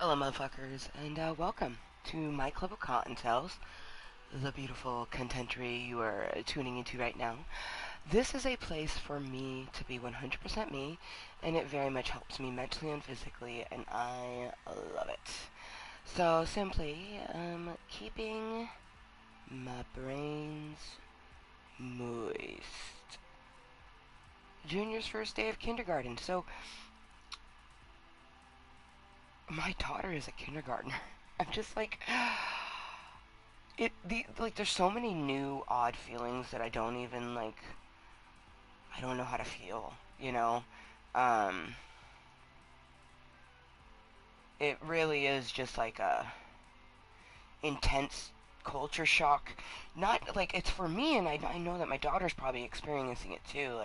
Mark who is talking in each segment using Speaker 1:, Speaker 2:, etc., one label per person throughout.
Speaker 1: Hello, motherfuckers, and welcome to my club of Cottontales, the beautiful contentery you are tuning into right now. This is a place for me to be 100% me, and it very much helps me mentally and physically, and I love it. So, simply, keeping my brains moist. Junior's first day of kindergarten, so my daughter is a kindergartner. I'm just like, there's so many new odd feelings that I don't even I don't know how to feel, you know. Um it really is just like a intense culture shock. Not like it's for me, and I know that my daughter's probably experiencing it too,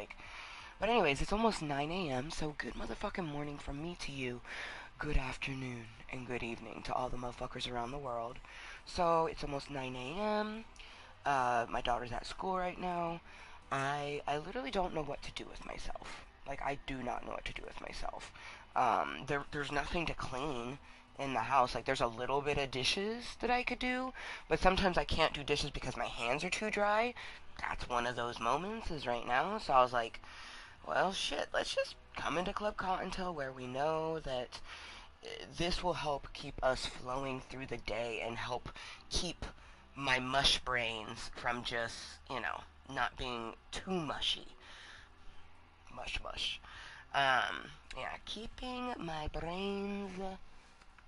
Speaker 1: but anyways, it's almost 9 a.m., so good motherfucking morning from me to you. Good afternoon and good evening to all the motherfuckers around the world. So it's almost 9 a.m. My daughter's at school right now. I literally don't know what to do with myself. Like, I do not know what to do with myself. There's nothing to clean in the house. Like, there's a little bit of dishes that I could do, but sometimes I can't do dishes because my hands are too dry. That's one of those moments is right now. So I was like, well, shit, let's just come into Club Cottontale where we know that this will help keep us flowing through the day and help keep my mush brains from just, not being too mushy. Mush mush. Yeah, keeping my brains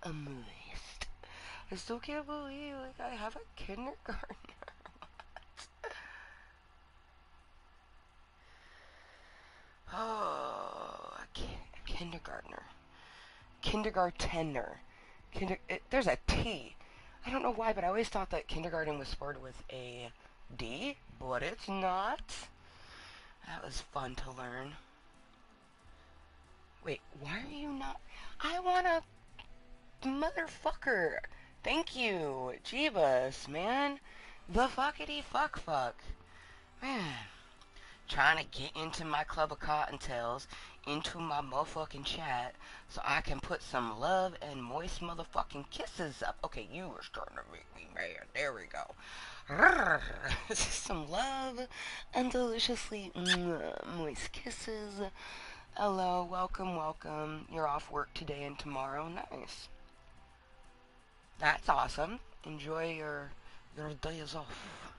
Speaker 1: moist. I still can't believe, I have a kindergarten. Oh, a kindergartner. Kindergartener. There's a T. I don't know why, but I always thought that kindergarten was spelled with a D, but it's not. That was fun to learn. Wait, why are you not? I want a motherfucker. Thank you, Jeebus, man. The fuckity fuck fuck. Man, trying to get into my club of cottontails, into my motherfucking chat, so I can put some love and moist motherfucking kisses up. Okay, you were starting to make me mad. There we go. Some love and deliciously moist kisses. Hello, welcome, welcome. You're off work today and tomorrow. Nice. That's awesome. Enjoy your days off.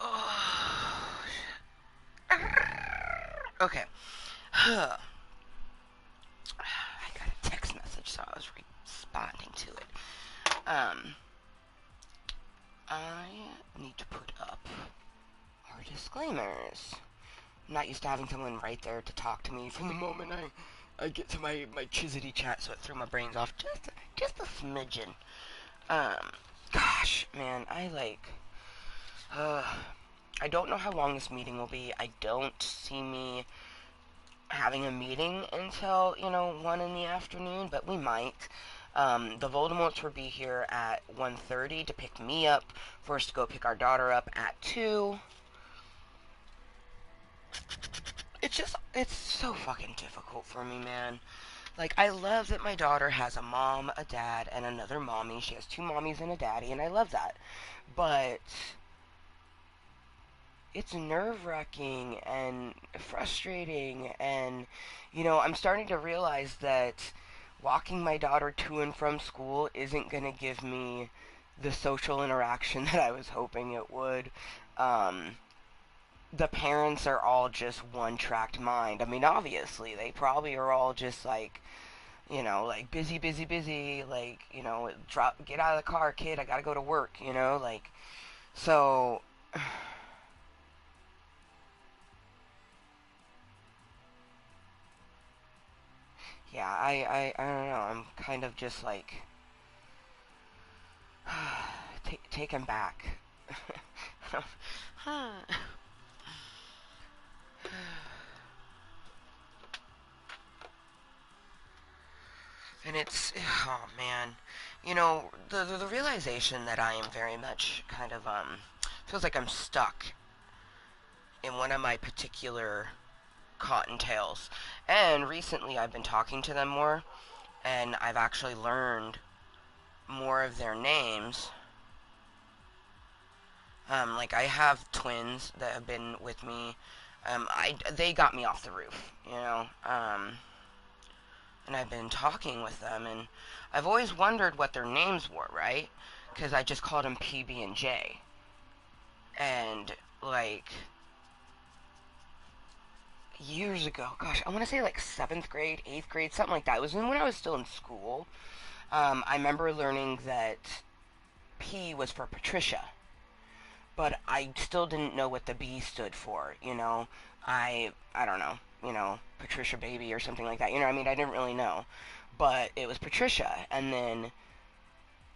Speaker 1: Oh, okay. I got a text message, so I was responding to it. Um, I need to put up our disclaimers. I'm not used to having someone right there to talk to me from the moment I get to my Chizity chat, so it threw my brains off just a smidgen. Um, Gosh, man, uh, I don't know how long this meeting will be. I don't see me having a meeting until, 1 in the afternoon, but we might. The Voldemorts will be here at 1:30 to pick me up, for us to go pick our daughter up at 2. It's so fucking difficult for me, man. Like, I love that my daughter has a mom, a dad, and another mommy. She has two mommies and a daddy, and I love that. But it's nerve wracking and frustrating, and I'm starting to realize that walking my daughter to and from school isn't going to give me the social interaction that I was hoping it would. Um, the parents are all just one tracked mind. I mean, obviously, they probably are all just like busy, busy, busy, get out of the car, kid, I gotta go to work, so. I don't know. I'm kind of just like taken back. And it's, oh man, the realization that I am very much kind of feels like I'm stuck in one of my particular Cottontails. And recently I've been talking to them more, and I've actually learned more of their names. Like I have twins that have been with me. They got me off the roof, and I've been talking with them, and I've always wondered what their names were, right? Because I just called them PB and J, and like years ago, gosh, I want to say like seventh grade, eighth grade, something like that. It was when I was still in school. I remember learning that P was for Patricia, but I still didn't know what the B stood for. I don't know. Patricia baby or something like that. I mean, I didn't really know, but it was Patricia, and then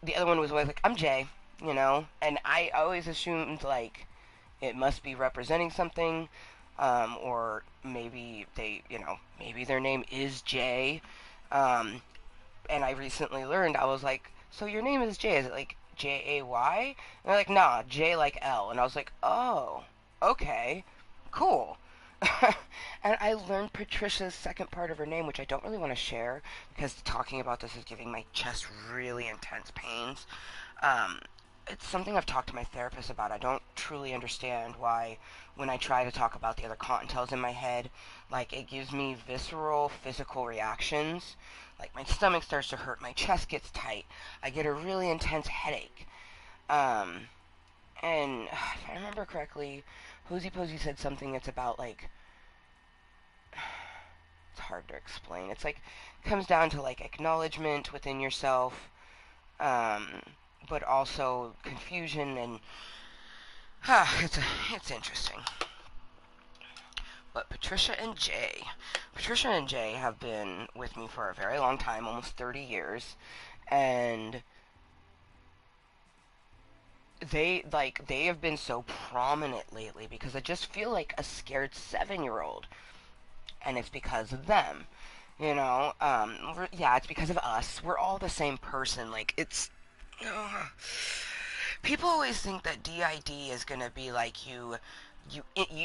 Speaker 1: the other one was always like, I'm Jay. And I always assumed like it must be representing something, or maybe maybe their name is Jay. Um, and I recently learned, I was like, so your name is Jay? Is it like Jay? And they're like, nah, J like L. And I was like, oh, okay, cool. And I learned Patricia's second part of her name, which I don't really want to share because talking about this is giving my chest really intense pains. Um, it's something I've talked to my therapist about. I don't truly understand why, when I try to talk about the other cottontails in my head, like it gives me visceral physical reactions. Like my stomach starts to hurt, my chest gets tight, I get a really intense headache. Um, and if I remember correctly, Hosey Posey said something that's about like it's hard to explain. It's like comes down to like acknowledgement within yourself, um, but also confusion and it's interesting. But Patricia and Jay have been with me for a very long time, almost 30 years, and they have been so prominent lately because I just feel like a scared 7-year-old, and it's because of them. Yeah, it's because of us. We're all the same person. Like it's. Uh, People always think that DID is gonna be like you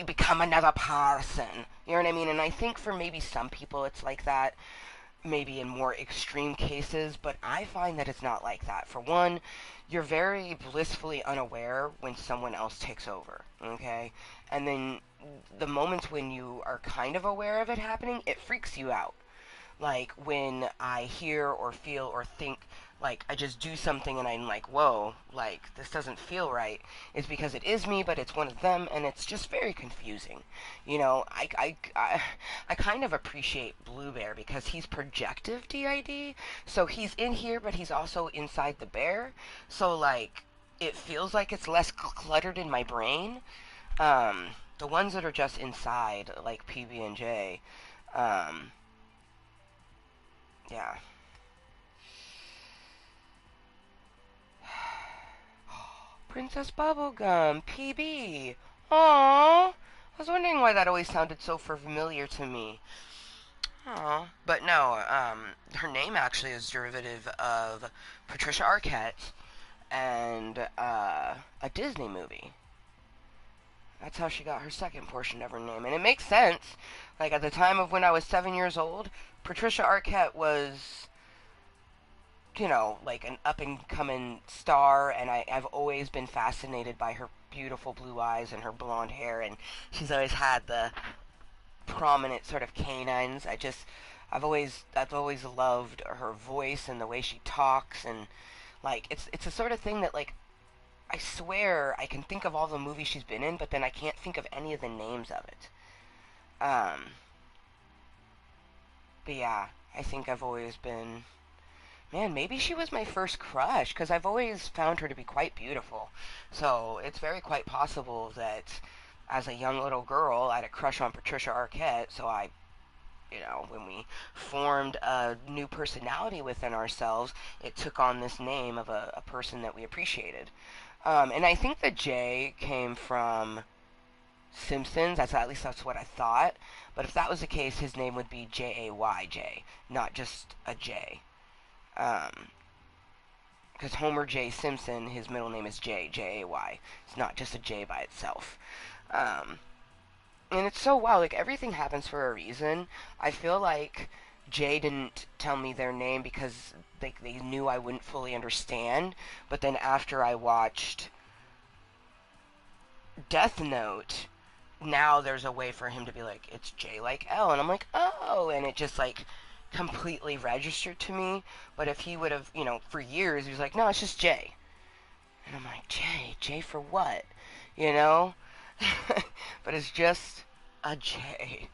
Speaker 1: become another person. You know what I mean? And I think for maybe some people it's like that, maybe in more extreme cases, but I find that it's not like that. For one, you're very blissfully unaware when someone else takes over, okay? And then the moments when you are kind of aware of it happening, it freaks you out. Like when I hear or feel or think like I just do something and I'm like, whoa, like this doesn't feel right. It's because it is me, but it's one of them, and it's just very confusing. I kind of appreciate Blue Bear because he's projective DID, so he's in here, but he's also inside the bear. So like it feels like it's less cluttered in my brain. The ones that are just inside, like PB and J, um, yeah. Princess Bubblegum, PB. Aww. I was wondering why that always sounded so familiar to me. Aww. But no, her name actually is derivative of Patricia Arquette and a Disney movie. That's how she got her second portion of her name. And it makes sense. Like at the time of when I was 7 years old, Patricia Arquette was like an up and coming star, and I've always been fascinated by her beautiful blue eyes and her blonde hair, and she's always had the prominent sort of canines. I've always loved her voice and the way she talks, and like it's a sort of thing that like I swear I can think of all the movies she's been in, but then I can't think of any of the names of it. Um, but yeah, I think I've always been. Man, maybe she was my first crush, because I've always found her to be quite beautiful. So it's very quite possible that as a young little girl, I had a crush on Patricia Arquette, so I when we formed a new personality within ourselves, it took on this name of a person that we appreciated. And I think the J came from Simpsons. At least that's what I thought. But if that was the case, his name would be Jayj, not just a J. Because Homer J. Simpson, his middle name is Jay. It's not just a J by itself. Um, and it's so wow. Like everything happens for a reason. I feel like Jay didn't tell me their name because they knew I wouldn't fully understand. But then after I watched Death Note, now there's a way for him to be like, it's J like L, and I'm like, oh, and it just like completely registered to me. But if he would have, for years, he was like, no, it's just J, and I'm like, J for what, you know? But it's just a J,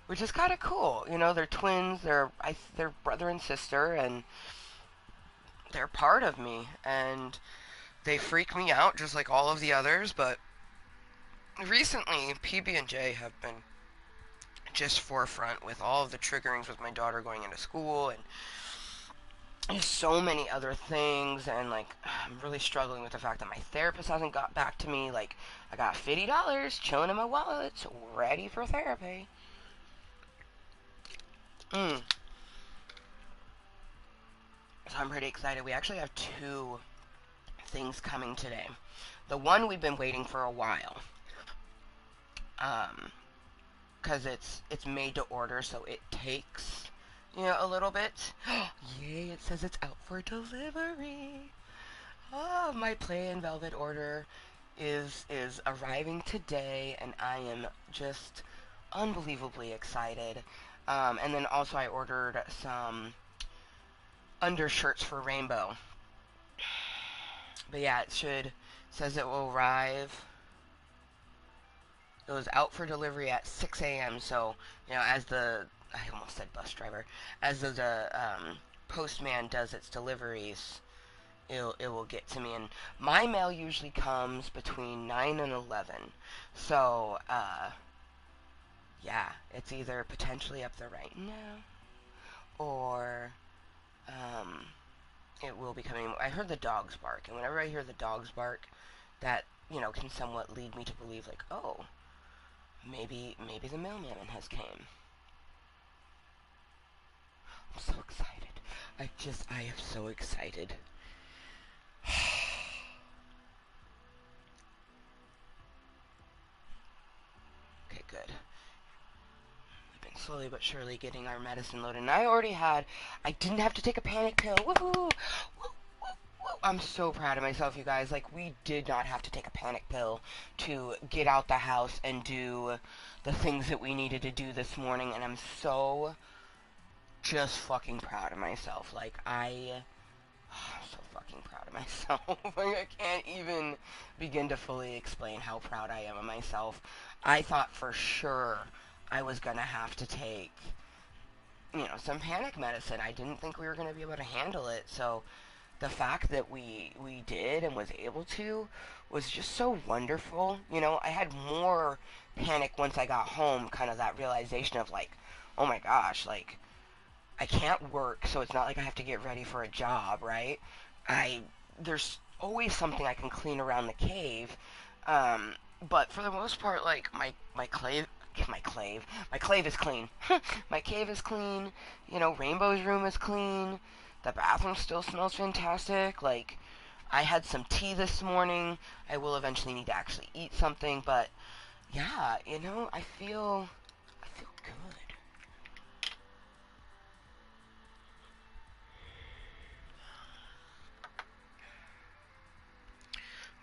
Speaker 1: which is kind of cool. They're twins. They're brother and sister, and they're part of me, and they freak me out just like all of the others. But recently, PB and J have been just forefront with all of the triggerings with my daughter going into school and so many other things. And like, I'm really struggling with the fact that my therapist hasn't got back to me. Like, I got $50 chilling in my wallet, ready for therapy. So I'm pretty excited. We actually have two things coming today. The one we've been waiting for a while. Because it's made to order, so it takes, a little bit. Yay, it says it's out for delivery. Oh, my plain velvet order is arriving today, and I am just unbelievably excited. And then also I ordered some undershirts for Rainbow. But yeah, says it will arrive. It was out for delivery at 6 a.m. So, I almost said bus driver, as the postman does its deliveries, it will get to me. And my mail usually comes between 9 and 11. So, yeah, it's either potentially up there right now, or it will be coming. I heard the dogs bark, and whenever I hear the dogs bark, that, can somewhat lead me to believe, like, oh, maybe the mailman has came. I'm so excited. I am so excited. Okay, good. We've been slowly but surely getting our medicine loaded. And I didn't have to take a panic pill. Woohoo! I'm so proud of myself, you guys. Like, we did not have to take a panic pill to get out the house and do the things that we needed to do this morning, and I'm so just fucking proud of myself. Like, I'm so fucking proud of myself. Like, I can't even begin to fully explain how proud I am of myself. I thought for sure I was gonna have to take, some panic medicine. I didn't think we were gonna be able to handle it, so the fact that we did and was able to was just so wonderful. I had more panic once I got home, kind of that realization of like, oh my gosh, like, I can't work, so it's not like I have to get ready for a job, right? There's always something I can clean around the cave, but for the most part, like, my clave is clean. My cave is clean, Rainbow's room is clean, the bathroom still smells fantastic. Like, I had some tea this morning. I will eventually need to actually eat something, but yeah, I feel good.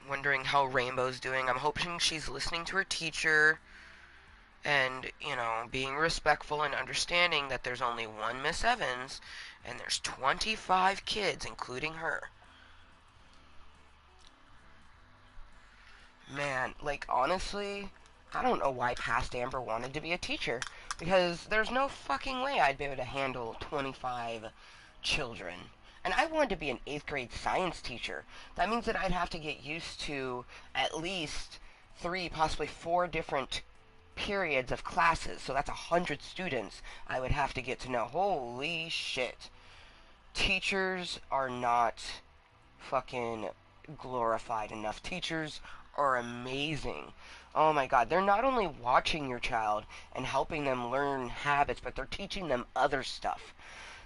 Speaker 1: Wondering how Rainbow's doing. I'm hoping she's listening to her teacher and, being respectful and understanding that there's only one Miss Evans and there's 25 kids, including her. Man, like, honestly, I don't know why past Amber wanted to be a teacher, because there's no fucking way I'd be able to handle 25 children. And I wanted to be an 8th grade science teacher. That means that I'd have to get used to at least 3, possibly 4 different periods of classes. So that's 100 students I would have to get to know. Holy shit. Teachers are not fucking glorified enough. Teachers are amazing. Oh my god, they're not only watching your child and helping them learn habits, but they're teaching them other stuff.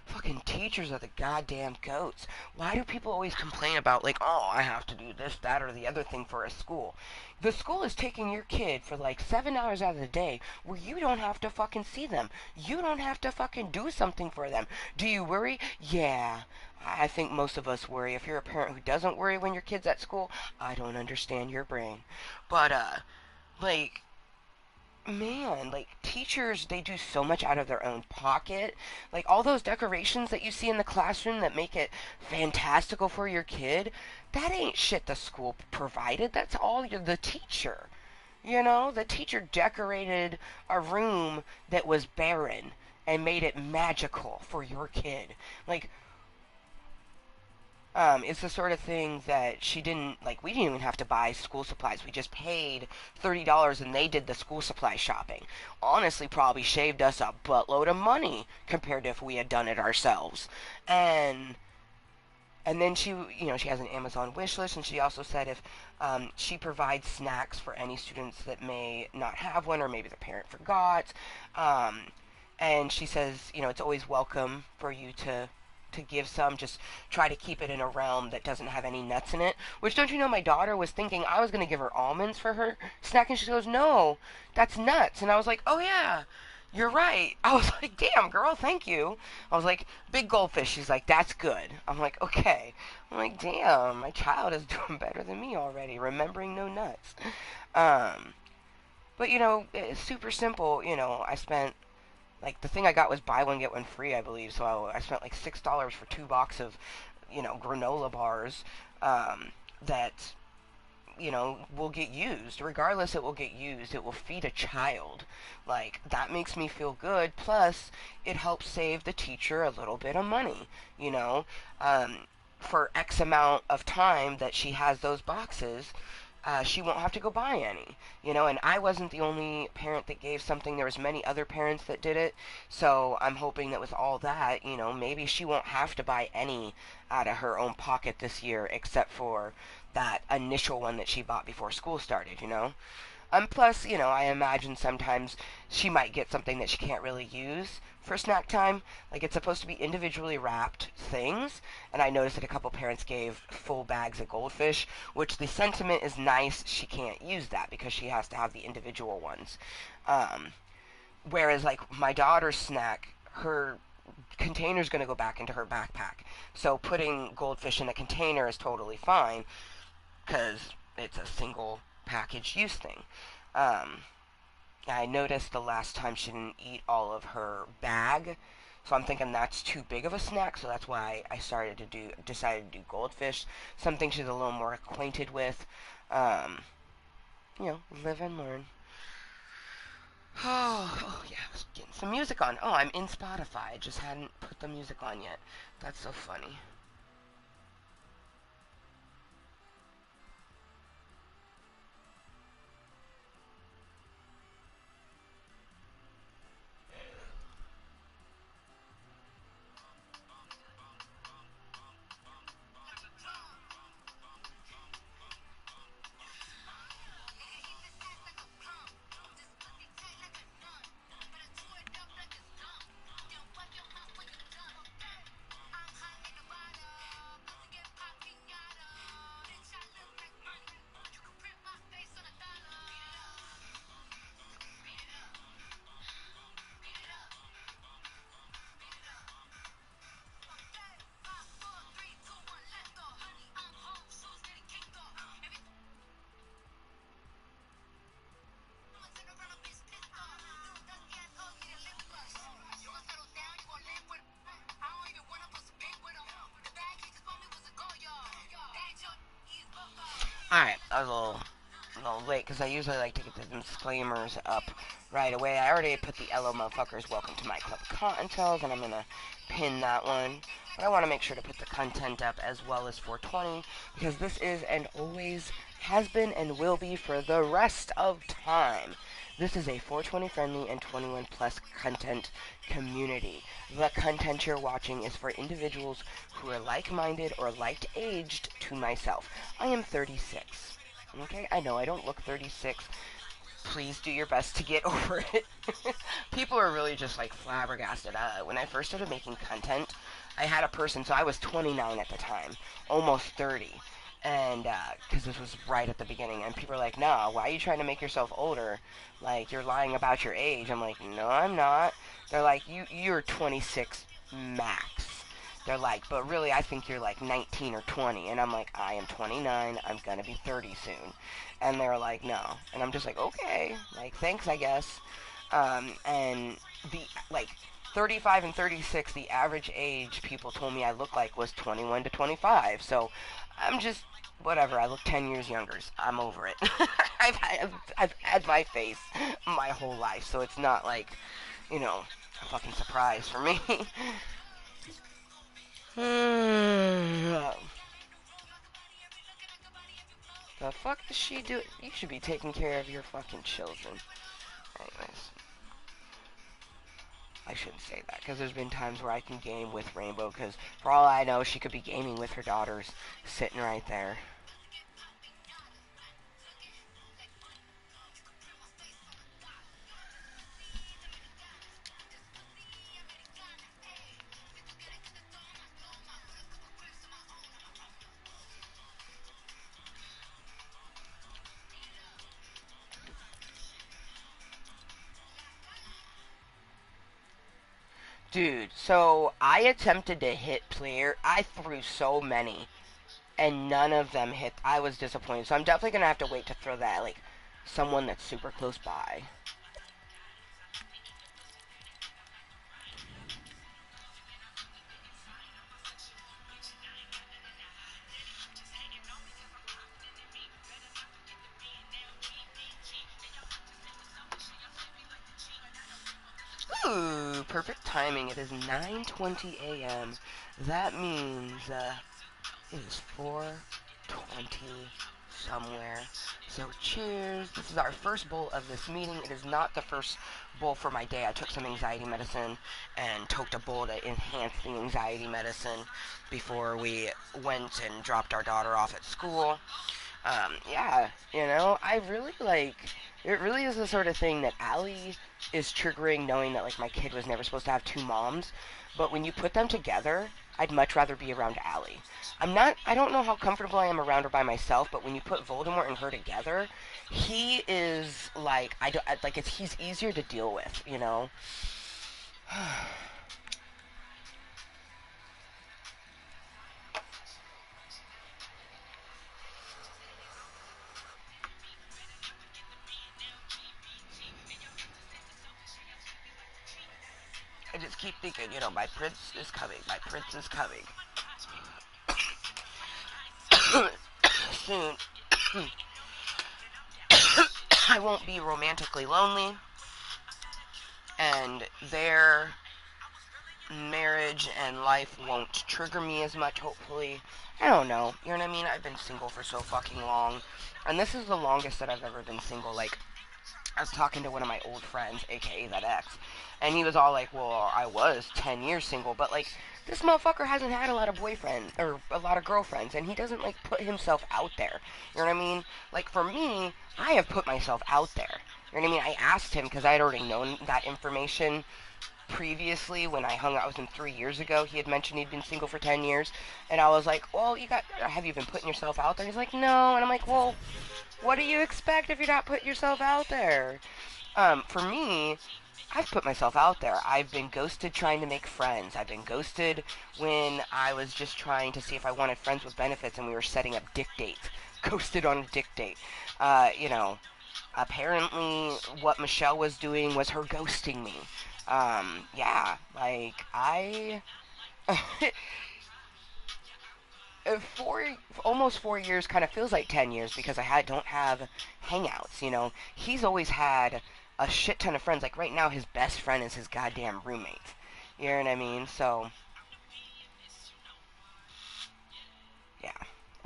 Speaker 1: Fucking teachers are the goddamn goats. Why do people always complain about, like, oh, I have to do this, that, or the other thing for a school? The school is taking your kid for like 7 hours out of the day where you don't have to fucking see them. You don't have to fucking do something for them. Do you worry? Yeah. I think most of us worry. If you're a parent who doesn't worry when your kid's at school, I don't understand your brain. But, like, man, like teachers, they do so much out of their own pocket. Like all those decorations that you see in the classroom that make it fantastical for your kid, that ain't shit the school provided. That's all the teacher. You know, the teacher decorated a room that was barren and made it magical for your kid. Like, it's the sort of thing that she didn't, like, we didn't even have to buy school supplies. We just paid $30 and they did the school supply shopping. Honestly, probably shaved us a buttload of money compared to if we had done it ourselves. And then she has an Amazon wish list, and she also said if she provides snacks for any students that may not have one, or maybe the parent forgot. And she says, it's always welcome for you to give some. Just try to keep it in a realm that doesn't have any nuts in it. Which, don't you know, my daughter was thinking I was going to give her almonds for her snack, and she goes, no, that's nuts. And I was like, oh yeah, you're right. I was like, damn, girl, thank you. I was like, big goldfish. She's like, that's good. I'm like, okay. I'm like, damn, my child is doing better than me already, remembering no nuts. But, it's super simple. I spent, like, the thing I got was buy one, get one free, I believe. So I spent like $6 for 2 boxes of, granola bars that, will get used. Regardless, it will get used. It will feed a child. Like, that makes me feel good. Plus, it helps save the teacher a little bit of money, for X amount of time that she has those boxes. She won't have to go buy any, and I wasn't the only parent that gave something. There was many other parents that did it, so I'm hoping that with all that, maybe she won't have to buy any out of her own pocket this year, except for that initial one that she bought before school started. Plus, I imagine sometimes she might get something that she can't really use for snack time. Like, it's supposed to be individually wrapped things, and I noticed that a couple parents gave full bags of goldfish, which the sentiment is nice. She can't use that because she has to have the individual ones. Whereas, like, my daughter's snack, her container's going to go back into her backpack. So putting goldfish in a container is totally fine because it's a single package use thing. I noticed the last time she didn't eat all of her bag, so I'm thinking that's too big of a snack. So that's why I decided to do goldfish, something she's a little more acquainted with. Live and learn. Oh yeah, I was getting some music on. Oh, I'm in Spotify. I just hadn't put the music on yet. That's so funny. Alright, I was a little late because I usually like to get the disclaimers up right away. I already put the Hello Motherfuckers Welcome to My Club Contentales, and I'm going to pin that one. But I want to make sure to put the content up as well as 420 because this is and always has been and will be for the rest of time. This is a 420 friendly and 21 plus content community. The content you're watching is for individuals who are like minded or like aged to myself. I am 36. Okay, I know I don't look 36. Please do your best to get over it. People are really just like flabbergasted. When I first started making content, I had a person, so I was 29 at the time, almost 30. And, because this was right at the beginning, and people are like, nah, why are you trying to make yourself older? Like, you're lying about your age. I'm like, no, I'm not. They're like, you're 26 max. They're like, but really, I think you're like 19 or 20. And I'm like, I am 29. I'm gonna be 30 soon. And they're like, no. And I'm just like, okay. Like, thanks, I guess. And the, like, 35 and 36, the average age people told me I looked like was 21 to 25. So I'm just, whatever. I look 10 years younger. I'm over it. I've had my face my whole life. So it's not like, you know, a fucking surprise for me. The fuck does she do? You should be taking care of your fucking children. Anyways, I shouldn't say that because there's been times where I can game with Rainbow because for all I know, she could be gaming with her daughters sitting right there. Dude, so I attempted to hit player. I threw so many, and none of them hit. I was disappointed. So I'm definitely gonna have to wait to throw that like someone that's super close by. Ooh, perfect timing. It is 9:20 a.m. That means it is 4:20 somewhere. So cheers. This is our first bowl of this meeting. It is not the first bowl for my day. I took some anxiety medicine and took a bowl to enhance the anxiety medicine before we went and dropped our daughter off at school. Yeah, I really like. It really is the sort of thing that Allie is triggering, knowing that like my kid was never supposed to have two moms. But when you put them together, I'd much rather be around Allie. I'm not. I don't know how comfortable I am around her by myself, but when you put Voldemort and her together, he is like I don't like it's he's easier to deal with. I just keep thinking, my prince is coming. My prince is coming. Soon, I won't be romantically lonely, and their marriage and life won't trigger me as much, hopefully. I don't know. You know what I mean? I've been single for so fucking long, and this is the longest that I've ever been single. Like, I was talking to one of my old friends, aka that ex, and he was all like, well, I was 10 years single, but like, this motherfucker hasn't had a lot of boyfriends, or a lot of girlfriends, and he doesn't like put himself out there. You know what I mean? Like, for me, I have put myself out there. You know what I mean? I asked him, because I had already known that information previously when I hung out with him 3 years ago. He had mentioned he'd been single for 10 years, and I was like, well, have you been putting yourself out there? He's like, no, and I'm like, well, what do you expect if you're not putting yourself out there? For me, I've put myself out there. I've been ghosted trying to make friends. I've been ghosted when I was just trying to see if I wanted friends with benefits and we were setting up dick dates. Ghosted on a dick date. You know, apparently what Michelle was doing was her ghosting me. Yeah, like, four, almost 4 years kind of feels like 10 years because don't have hangouts, He's always had a shit ton of friends. Like, right now, his best friend is his goddamn roommate. You know what I mean? So, yeah.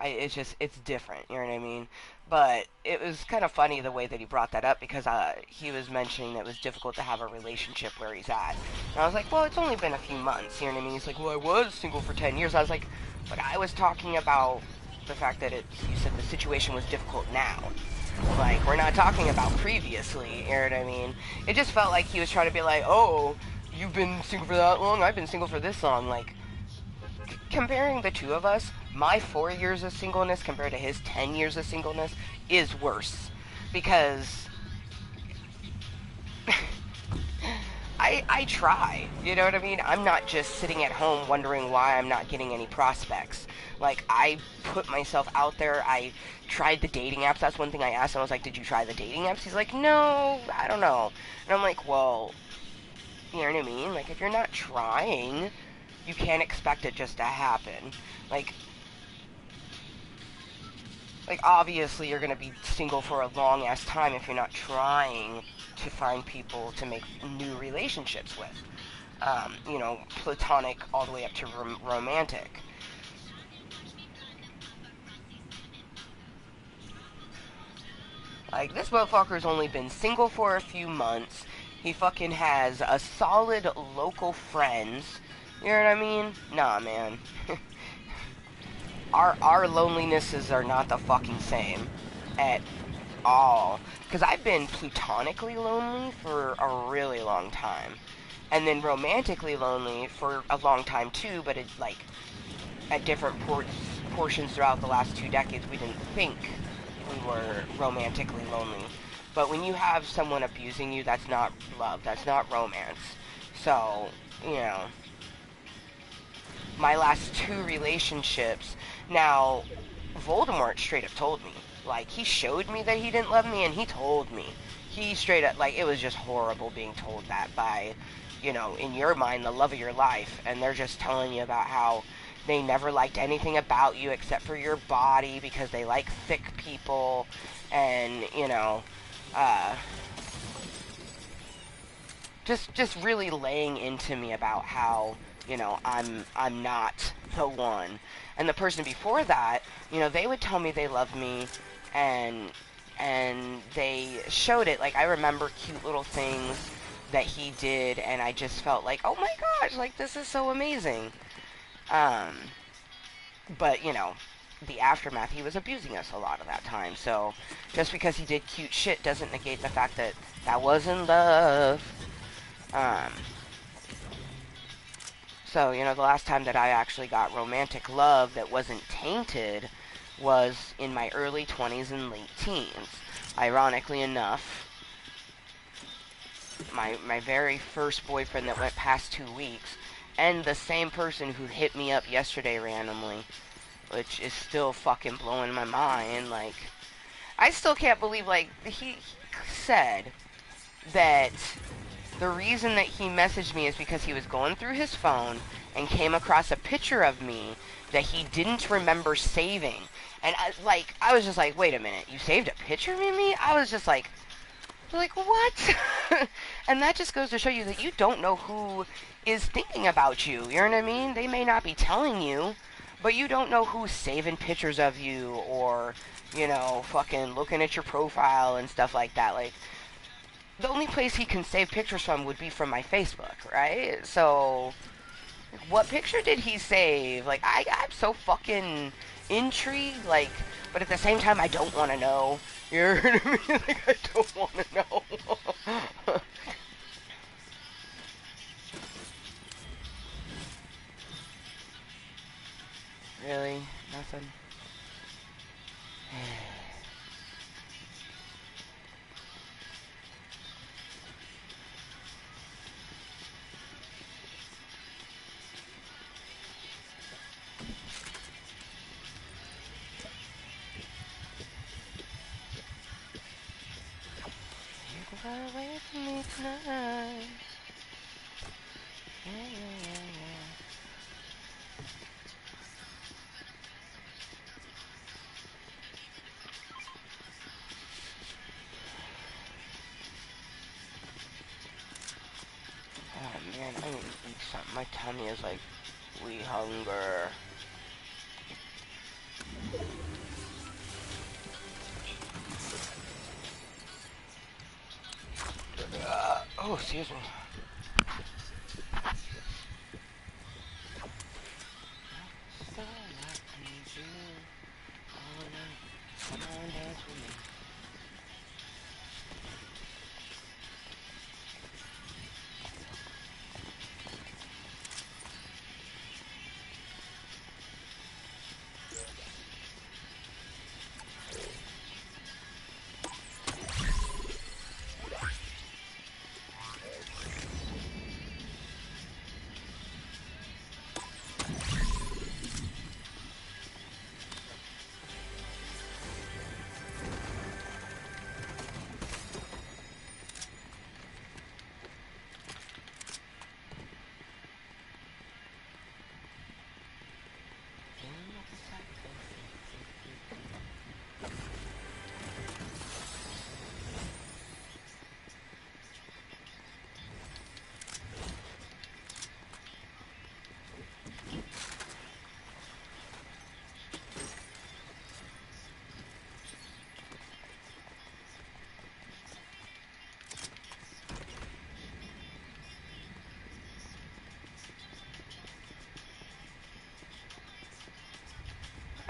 Speaker 1: It's different, you know what I mean? But it was kind of funny the way that he brought that up because he was mentioning that it was difficult to have a relationship where he's at. And I was like, well, it's only been a few months, you know what I mean? He's like, well, I was single for 10 years. I was like, but I was talking about the fact that you said the situation was difficult now. Like, we're not talking about previously, you know what I mean? It just felt like he was trying to be like, oh, you've been single for that long, I've been single for this long. Like, comparing the two of us, my 4 years of singleness compared to his 10 years of singleness is worse. Because I try, you know what I mean? I'm not just sitting at home wondering why I'm not getting any prospects. Like, I put myself out there. I tried the dating apps. That's one thing I asked him. I was like, did you try the dating apps? He's like, no, I don't know. And I'm like, well, you know what I mean? Like, if you're not trying, you can't expect it just to happen. Like, obviously you're going to be single for a long ass time if you're not trying to find people to make new relationships with. Platonic all the way up to romantic. Like, this motherfucker's only been single for a few months. He fucking has a solid local friends. You know what I mean? Nah, man. Our lonelinesses are not the fucking same at all. Because I've been platonically lonely for a really long time. And then romantically lonely for a long time too, but it's like at different portions throughout the last 2 decades, we didn't think we were romantically lonely. But when you have someone abusing you, that's not love, that's not romance. So, you know, my last 2 relationships, now, Voldemort straight up told me. Like, he showed me that he didn't love me, and he told me. He straight up, like, it was just horrible being told that by, in your mind, the love of your life, and they're just telling you about how they never liked anything about you except for your body because they like thick people, and, uh, just really laying into me about how, I'm not the one. And the person before that, they would tell me they loved me, and they showed it. Like, I remember cute little things that he did, and I just felt like, oh my gosh, like, this is so amazing. Um, but, the aftermath, he was abusing us a lot of that time. So, just because he did cute shit doesn't negate the fact that that wasn't love. Um, so, the last time that I actually got romantic love that wasn't tainted was in my early 20s and late teens. Ironically enough, my very first boyfriend that went past 2 weeks, and the same person who hit me up yesterday randomly, which is still fucking blowing my mind. Like, I still can't believe, like, he said that the reason that he messaged me is because he was going through his phone and came across a picture of me that he didn't remember saving. And I was just like, wait a minute, you saved a picture of me? I was just like what? And that just goes to show you that you don't know who is thinking about you. You know what I mean? They may not be telling you, but you don't know who's saving pictures of you or, fucking looking at your profile and stuff like that. Like, the only place he can save pictures from would be from my Facebook, right? So, what picture did he save? Like, I'm so fucking intrigued, like, but at the same time, I don't want to know. You know what I mean? Like, I don't want to know. Really? Nothing? You can fly away from me tonight. Yeah, yeah, yeah, yeah. Oh man, I need to eat something. My tummy is like, we hunger. Oh, excuse me. So I need you all night. Come on, dance with me.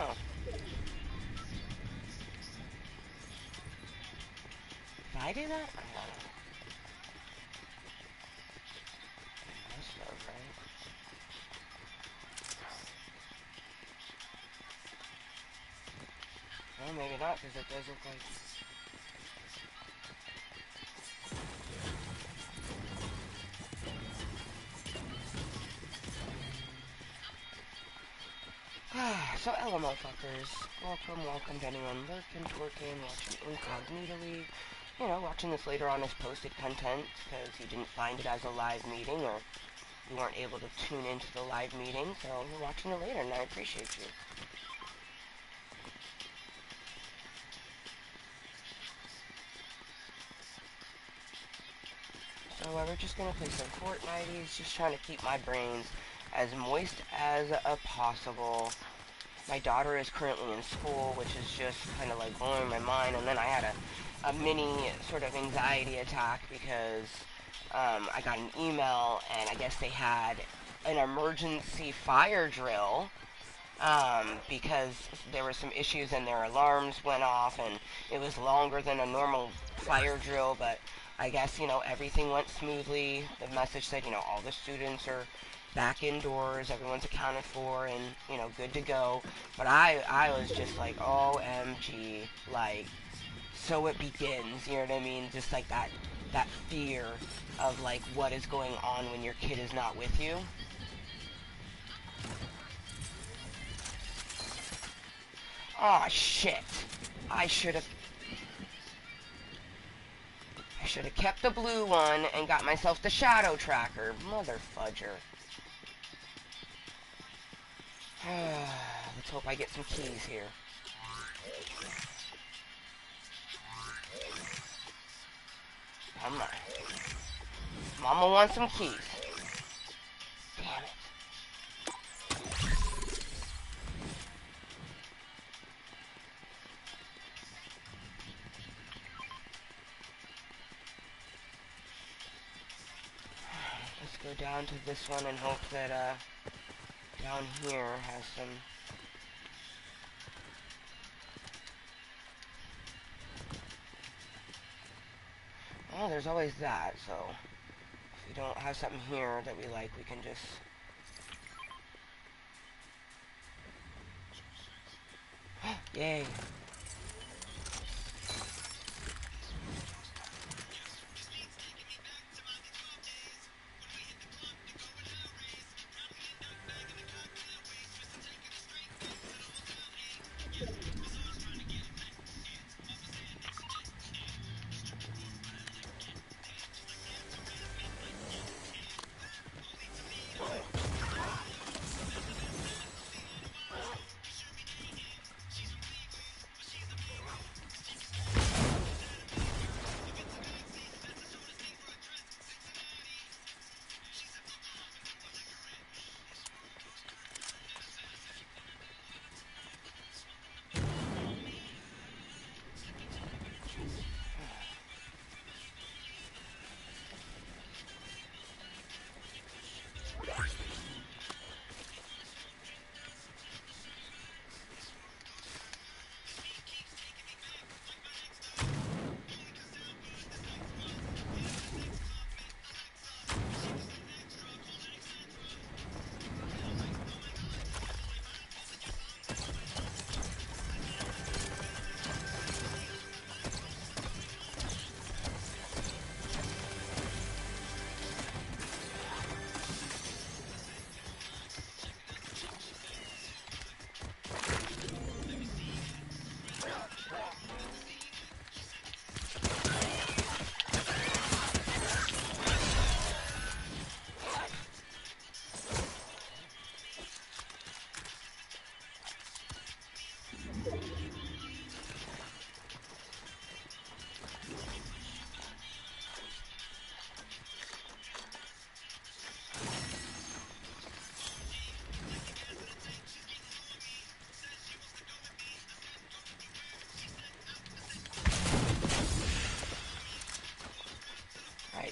Speaker 1: Oh, did I do that? I don't know. That's not right. Well, maybe not, because it does look like... So, hello, motherfuckers. Welcome to anyone lurking, twerking, watching incognitally. You know, watching this later on as posted content, because you didn't find it as a live meeting, or you weren't able to tune into the live meeting, so you're watching it later, and I appreciate you. So, we're just gonna play some Fortnite. Just trying to keep my brains as moist as possible. My daughter is currently in school, which is just kind of like blowing my mind. And then I had a mini sort of anxiety attack because I got an email, and I guess they had an emergency fire drill because there were some issues and their alarms went off, and it was longer than a normal fire drill, but I guess, everything went smoothly. The message said, all the students are back indoors, everyone's accounted for, and, good to go. But I was just like, OMG, like, so it begins, you know what I mean? Just like that fear of, like, what is going on when your kid is not with you. Aw, shit. I should have kept the blue one and got myself the shadow tracker. Mother fudger. Let's hope I get some keys here. Come on. Mama wants some keys. Damn it. Let's go down to this one and hope that, down here has some... Well, there's always that, so... If we don't have something here that we like, we can just... Yay.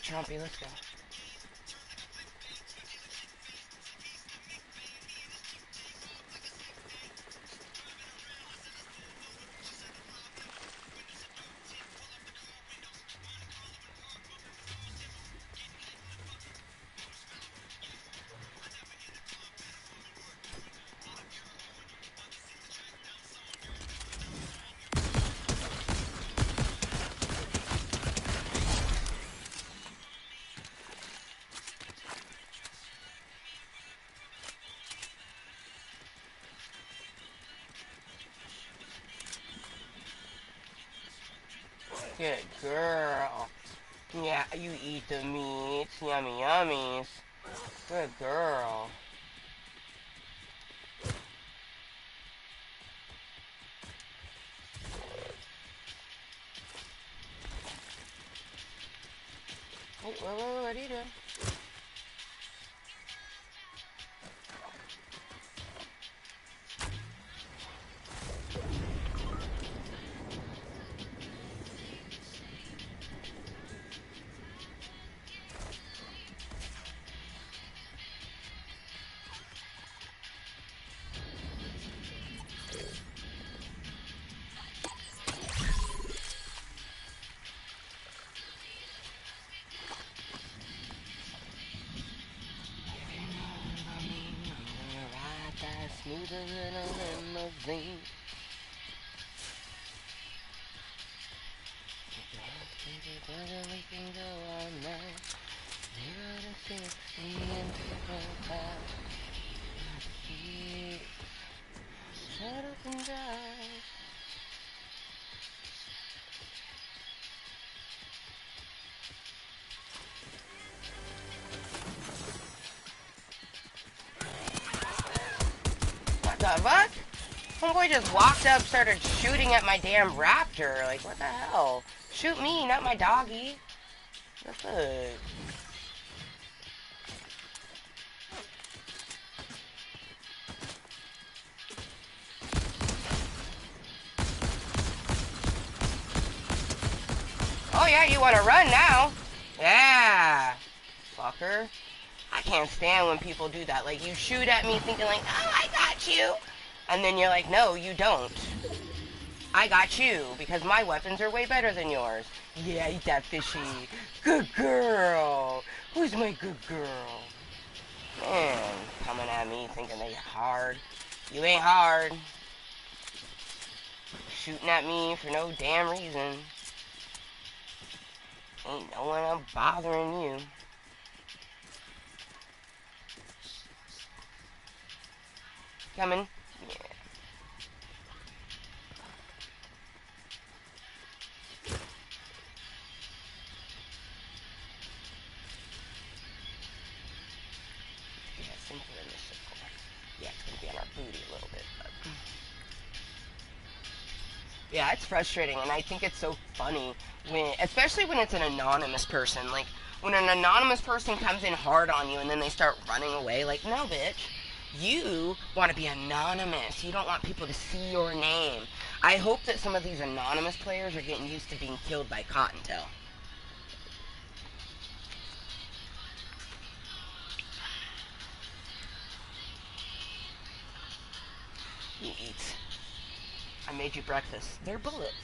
Speaker 1: Trumpy, let's go. Good girl. Yeah, you eat the meat. Yummy yummies. Good girl. Oh, whoa, what are you doing? Smoother than a limousine. Together we can go all night. 0 to 60 and people out. Keep shut up and drive. What the fuck? Homeboy just walked up, started shooting at my damn raptor. Like, what the hell? Shoot me, not my doggy. What the fuck? Oh yeah, you wanna run now? Yeah. Fucker. I can't stand when people do that. Like, you shoot at me thinking like, oh, I got you. And then you're like, no, you don't. I got you, because my weapons are way better than yours. Yeah, eat that fishy. Good girl. Who's my good girl? Man, coming at me thinking they hard. You ain't hard. Shooting at me for no damn reason. Ain't no one I'm bothering you. Coming. Yeah. Yeah, since we're in the circle. Yeah, it's gonna be on our booty a little bit, but yeah, it's frustrating, and I think it's so funny when, especially when it's an anonymous person. Like, when an anonymous person comes in hard on you and then they start running away. Like, no, bitch. You want to be anonymous. You don't want people to see your name. I hope that some of these anonymous players are getting used to being killed by Cottontail. You eat. I made you breakfast. They're bullets.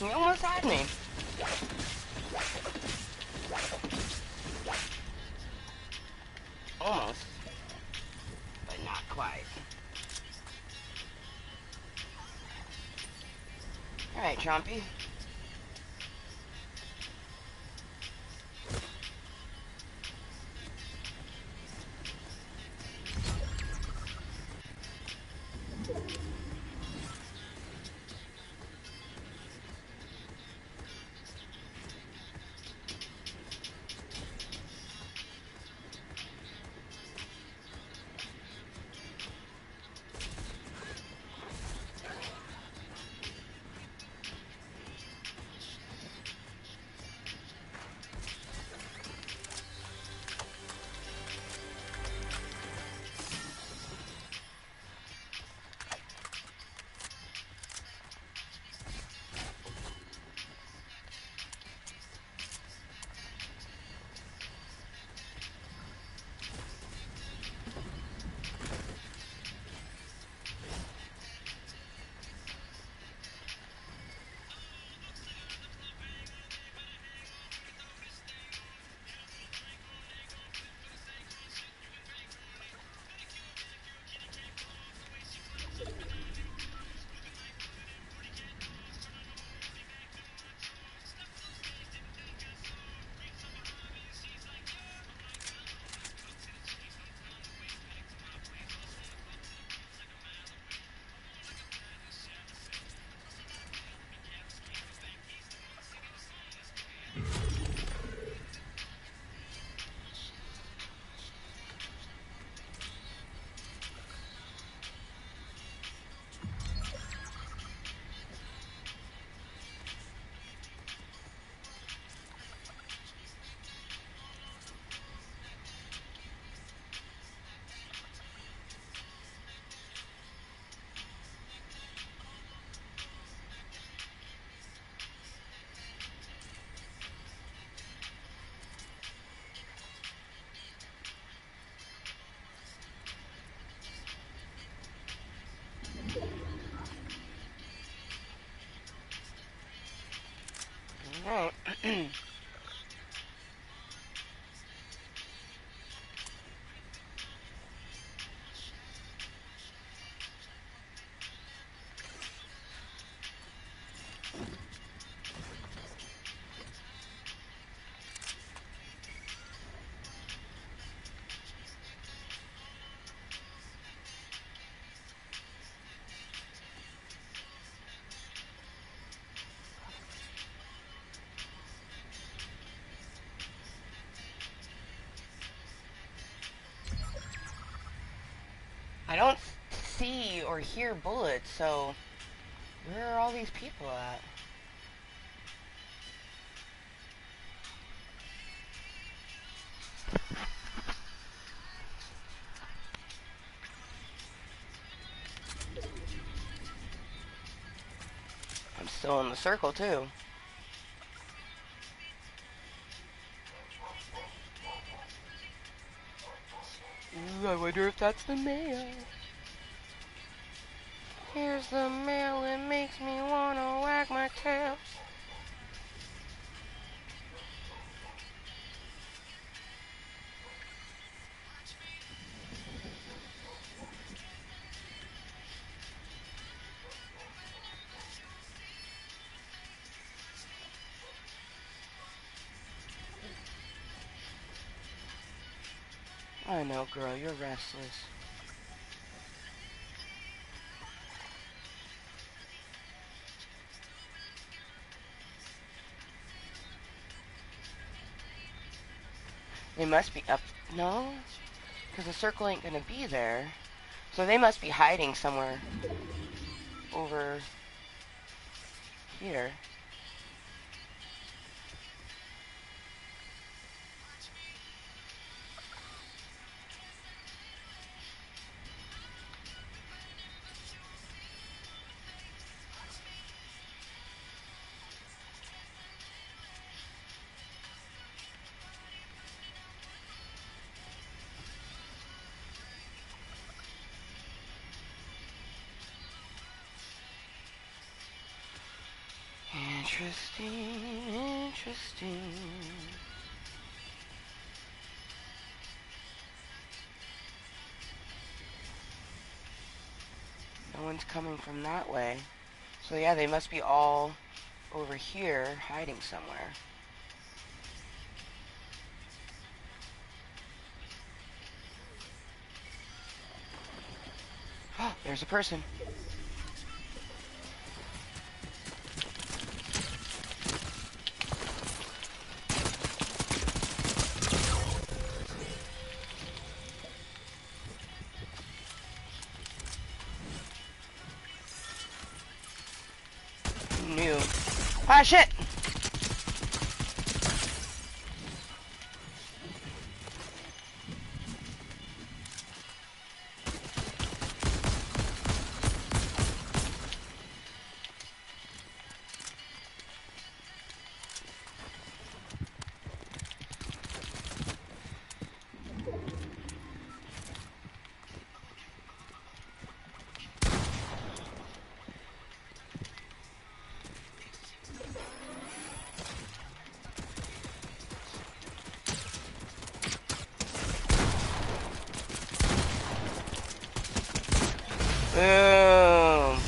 Speaker 1: You almost had me. Almost. But not quite. Alright, Chompy. Alright. I don't see or hear bullets, so where are all these people at? I'm still in the circle, too. Ooh, I wonder if that's the mail. Here's the mail, it makes me wanna wag my tail. I know, girl, you're restless. They must be up. No? Because the circle ain't gonna be there. So they must be hiding somewhere over here. Interesting, interesting. No one's coming from that way. So yeah, they must be all over here hiding somewhere. Oh, there's a person. New. Ah, shit! Boom.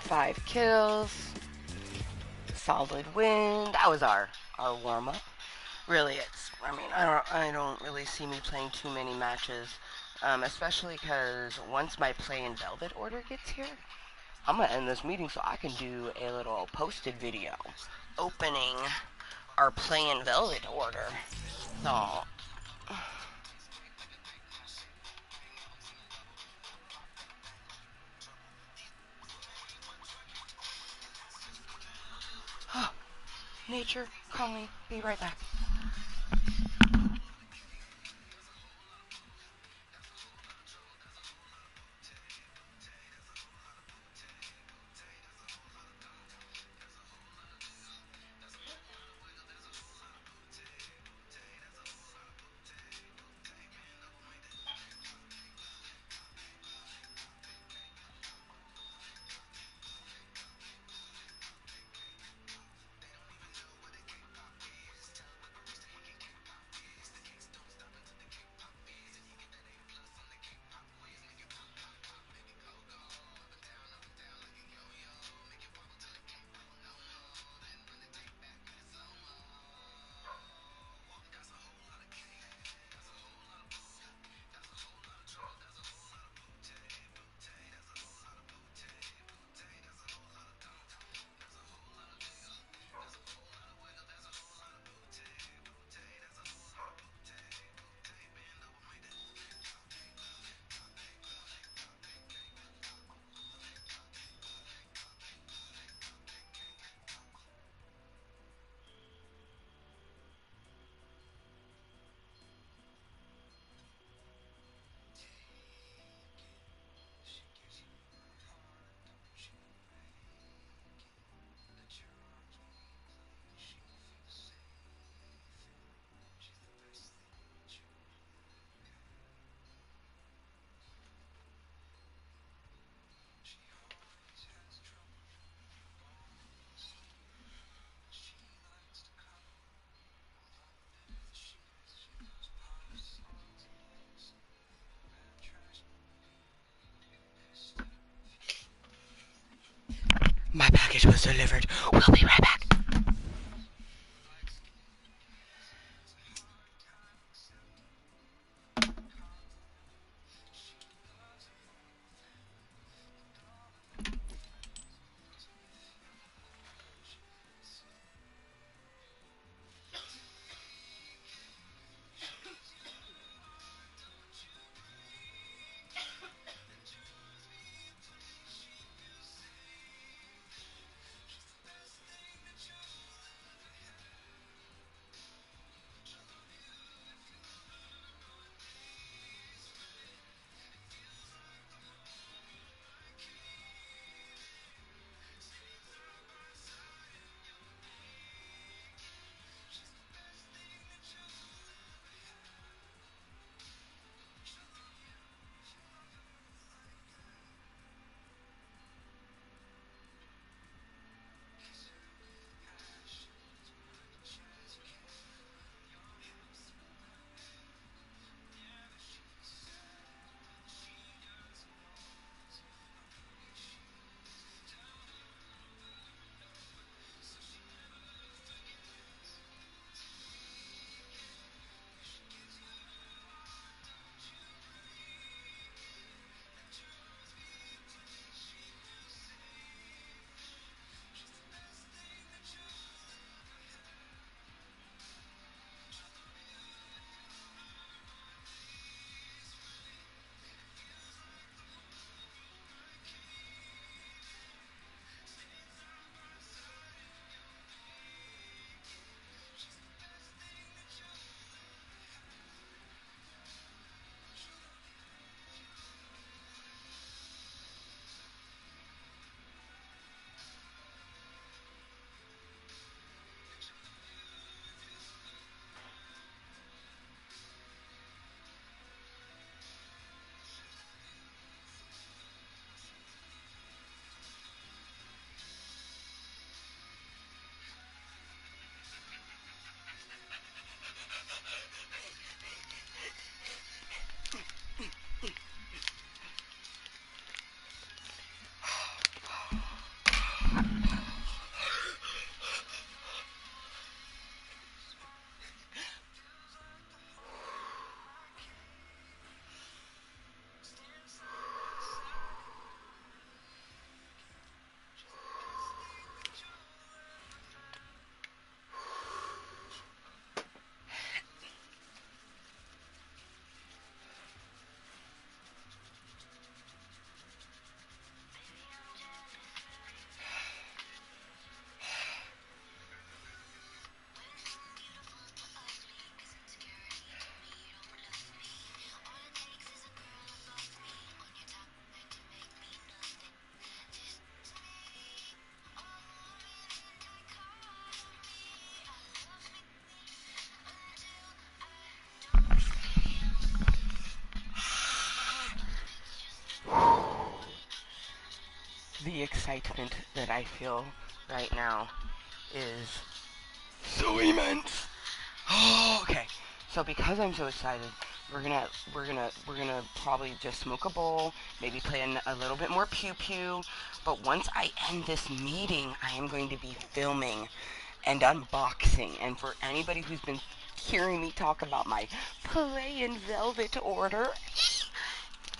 Speaker 1: 5 kills. Solid win. That was our warm up. Really, I mean, I don't really see me playing too many matches, especially because once my play in Velvet order gets here, I'm gonna end this meeting so I can do a little posted video opening our play in Velvet order. So, nature calling. Be right back. My package was delivered. We'll be right back. The excitement that I feel right now is so immense. Oh, okay. So because I'm so excited, we're gonna probably just smoke a bowl, maybe play a little bit more pew pew. But once I end this meeting, I am going to be filming and unboxing. And for anybody who's been hearing me talk about my plain velvet order,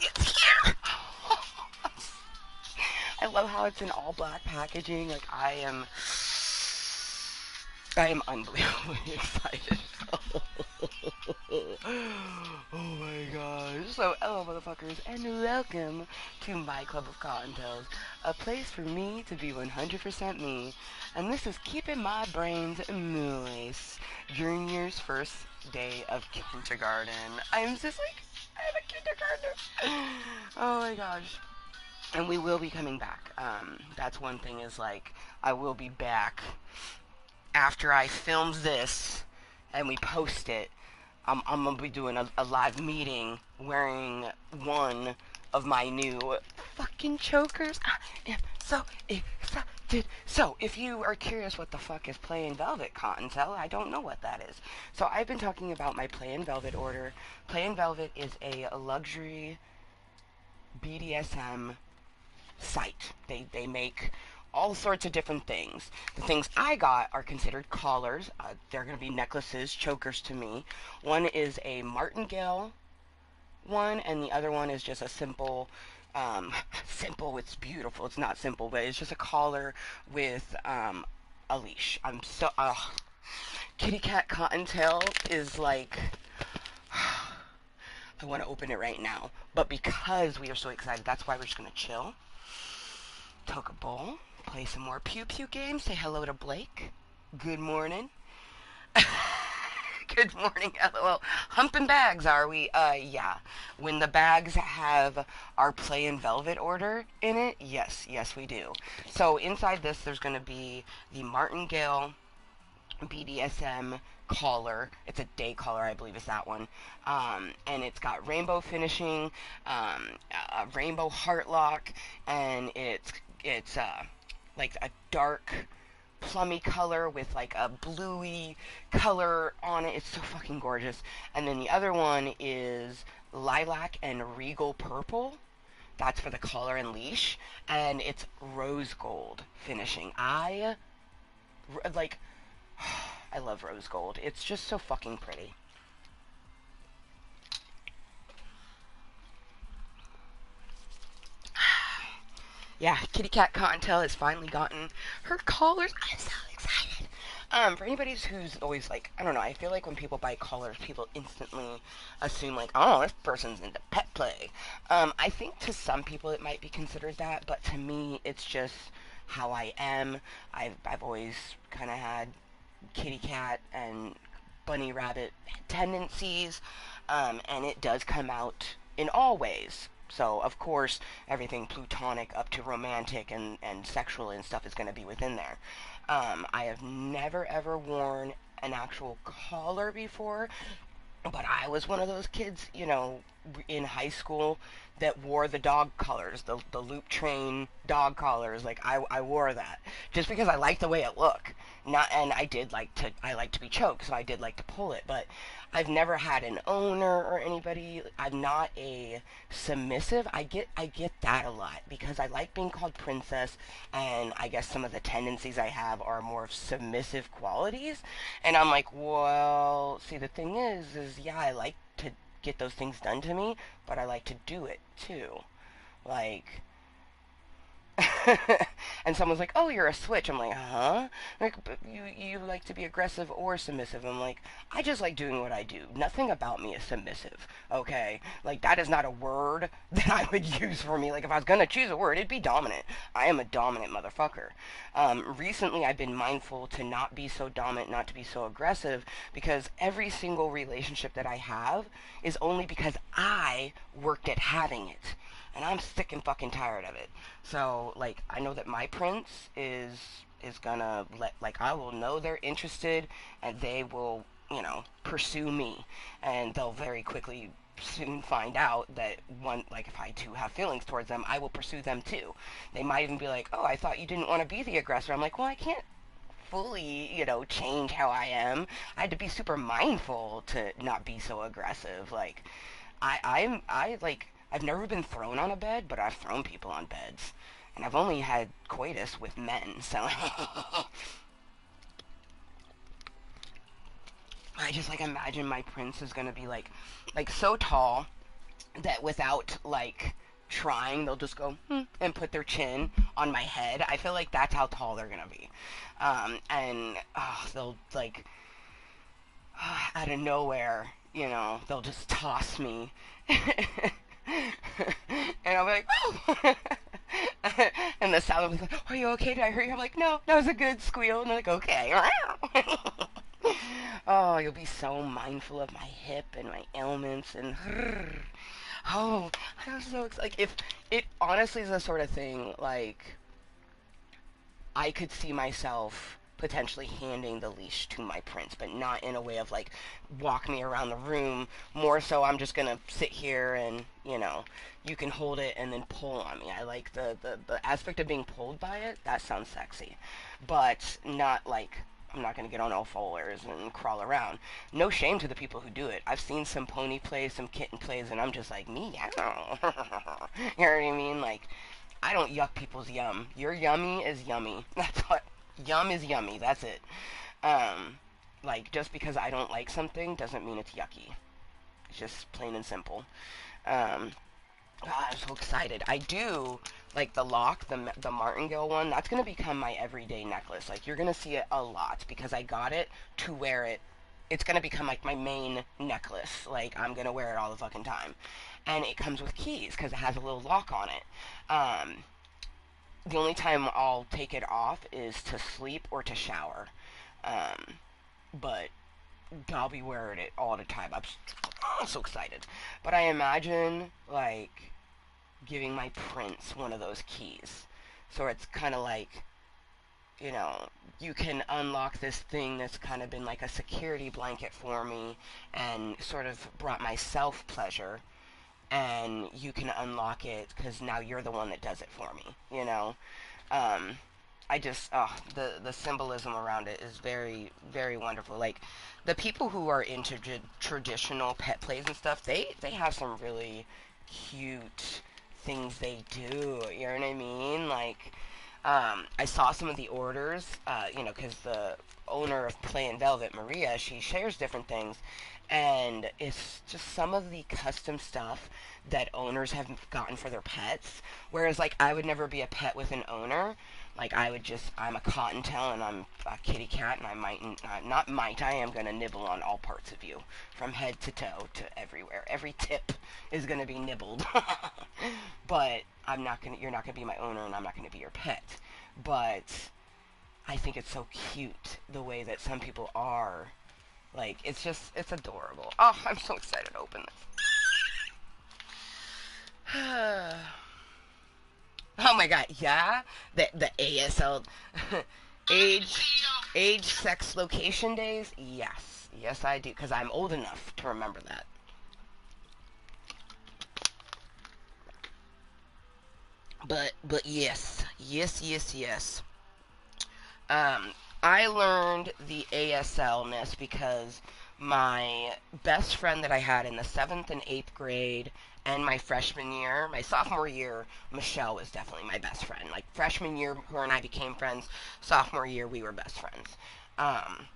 Speaker 1: it's here. I love how it's in all black packaging. Like I am unbelievably excited. Oh my gosh. So, hello, motherfuckers, and welcome to my Club of Cottontails, a place for me to be 100% me. And this is Keeping My Brains Moist, Junior's first day of kindergarten. I'm just like, I'm a kindergartner. Oh my gosh. And we will be coming back. That's one thing is like, I will be back after I film this and we post it. I'm gonna be doing a live meeting wearing one of my new fucking chokers. I am so excited. So, if you are curious what the fuck is Plain Velvet Cottontale, I don't know what that is. So, I've been talking about my Plain Velvet order. Plain Velvet is a luxury BDSM site. They make all sorts of different things. The things I got are considered collars. They're going to be necklaces, chokers to me. One is a martingale one, and the other one is just a simple, simple, it's beautiful. It's not simple, but it's just a collar with a leash. I'm so, Kitty Cat Cottontail is like, I want to open it right now. But because we are so excited, that's why we're just going to chill. Toke a bowl, play some more Pew Pew games, say hello to Blake. Good morning. Good morning, LOL. Humping bags, are we? Yeah. When the bags have our play in velvet order in it, yes, we do. So inside this, there's going to be the Martingale BDSM collar. It's a day collar, I believe is that one. And it's got rainbow finishing, a rainbow heart lock, and it's like a dark plummy color with like a bluey color on it. It's so fucking gorgeous. And then the other one is lilac and regal purple. That's for the collar and leash, and it's rose gold finishing. I like I love rose gold. It's just so fucking pretty. Yeah, Kitty Cat Cottontail has finally gotten her collars. I'm so excited. For anybody who's always like, I don't know, I feel like when people buy collars, people instantly assume like, oh, this person's into pet play. I think to some people it might be considered that, but to me, it's just how I am. I've always kind of had kitty cat and bunny rabbit tendencies, and it does come out in all ways. So, of course, everything plutonic up to romantic and sexual and stuff is going to be within there. I have never ever worn an actual collar before, but I was one of those kids, you know, in high school that wore the dog collars, the loop train dog collars. Like I wore that just because I liked the way it looked. Not, and I like to be choked, so I did like to pull it. But I've never had an owner or anybody. I'm not a submissive. I get that a lot because I like being called princess, and I guess some of the tendencies I have are more of submissive qualities. And I'm like, well, see, the thing is yeah, I like to get those things done to me, but I like to do it too. Like, and someone's like, "Oh, you're a switch." I'm like, "Huh?" Like, but you like to be aggressive or submissive. I'm like, I just like doing what I do. Nothing about me is submissive. Okay, like that is not a word that I would use for me. Like if I was gonna choose a word, it'd be dominant. I am a dominant motherfucker. Recently, I've been mindful to not be so dominant, not to be so aggressive, because every single relationship that I have is only because I worked at having it. And I'm sick and fucking tired of it. So, like, I know that my prince is gonna like, I will know they're interested, and they will, you know, pursue me, and they'll very quickly soon find out that one, like, if I do have feelings towards them, I will pursue them too. They might even be like, "Oh, I thought you didn't want to be the aggressor." I'm like, "Well, I can't fully, you know, change how I am. I had to be super mindful to not be so aggressive." Like, I like, I've never been thrown on a bed, but I've thrown people on beds. And I've only had coitus with men, so I just like imagine my prince is gonna be like so tall that without like trying, they'll just go and put their chin on my head. I feel like that's how tall they're gonna be, and they'll like out of nowhere, you know, they'll just toss me. And I'll be like, oh! And the sound will be like, "Are you okay? Did I hurt you?" I'm like, "No, that was a good squeal." And they're like, "Okay." Oh, you'll be so mindful of my hip and my ailments and oh, I'm so excited. Like, if it honestly is the sort of thing, like, I could see myself potentially handing the leash to my prince, but not in a way of like walk me around the room. More so, I'm just gonna sit here and, you know, you can hold it and then pull on me. I like the aspect of being pulled by it. That sounds sexy, but not like I'm not gonna get on all fours and crawl around. No shame to the people who do it. I've seen some pony plays, some kitten plays, and I'm just like, me, I don't know. You know what I mean? Like, I don't yuck people's yum. Your yummy is yummy. That's what yum is yummy. That's it. Um, like just because I don't like something doesn't mean it's yucky. It's just plain and simple. Um, I'm so excited. I do like the lock, the martingale one. That's gonna become my everyday necklace. Like you're gonna see it a lot because I got it to wear it. It's gonna become like my main necklace. Like I'm gonna wear it all the fucking time, and it comes with keys because it has a little lock on it. The only time I'll take it off is to sleep or to shower. Um, but I'll be wearing it all the time. I'm so excited. But I imagine like giving my prince one of those keys. So it's kind of like, you know, you can unlock this thing that's kind of been like a security blanket for me and sort of brought myself pleasure. And you can unlock it because now you're the one that does it for me, you know? Um, I just, the symbolism around it is very, very wonderful. Like, the people who are into traditional pet plays and stuff, they have some really cute things they do. You know what I mean? Like, I saw some of the orders, because the owner of Play and Velvet, Maria, she shares different things, and it's just some of the custom stuff that owners have gotten for their pets. Whereas, like, I would never be a pet with an owner. Like, I'm a Cottontail and I'm a kitty cat, and I might, not might, I am gonna nibble on all parts of you, from head to toe to everywhere. Every tip is gonna be nibbled. But you're not gonna be my owner, and I'm not gonna be your pet. But I think it's so cute the way that some people are. Like, it's adorable. Oh, I'm so excited to open this. Oh my god, yeah? The ASL age sex location days? Yes. Yes I do, because I'm old enough to remember that. But yes. Yes, yes, yes. Um, I learned the ASLness because my best friend that I had in the 7th and 8th grade and my freshman year, my sophomore year, Michelle was definitely my best friend. Like, freshman year, her and I became friends. Sophomore year, we were best friends. Um,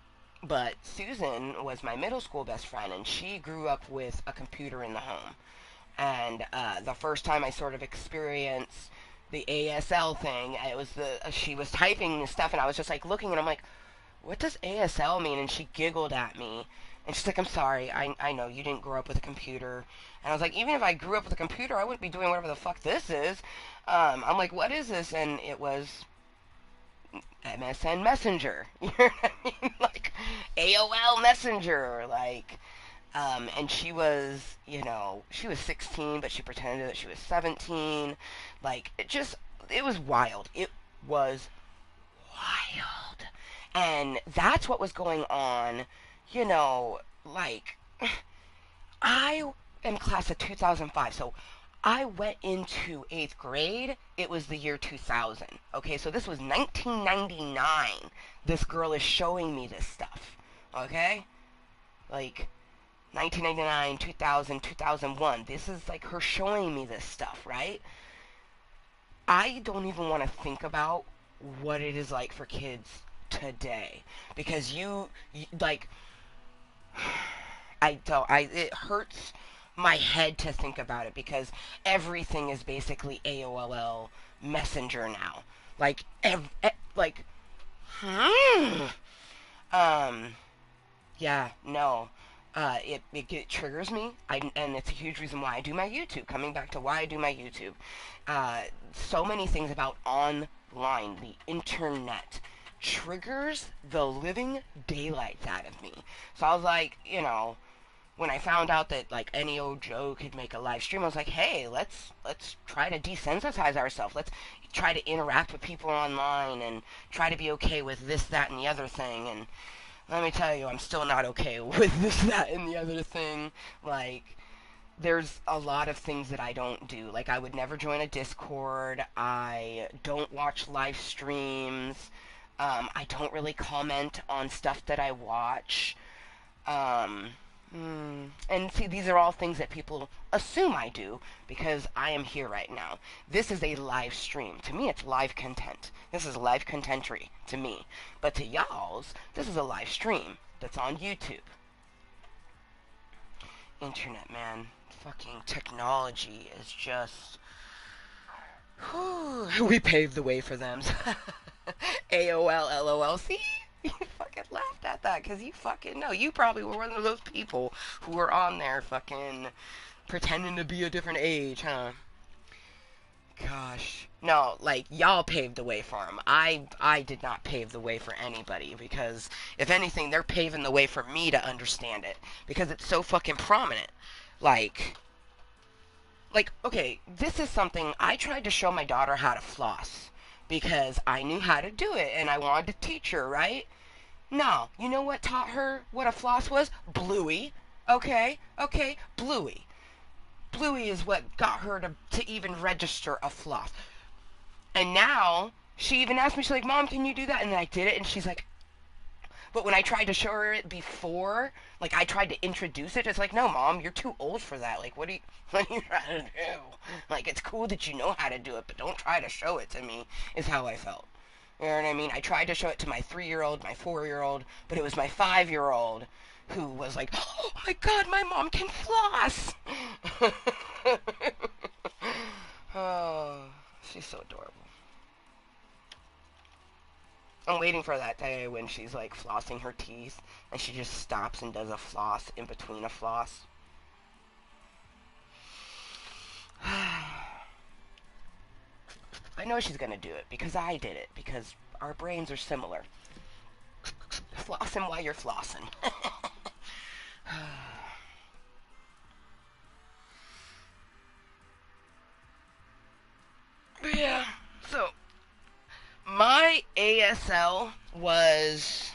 Speaker 1: but Susan was my middle school best friend, and she grew up with a computer in the home. And the first time I sort of experienced the ASL thing, it was she was typing stuff, and I was just like looking, and I'm like, what does ASL mean? And she giggled at me, and she's like, I'm sorry, I know you didn't grow up with a computer. And I was like, even if I grew up with a computer, I wouldn't be doing whatever the fuck this is. I'm like, what is this? And it was MSN Messenger. You know what I mean? Like AOL Messenger. Like, and she was, she was 16, but she pretended that she was 17. Like, it was wild. It was wild. And that's what was going on, like, I am class of 2005, so I went into 8th grade. It was the year 2000. Okay, so this was 1999. This girl is showing me this stuff. Okay? Like, 1999, 2000, 2001. This is like her showing me this stuff, right? I don't even want to think about what it is like for kids today because like it hurts my head to think about it because everything is basically AOL Messenger now. Like like hmm. um yeah, no. It triggers me, and it's a huge reason why I do my YouTube. Coming back to why I do my YouTube, so many things about online, the internet, triggers the living daylights out of me. So I was like, when I found out that like any old Joe could make a live stream, I was like, hey, let's try to desensitize ourselves. Let's try to interact with people online and try to be okay with this, that, and the other thing. And let me tell you, I'm still not okay with this, that, and the other thing. Like, there's a lot of things that I don't do. Like, I would never join a Discord. I don't watch live streams. I don't really comment on stuff that I watch. Um, And see, these are all things that people assume I do because I am here right now. This is a live stream. To me, it's live content. This is live contentry to me. But to y'all's, this is a live stream that's on YouTube. Internet, man. Fucking technology is just... Whew, we paved the way for them. AOL, LOL. See? You fucking laughed at that because you fucking know. You probably were one of those people who were on there fucking pretending to be a different age, huh? Gosh. No, like, y'all paved the way for him. I did not pave the way for anybody because, if anything, they're paving the way for me to understand it because it's so fucking prominent. Like, okay, this is something I tried to show my daughter how to floss because I knew how to do it and I wanted to teach her, right? No, you know what taught her what a floss was? Bluey. Okay, Bluey. Bluey is what got her to even register a floss. And now, she even asked me, she's like, Mom, can you do that? And then I did it, and she's like, but when I tried to show her it before, like, I tried to introduce it, it's like, no, Mom, you're too old for that. Like, what are you trying to do? Like, it's cool that you know how to do it, but don't try to show it to me, is how I felt. You know what I mean? I tried to show it to my 3-year-old, my 4-year-old, but it was my 5-year-old who was like, oh my God, my mom can floss. Oh, she's so adorable. I'm waiting for that day when she's like flossing her teeth and she just stops and does a floss in between a floss. I know she's gonna do it because I did it because our brains are similar. Flossing while you're flossing. But yeah, so my ASL was.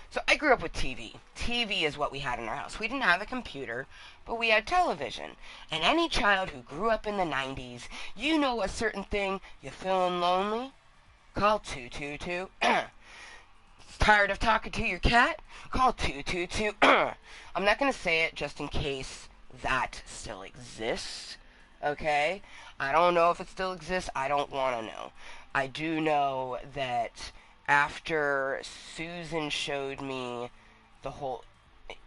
Speaker 1: So I grew up with TV. TV is what we had in our house. We didn't have a computer, but we had television. And any child who grew up in the 90s, you know a certain thing, you feeling lonely? Call 222. Tired of talking to your cat? Call 222. I'm not going to say it just in case that still exists. Okay? I don't know if it still exists. I don't want to know. I do know that after Susan showed me the whole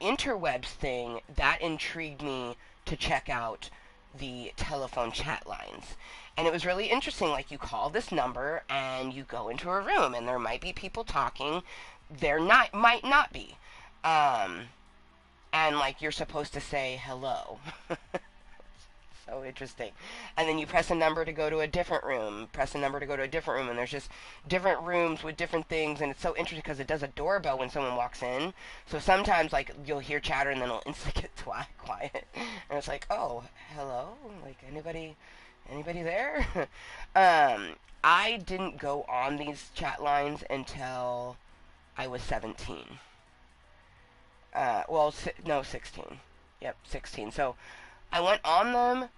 Speaker 1: interwebs thing, that intrigued me to check out the telephone chat lines. And it was really interesting. Like, you call this number and you go into a room and there might be people talking. There might not be. And like, you're supposed to say hello. So interesting. And then you press a number to go to a different room, press a number to go to a different room, and there's just different rooms with different things, and it's so interesting because it does a doorbell when someone walks in. So sometimes, like, you'll hear chatter, and then it'll instantly get quiet. And it's like, oh, hello? Like, anybody there? I didn't go on these chat lines until I was 17. No, 16. Yep, 16. So I went on them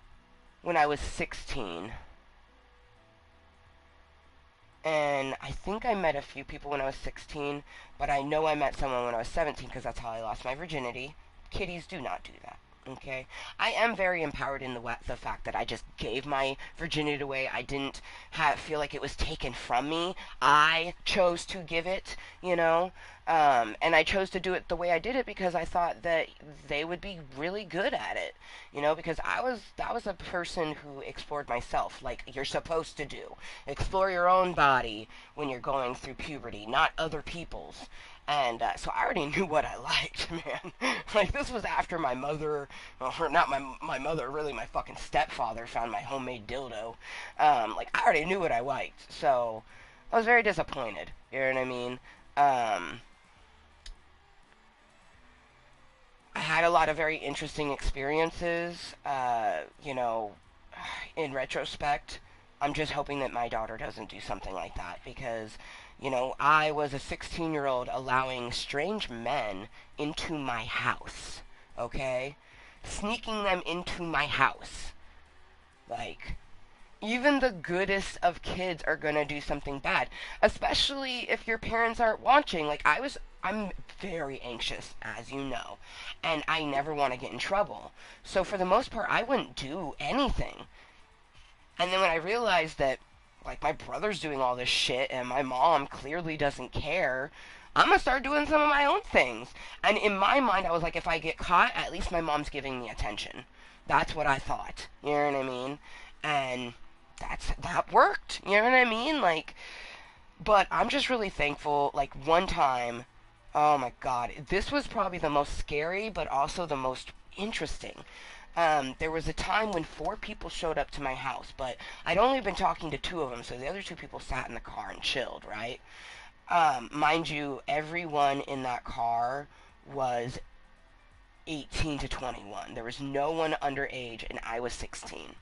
Speaker 1: when I was 16. And I think I met a few people when I was 16, but I know I met someone when I was 17 because that's how I lost my virginity. Kiddies do not do that. Okay, I am very empowered in the fact that I just gave my virginity away. I didn't feel like it was taken from me. I chose to give it, and I chose to do it the way I did it because I thought that they would be really good at it, because that was a person who explored myself like you're supposed to do. Explore your own body when you're going through puberty, not other people's. And so I already knew what I liked, man. Like, this was after my mother, or not my mother, really my fucking stepfather found my homemade dildo. Like, I already knew what I liked. So I was very disappointed. You know what I mean? I had a lot of very interesting experiences, in retrospect. I'm just hoping that my daughter doesn't do something like that because, I was a 16-year-old allowing strange men into my house, okay? Sneaking them into my house. Like, even the goodest of kids are gonna do something bad, especially if your parents aren't watching. Like, I'm very anxious, as you know, and I never want to get in trouble. So for the most part, I wouldn't do anything. And then when I realized that, like, my brother's doing all this shit and my mom clearly doesn't care, I'm gonna start doing some of my own things. And in my mind, I was like, if I get caught, at least my mom's giving me attention. That's what I thought. You know what I mean? And that worked. You know what I mean? Like, but I'm just really thankful. Like, one time, oh my god, this was probably the most scary, but also the most interesting. There was a time when four people showed up to my house, but I'd only been talking to two of them, so the other two people sat in the car and chilled, right? Mind you, everyone in that car was 18 to 21. There was no one underage, and I was 16.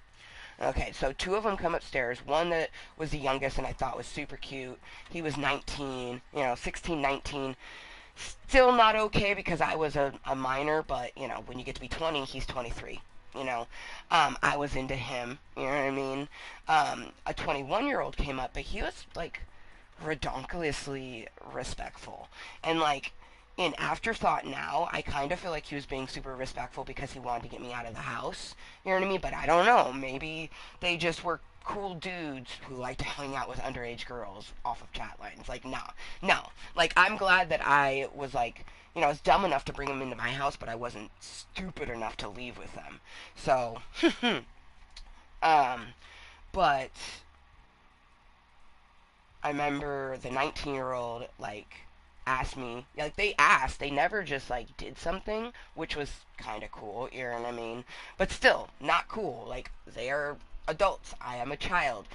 Speaker 1: Okay, so two of them come upstairs. One that was the youngest and I thought was super cute. He was 19, 16, 19. Still not okay because I was a minor, but, when you get to be 20, he's 23. I was into him, you know what I mean? A 21-year-old came up, but he was, like, redonkulously respectful. And, like, in afterthought now, I kind of feel like he was being super respectful because he wanted to get me out of the house. You know what I mean? But I don't know. Maybe they just were cool dudes who like to hang out with underage girls off of chat lines. Like, no, no. Like, I'm glad that I was like, I was dumb enough to bring them into my house, but I wasn't stupid enough to leave with them. So, um, but I remember the 19-year-old, like, asked me, like, they never just, like, did something, which was kind of cool, you know what I mean? But still, not cool. Like, they are adults. I am a child.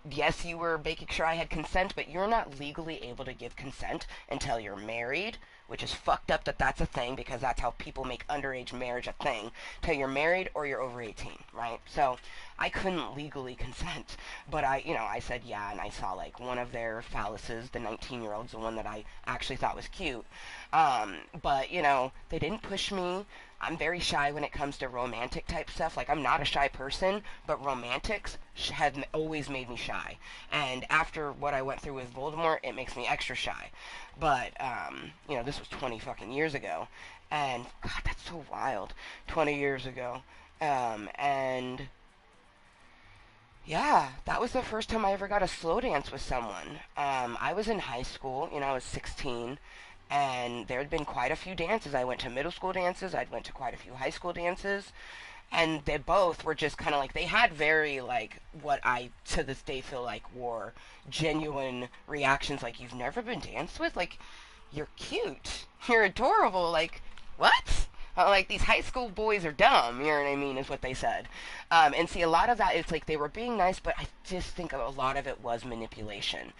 Speaker 1: Yes, you were making sure I had consent, but you're not legally able to give consent until you're married, which is fucked up that that's a thing because that's how people make underage marriage a thing. Till you're married or you're over 18, right? So I couldn't legally consent, but I said yeah, and I saw like one of their phalluses, the 19-year-olds, the one that I actually thought was cute. But they didn't push me. I'm very shy when it comes to romantic type stuff. Like, I'm not a shy person, but romantics have always made me shy. And after what I went through with Voldemort, it makes me extra shy. But, this was 20 fucking years ago. And, God, that's so wild. 20 years ago. And, yeah, that was the first time I ever got a slow dance with someone. I was in high school, I was 16. And there had been quite a few dances. I went to middle school dances. I went to quite a few high school dances. And they both were just kind of like, they had very, like, what I, to this day, feel like were genuine reactions. Like, you've never been danced with? Like, you're cute. You're adorable. Like, what? Like, these high school boys are dumb, you know what I mean, is what they said. And see, a lot of that, it's like they were being nice, but I just think a lot of it was manipulation.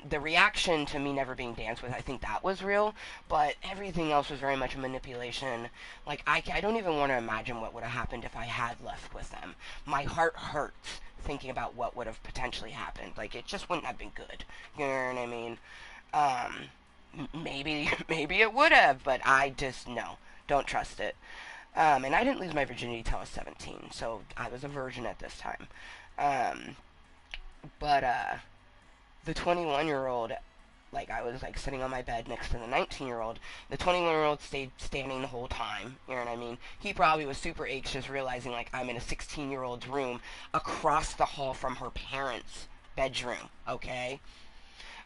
Speaker 1: The reaction to me never being danced with, I think that was real, but everything else was very much a manipulation. Like, I don't even want to imagine what would have happened if I had left with them. My heart hurts thinking about what would have potentially happened. Like, it just wouldn't have been good, you know what I mean? Maybe it would have, but I just, no. Don't trust it. And I didn't lose my virginity till I was 17, so I was a virgin at this time. But the 21-year-old, like, I was, like, sitting on my bed next to the 19-year-old. The 21-year-old stayed standing the whole time, you know what I mean? He probably was super anxious, realizing, like, I'm in a 16-year-old's room across the hall from her parents' bedroom, okay?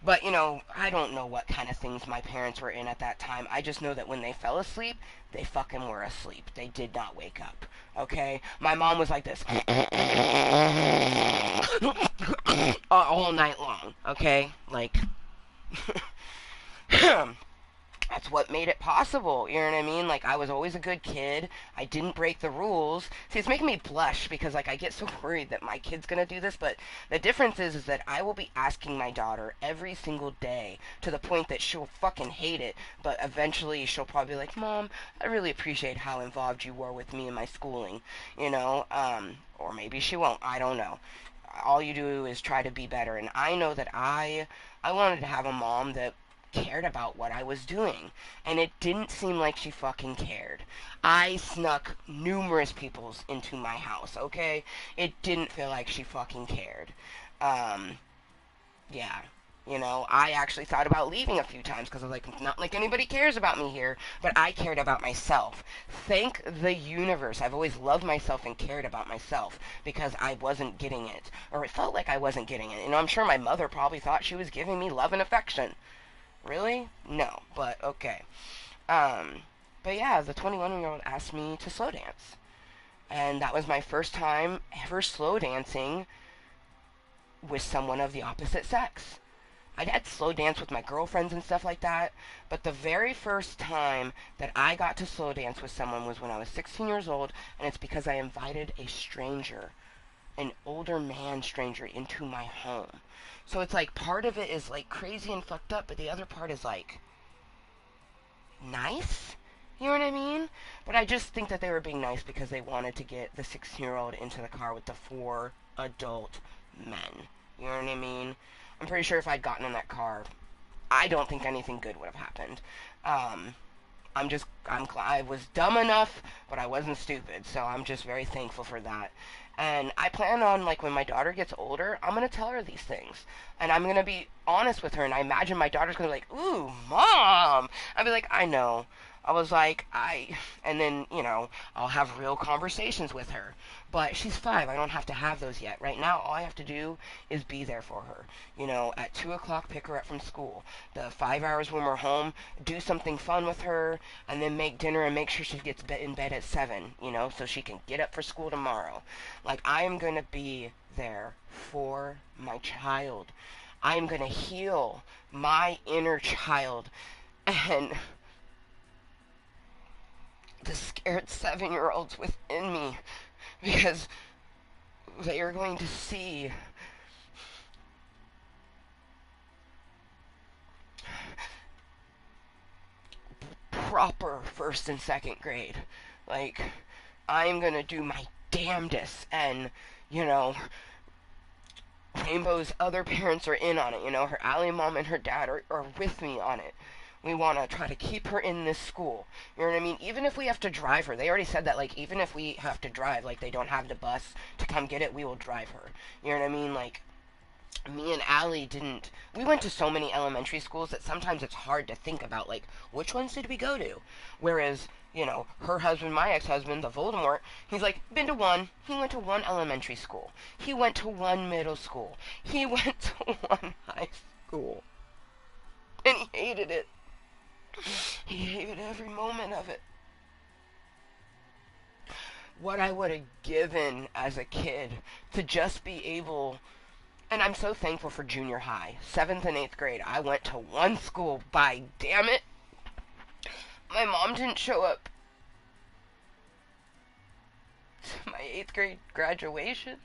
Speaker 1: But, I don't know what kind of things my parents were in at that time. I just know that when they fell asleep, they fucking were asleep. They did not wake up. Okay? My mom was like this. All night long. Okay? Like, that's what made it possible. You know what I mean? Like, I was always a good kid. I didn't break the rules. See, it's making me blush because, like, I get so worried that my kid's gonna do this. But the difference is that I will be asking my daughter every single day to the point that she'll fucking hate it. But eventually she'll probably be like, Mom, I really appreciate how involved you were with me in my schooling. Or maybe she won't. I don't know. All you do is try to be better. And I know that I wanted to have a mom that cared about what I was doing. And it didn't seem like she fucking cared. I snuck numerous peoples into my house, okay? It didn't feel like she fucking cared. Yeah. You know, I actually thought about leaving a few times because I was like, not like anybody cares about me here, but I cared about myself. Thank the universe. I've always loved myself and cared about myself because I wasn't getting it, or it felt like I wasn't getting it. You know, I'm sure my mother probably thought she was giving me love and affection. Really? No, but okay. Um, but yeah, the 21-year-old asked me to slow dance. And that was my first time ever slow dancing with someone of the opposite sex. I'd had slow dance with my girlfriends and stuff like that, but the very first time that I got to slow dance with someone was when I was 16 years old, and it's because I invited a stranger, an older man stranger, into my home. So it's like part of it is like crazy and fucked up, but the other part is like nice. You know what I mean? But I just think that they were being nice because they wanted to get the 16-year-old into the car with the four adult men. You know what I mean? I'm pretty sure if I'd gotten in that car, I don't think anything good would have happened. Um, I'm glad I was dumb enough, but I wasn't stupid. So I'm just very thankful for that. And I plan on, like, when my daughter gets older, I'm going to tell her these things. And I'm going to be honest with her. And I imagine my daughter's going to be like, ooh, mom. I'll be like, I know. I was like, and then, you know, I'll have real conversations with her. But she's 5. I don't have to have those yet. Right now, all I have to do is be there for her. You know, at 2 o'clock, pick her up from school. The 5 hours when we're home, do something fun with her, and then make dinner and make sure she gets in bed at 7, you know, so she can get up for school tomorrow. Like, I am going to be there for my child. I am going to heal my inner child. And the scared 7-year-olds within me, because they are going to see proper first and second grade. Like, I'm gonna do my damnedest, and, you know, Rainbow's other parents are in on it. You know, her Allie mom and her dad are with me on it. We want to try to keep her in this school. You know what I mean? Even if we have to drive her. They already said that, like, even if we have to drive, like, they don't have the bus to come get it, we will drive her. You know what I mean? Like, me and Allie didn't. We went to so many elementary schools that sometimes it's hard to think about, like, which ones did we go to? Whereas, you know, her husband, my ex-husband, the Voldemort, he's like, been to one. He went to one elementary school. He went to one middle school. He went to one high school. And he hated it. He hated every moment of it. What I would have given as a kid to just be able. And I'm so thankful for junior high. 7th and 8th grade, I went to one school. By damn it, my mom didn't show up to my 8th grade graduation.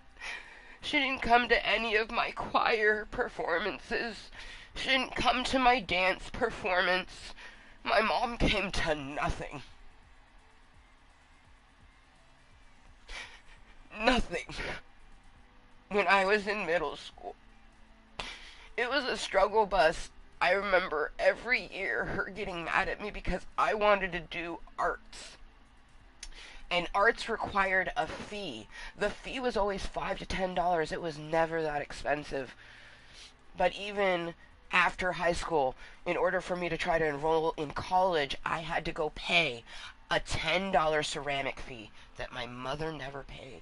Speaker 1: She didn't come to any of my choir performances. She didn't come to my dance performance. My mom came to nothing. Nothing. When I was in middle school. It was a struggle bus. I remember every year her getting mad at me because I wanted to do arts. And arts required a fee. The fee was always $5 to $10. It was never that expensive. But even after high school, in order for me to try to enroll in college, I had to go pay a $10 ceramic fee that my mother never paid.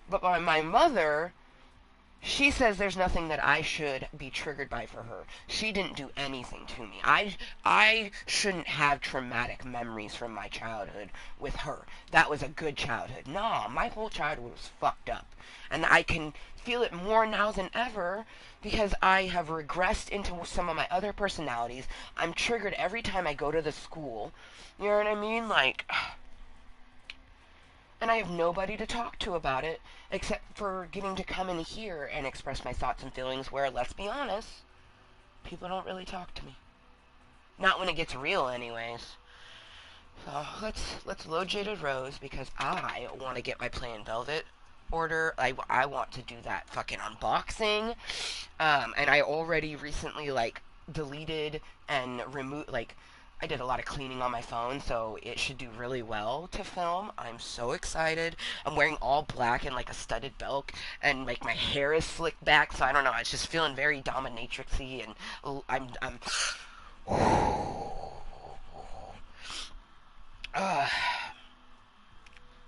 Speaker 1: But my mother, she says there's nothing that I should be triggered by for her. She didn't do anything to me. I shouldn't have traumatic memories from my childhood with her. That was a good childhood. No, my whole childhood was fucked up. And I can feel it more now than ever because I have regressed into some of my other personalities. I'm triggered every time I go to the school. You know what I mean? Like, and I have nobody to talk to about it except for getting to come in here and express my thoughts and feelings where, let's be honest, people don't really talk to me. Not when it gets real anyways. So let's load Jaded Rose because I want to get my Plain Velvet order. I want to do that fucking unboxing. And I already recently, like, deleted and removed, like, I did a lot of cleaning on my phone, so it should do really well to film. I'm so excited. I'm wearing all black and like a studded belt, and like my hair is slicked back, so I don't know. It's just feeling very dominatrixy, and I'm. I'm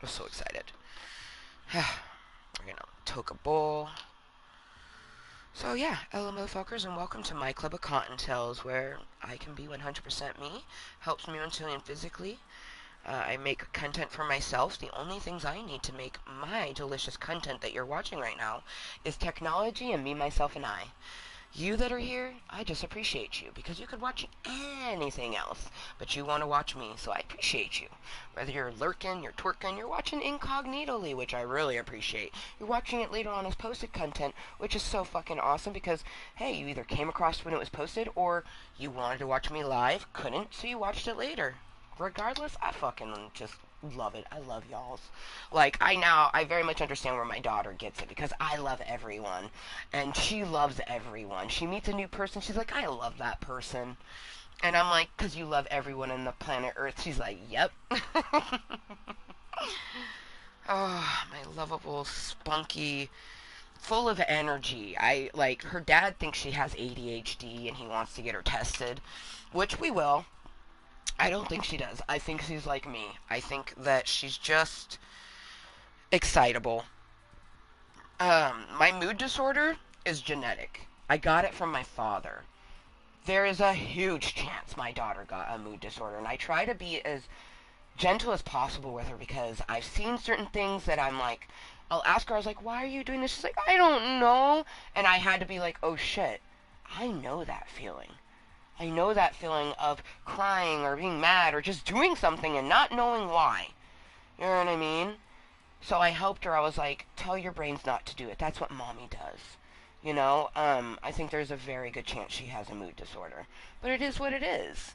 Speaker 1: so excited. We're gonna toke a bowl. So yeah, hello motherfuckers, and welcome to my club of Kottontales, where I can be 100% me, helps me mentally and physically. I make content for myself. The only things I need to make my delicious content that you're watching right now is technology and me, myself, and I. You that are here, I just appreciate you, because you could watch anything else, but you want to watch me, so I appreciate you. Whether you're lurking, you're twerking, you're watching incognitally, which I really appreciate. You're watching it later on as posted content, which is so fucking awesome, because, hey, you either came across when it was posted, or you wanted to watch me live, couldn't, so you watched it later. Regardless, I fucking just love it. I love y'all's. Like, I very much understand where my daughter gets it, because I love everyone, and she loves everyone. She meets a new person, she's like, I love that person. And I'm like, because you love everyone on the planet Earth. She's like, yep. Oh, my lovable, spunky, full of energy. Her dad thinks she has ADHD, and he wants to get her tested, which we will. I don't think she does. I think she's like me. I think that she's just excitable. My mood disorder is genetic. I got it from my father. There is a huge chance my daughter got a mood disorder, and I try to be as gentle as possible with her, because I've seen certain things that I'm like, I'll ask her, I was like, why are you doing this? She's like, I don't know. And I had to be like, oh shit, I know that feeling. I know that feeling of crying or being mad or just doing something and not knowing why. You know what I mean? So I helped her. I was like, tell your brains not to do it. That's what mommy does. You know? I think there's a very good chance she has a mood disorder. But it is what it is.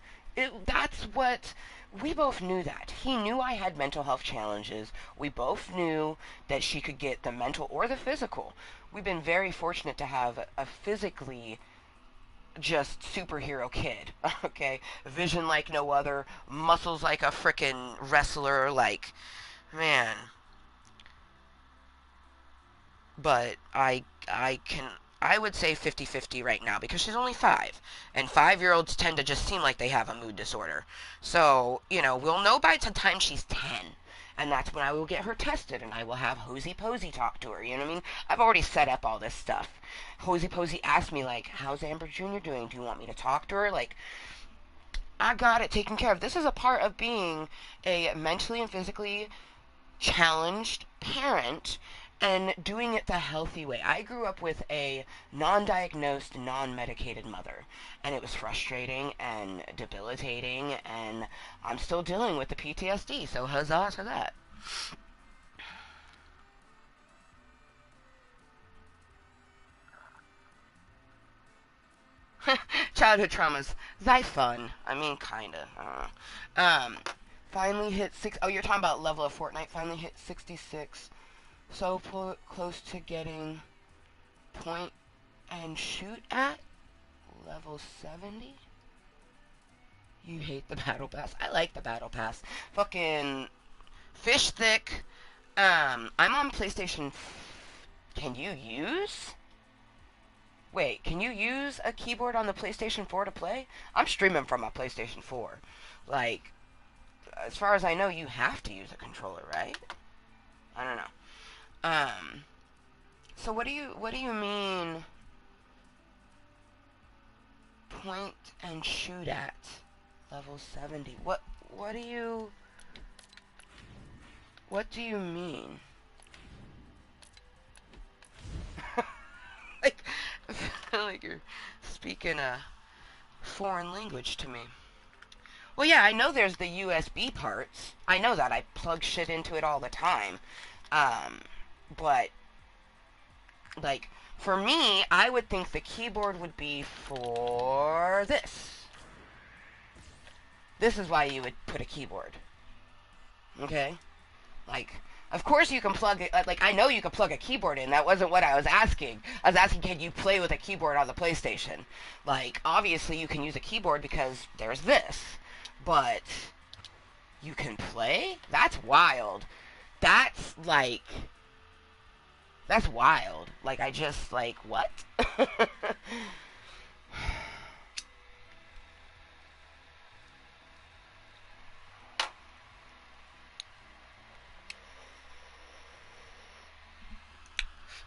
Speaker 1: That's what... We both knew that. He knew I had mental health challenges. We both knew that she could get the mental or the physical. We've been very fortunate to have a physically just superhero kid, okay? Vision like no other, muscles like a frickin' wrestler, like, man. But I would say 50-50 right now, because she's only 5, and 5-year-olds tend to just seem like they have a mood disorder. So, we'll know by the time she's 10. And that's when I will get her tested, and I will have Hosey Posey talk to her, you know what I mean? I've already set up all this stuff. Hosey Posey asked me, like, how's Amber Jr. doing? Do you want me to talk to her? Like, I got it taken care of. This is a part of being a mentally and physically challenged parent, and doing it the healthy way. I grew up with a non-diagnosed, non-medicated mother, and it was frustrating and debilitating, and I'm still dealing with the PTSD, so huzzah to that. Childhood traumas. That's fun. I mean, kinda. Finally hit 6. Oh, you're talking about level of Fortnite. Finally hit 66. So close to getting point and shoot at level 70. You hate the battle pass. I like the battle pass. Fucking fish thick. I'm on PlayStation. Can you use? Wait, can you use a keyboard on the PlayStation 4 to play? I'm streaming from my PlayStation 4. Like, as far as I know, you have to use a controller, right? I don't know. So what do you mean point and shoot at level 70? What do you mean? Like, I feel like you're speaking a foreign language to me. Well, yeah, I know there's the USB parts. I know that. I plug shit into it all the time. But, like, for me, I would think the keyboard would be for this. This is why you would put a keyboard. Okay? Like, of course you can plug it, like, I know you can plug a keyboard in. That wasn't what I was asking. I was asking, can you play with a keyboard on the PlayStation? Like, obviously you can use a keyboard because there's this. but you can play? That's wild. That's like, that's wild. Like, I just, like, what?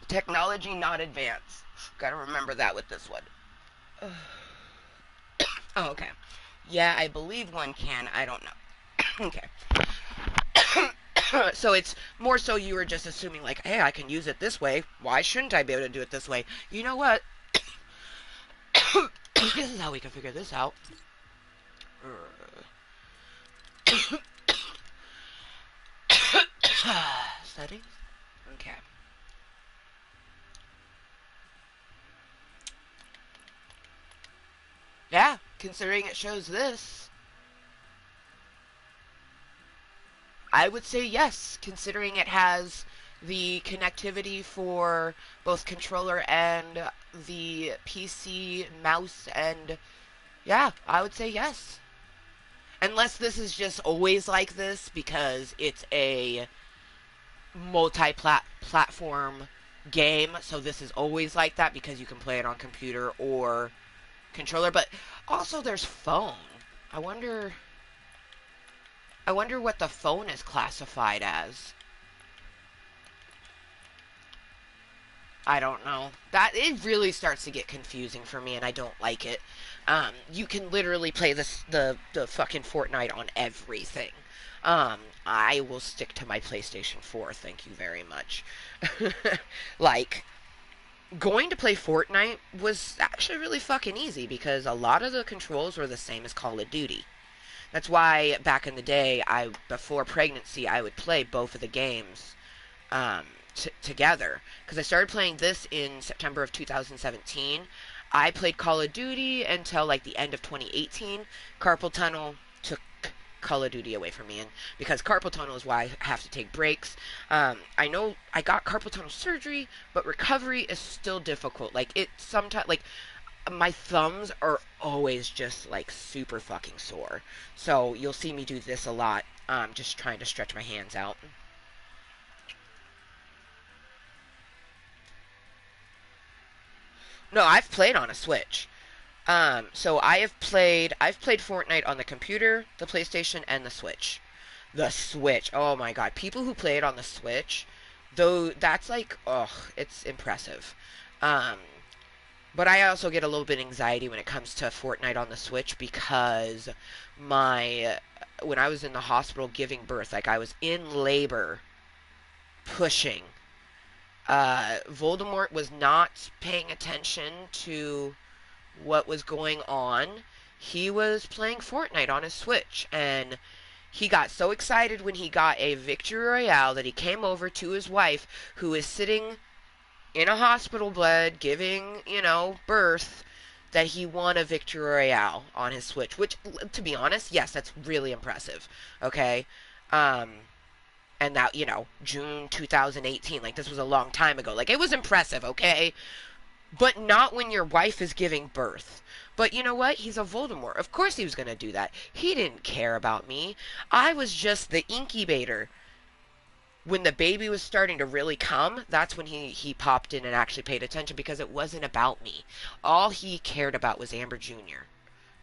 Speaker 1: Technology not advanced. Gotta remember that with this one. Oh, okay. Yeah, I believe one can. I don't know. Okay. So it's more so you were just assuming, like, hey, I can use it this way. Why shouldn't I be able to do it this way? You know what? This is how we can figure this out. Settings? Okay. Yeah, considering it shows this, I would say yes, considering it has the connectivity for both controller and the PC mouse, and yeah, I would say yes. Unless this is just always like this because it's a multi-platform game, so this is always like that because you can play it on computer or controller, but also there's phone. I wonder what the phone is classified as. I don't know. That it really starts to get confusing for me, and I don't like it. You can literally play the fucking Fortnite on everything. I will stick to my PlayStation 4. Thank you very much. Like, going to play Fortnite was actually really fucking easy because a lot of the controls were the same as Call of Duty. That's why back in the day, before pregnancy, I would play both of the games um, together. Because I started playing this in September of 2017. I played Call of Duty until like the end of 2018. Carpal tunnel took Call of Duty away from me, and because carpal tunnel is why I have to take breaks. I know I got carpal tunnel surgery, but recovery is still difficult. Like it sometimes, like my thumbs are always just like super fucking sore. So you'll see me do this a lot. Just trying to stretch my hands out. No, I've played on a Switch. So I've played Fortnite on the computer, the PlayStation, and the Switch. The Switch, oh my god, people who play it on the Switch, though, that's like, ugh, it's impressive. Um, but I also get a little bit anxiety when it comes to Fortnite on the Switch because my when I was in the hospital giving birth, like I was in labor, pushing. Voldemort was not paying attention to what was going on. He was playing Fortnite on his Switch, and he got so excited when he got a victory royale that he came over to his wife, who is sitting in a hospital bed giving, birth, that he won a victory royale on his Switch, which, to be honest, yes, that's really impressive, okay? Um, and that, June 2018, like, this was a long time ago. Like, it was impressive, okay? But not when your wife is giving birth. But you know what? He's a Voldemort. Of course he was going to do that. He didn't care about me. I was just the incubator. When the baby was starting to really come, that's when he popped in and actually paid attention because it wasn't about me. All he cared about was Amber Jr.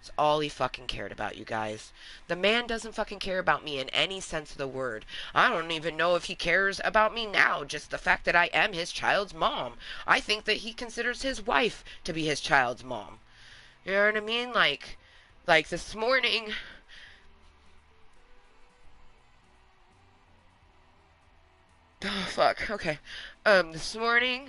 Speaker 1: It's all he fucking cared about, you guys. The man doesn't fucking care about me in any sense of the word. I don't even know if he cares about me now, just the fact that I am his child's mom. I think that he considers his wife to be his child's mom. You know what I mean? Like this morning... Oh, fuck. Okay. This morning,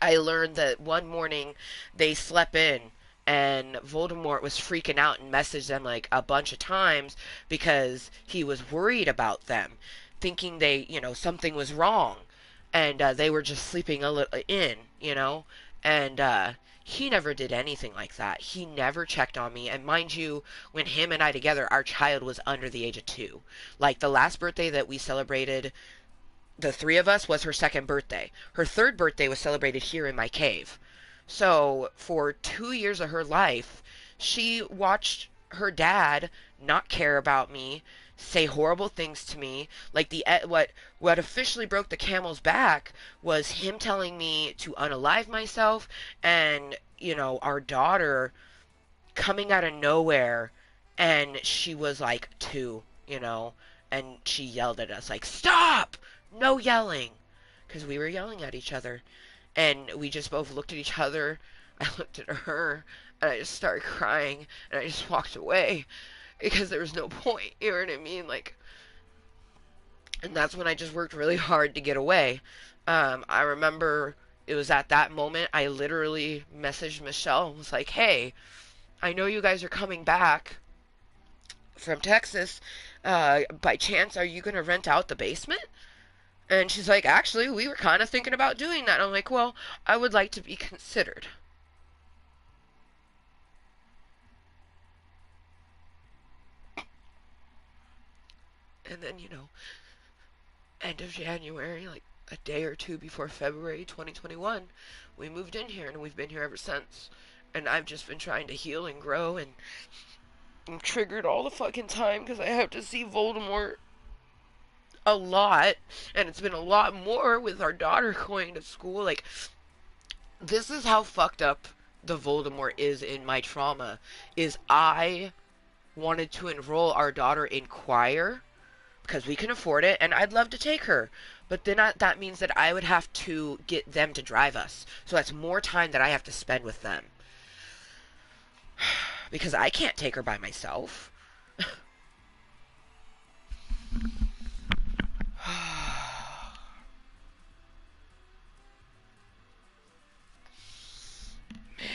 Speaker 1: I learned that one morning they slept in and Voldemort was freaking out and messaged them like a bunch of times because he was worried about them, thinking something was wrong, and they were just sleeping a little in, and he never did anything like that. He never checked on me, and mind you, when him and I together, our child was under the age of 2. Like the last birthday that we celebrated, the three of us, was her second birthday. Her third birthday was celebrated here in my cave. So for 2 years of her life, she watched her dad not care about me, say horrible things to me. Like what officially broke the camel's back was him telling me to unalive myself, and our daughter coming out of nowhere, and she was like 2, and she yelled at us like, "Stop! No yelling!" Because we were yelling at each other. And we just both looked at each other. I looked at her, and I just started crying, and I just walked away because there was no point. You know what I mean? Like, and that's when I just worked really hard to get away. I remember it was at that moment I literally messaged Michelle and was like, "Hey, I know you guys are coming back from Texas. By chance, are you going to rent out the basement?" And she's like, "Actually, we were kind of thinking about doing that." And I'm like, "Well, I would like to be considered." And then, end of January, like a day or two before February 2021, we moved in here, and we've been here ever since. And I've just been trying to heal and grow, and I'm triggered all the fucking time because I have to see Voldemort a lot, and it's been a lot more with our daughter going to school. Like, this is how fucked up the Voldemort is in my trauma, is I wanted to enroll our daughter in choir because we can afford it, and I'd love to take her. But then that means that I would have to get them to drive us. So that's more time that I have to spend with them. Because I can't take her by myself. Man.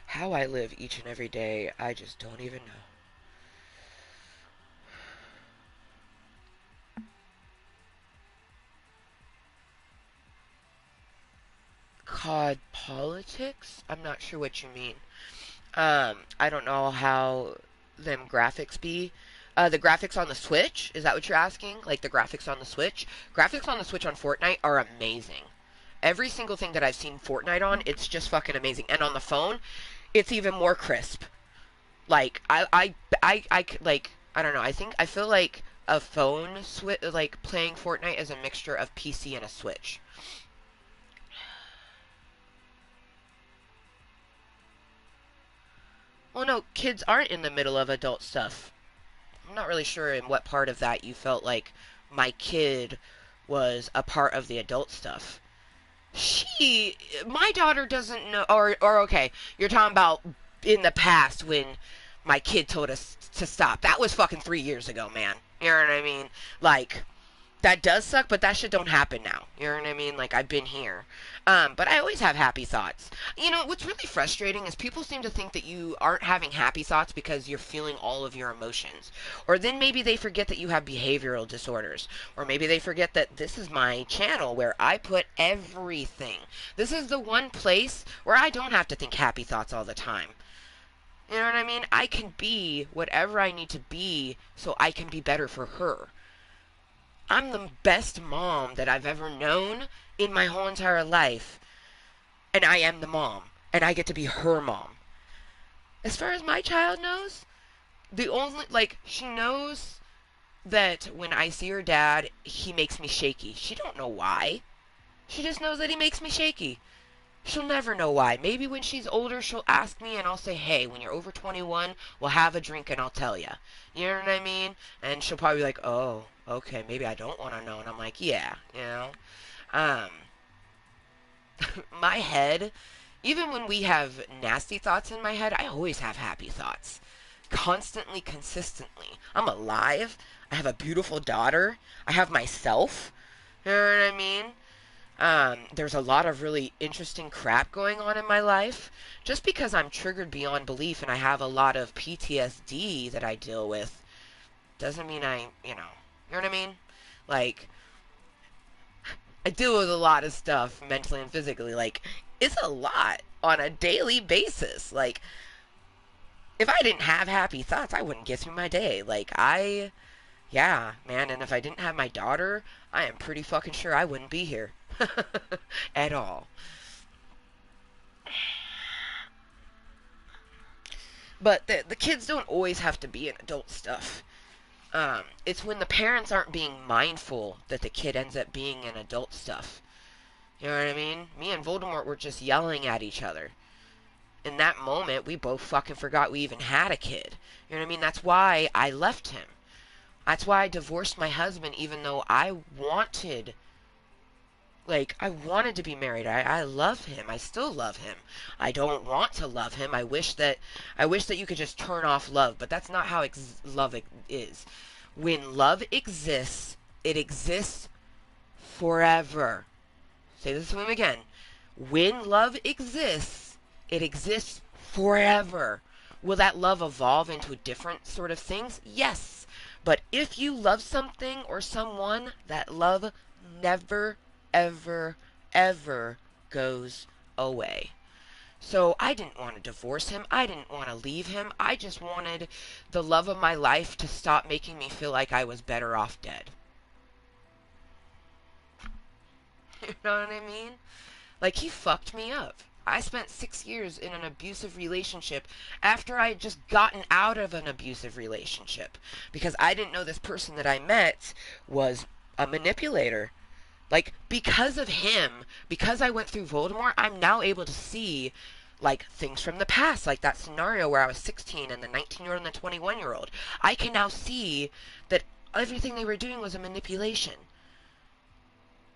Speaker 1: How I live each and every day, I just don't even know. COD politics? I'm not sure what you mean. I don't know how them graphics be. The graphics on the Switch? Is that what you're asking? Like the graphics on the Switch? Graphics on the Switch on Fortnite are amazing. Every single thing that I've seen Fortnite on, it's just fucking amazing. And on the phone, it's even more crisp. Like like I don't know. I feel like a phone like playing Fortnite is a mixture of PC and a Switch. Well, no, kids aren't in the middle of adult stuff. I'm not really sure in what part of that you felt like my kid was a part of the adult stuff. My daughter doesn't know, or okay, you're talking about in the past when my kid told us to stop. That was fucking 3 years ago, man. You know what I mean? Like, that does suck, but that shit don't happen now. You know what I mean? Like, I've been here. But I always have happy thoughts. What's really frustrating is people seem to think that you aren't having happy thoughts because you're feeling all of your emotions. Or then maybe they forget that you have behavioral disorders. Or maybe they forget that this is my channel where I put everything. This is the one place where I don't have to think happy thoughts all the time. You know what I mean? I can be whatever I need to be so I can be better for her. I'm the best mom that I've ever known in my whole entire life. And I am the mom. And I get to be her mom. As far as my child knows, she knows that when I see her dad, he makes me shaky. She don't know why. She just knows that he makes me shaky. She'll never know why. Maybe when she's older, she'll ask me, and I'll say, "Hey, when you're over 21, we'll have a drink, and I'll tell you." You know what I mean? And she'll probably be like, "Oh, okay, maybe I don't want to know." And I'm like, "Yeah, Um, my head, even when we have nasty thoughts in my head, I always have happy thoughts. Constantly, consistently. I'm alive. I have a beautiful daughter. I have myself. You know what I mean? There's a lot of really interesting crap going on in my life. Just because I'm triggered beyond belief and I have a lot of PTSD that I deal with doesn't mean you know what I mean? Like, I deal with a lot of stuff mentally and physically. Like, it's a lot on a daily basis. Like, if I didn't have happy thoughts, I wouldn't get through my day. Yeah, man, and if I didn't have my daughter, I am pretty fucking sure I wouldn't be here. At all. But the kids don't always have to be in adult stuff. It's when the parents aren't being mindful that the kid ends up being in adult stuff. You know what I mean? Me and Voldemort were just yelling at each other. In that moment, we both fucking forgot we even had a kid. You know what I mean? That's why I left him. That's why I divorced my husband, even though I wanted, I wanted to be married. I love him. I still love him. I don't want to love him. I wish that you could just turn off love, but that's not how love is. When love exists, it exists forever. Say this to him again. When love exists, it exists forever. Will that love evolve into different sort of things? Yes. But if you love something or someone, that love never, ever, ever goes away. So I didn't want to divorce him. I didn't want to leave him. I just wanted the love of my life to stop making me feel like I was better off dead. You know what I mean? Like, he fucked me up. I spent 6 years in an abusive relationship after I had just gotten out of an abusive relationship. Because I didn't know this person that I met was a manipulator. Like, because of him, because I went through Voldemort, I'm now able to see, things from the past. Like that scenario where I was 16 and the 19-year-old and the 21-year-old. I can now see that everything they were doing was a manipulation.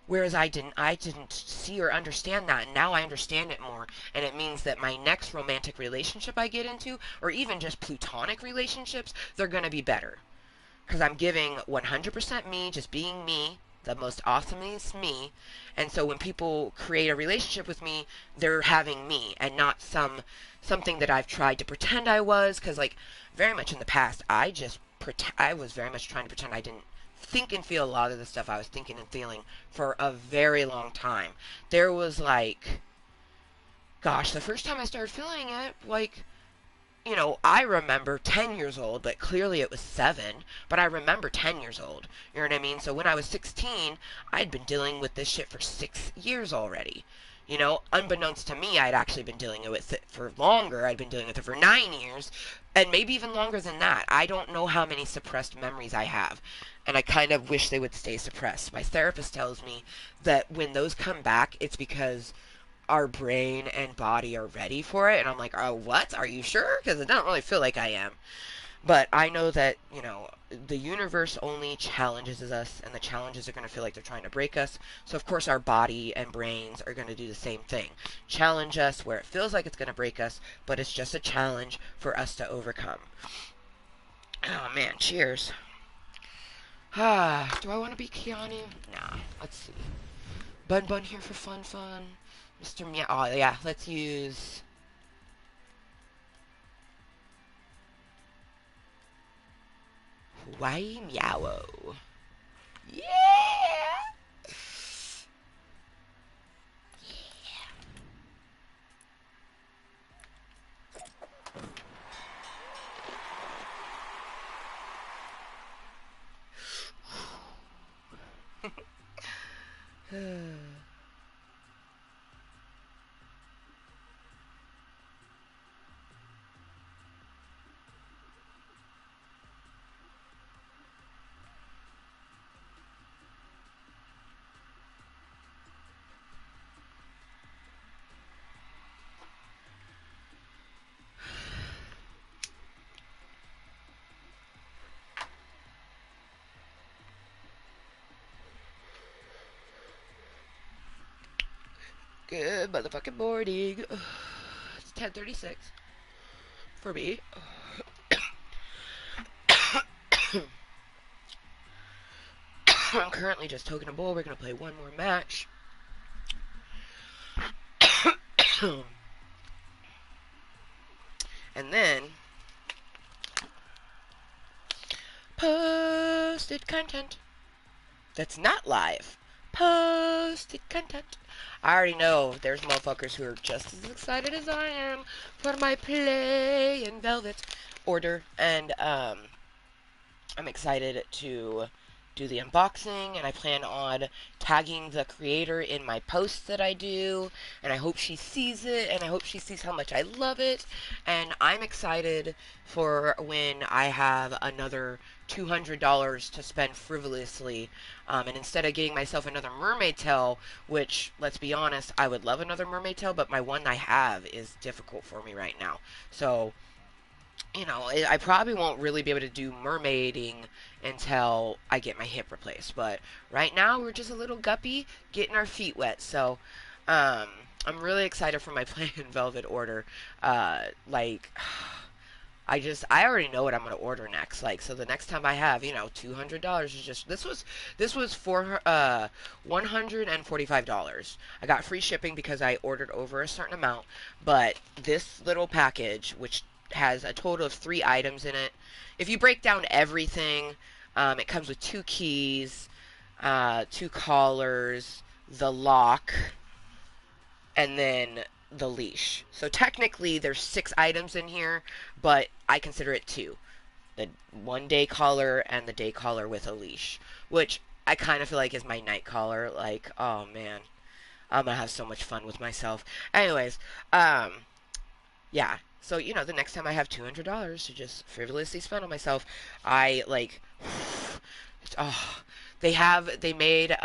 Speaker 1: Whereas I didn't see or understand that, and now I understand it more, and it means that my next romantic relationship I get into, or even just platonic relationships, they're going to be better. Because I'm giving 100% me, just being me, the most awesomest me, and so when people create a relationship with me, they're having me, and not something that I've tried to pretend I was, because, very much in the past, I was very much trying to pretend I didn't think and feel a lot of the stuff I was thinking and feeling for a very long time. There was the first time I started feeling it, I remember 10 years old, but clearly it was 7, but I remember 10 years old. You know what I mean? So when I was 16, I'd been dealing with this shit for 6 years already. Unbeknownst to me, I'd actually been dealing with it for longer. I'd been dealing with it for 9 years, and maybe even longer than that. I don't know how many suppressed memories I have, and I kind of wish they would stay suppressed. My therapist tells me that when those come back, it's because our brain and body are ready for it, and I'm like, oh, what? Are you sure? Because it doesn't really feel like I am. But I know that, the universe only challenges us, and the challenges are going to feel like they're trying to break us. So, of course, our body and brains are going to do the same thing. Challenge us where it feels like it's going to break us, but it's just a challenge for us to overcome. Oh, man, cheers. Do I want to be Keanu? Nah, let's see. Bun here for fun. Mr. Meow. Oh, yeah, let's use... Why Meow? Yeah! Yeah! Good motherfucking morning. It's 10:36 for me. I'm currently just toking a bowl. We're gonna play one more match. And then posted content that's not live. Posted content. I already know there's motherfuckers who are just as excited as I am for my play in Velvet order, and I'm excited to do the unboxing, and I plan on tagging the creator in my posts that I do, and I hope she sees it, and I hope she sees how much I love it, and I'm excited for when I have another $200 to spend frivolously, and instead of getting myself another mermaid tail, which, let's be honest, I would love another mermaid tail, but my one I have is difficult for me right now. So, I probably won't really be able to do mermaiding until I get my hip replaced. But right now, we're just a little guppy getting our feet wet. So, um, I'm really excited for my plain velvet order. Like, I already know what I'm gonna order next. Like, so the next time I have, $200 is just this was for $145. I got free shipping because I ordered over a certain amount, but this little package, which has a total of 3 items in it, if you break down everything, it comes with 2 keys, 2 collars, the lock, and then the leash. So technically there's 6 items in here, but I consider it 2. The 1 day collar and the day collar with a leash, which I kind of feel like is my night collar. Like, oh man, I'm gonna have so much fun with myself. Anyways, yeah. So, the next time I have $200 to just frivolously spend on myself, I like, oh, they made,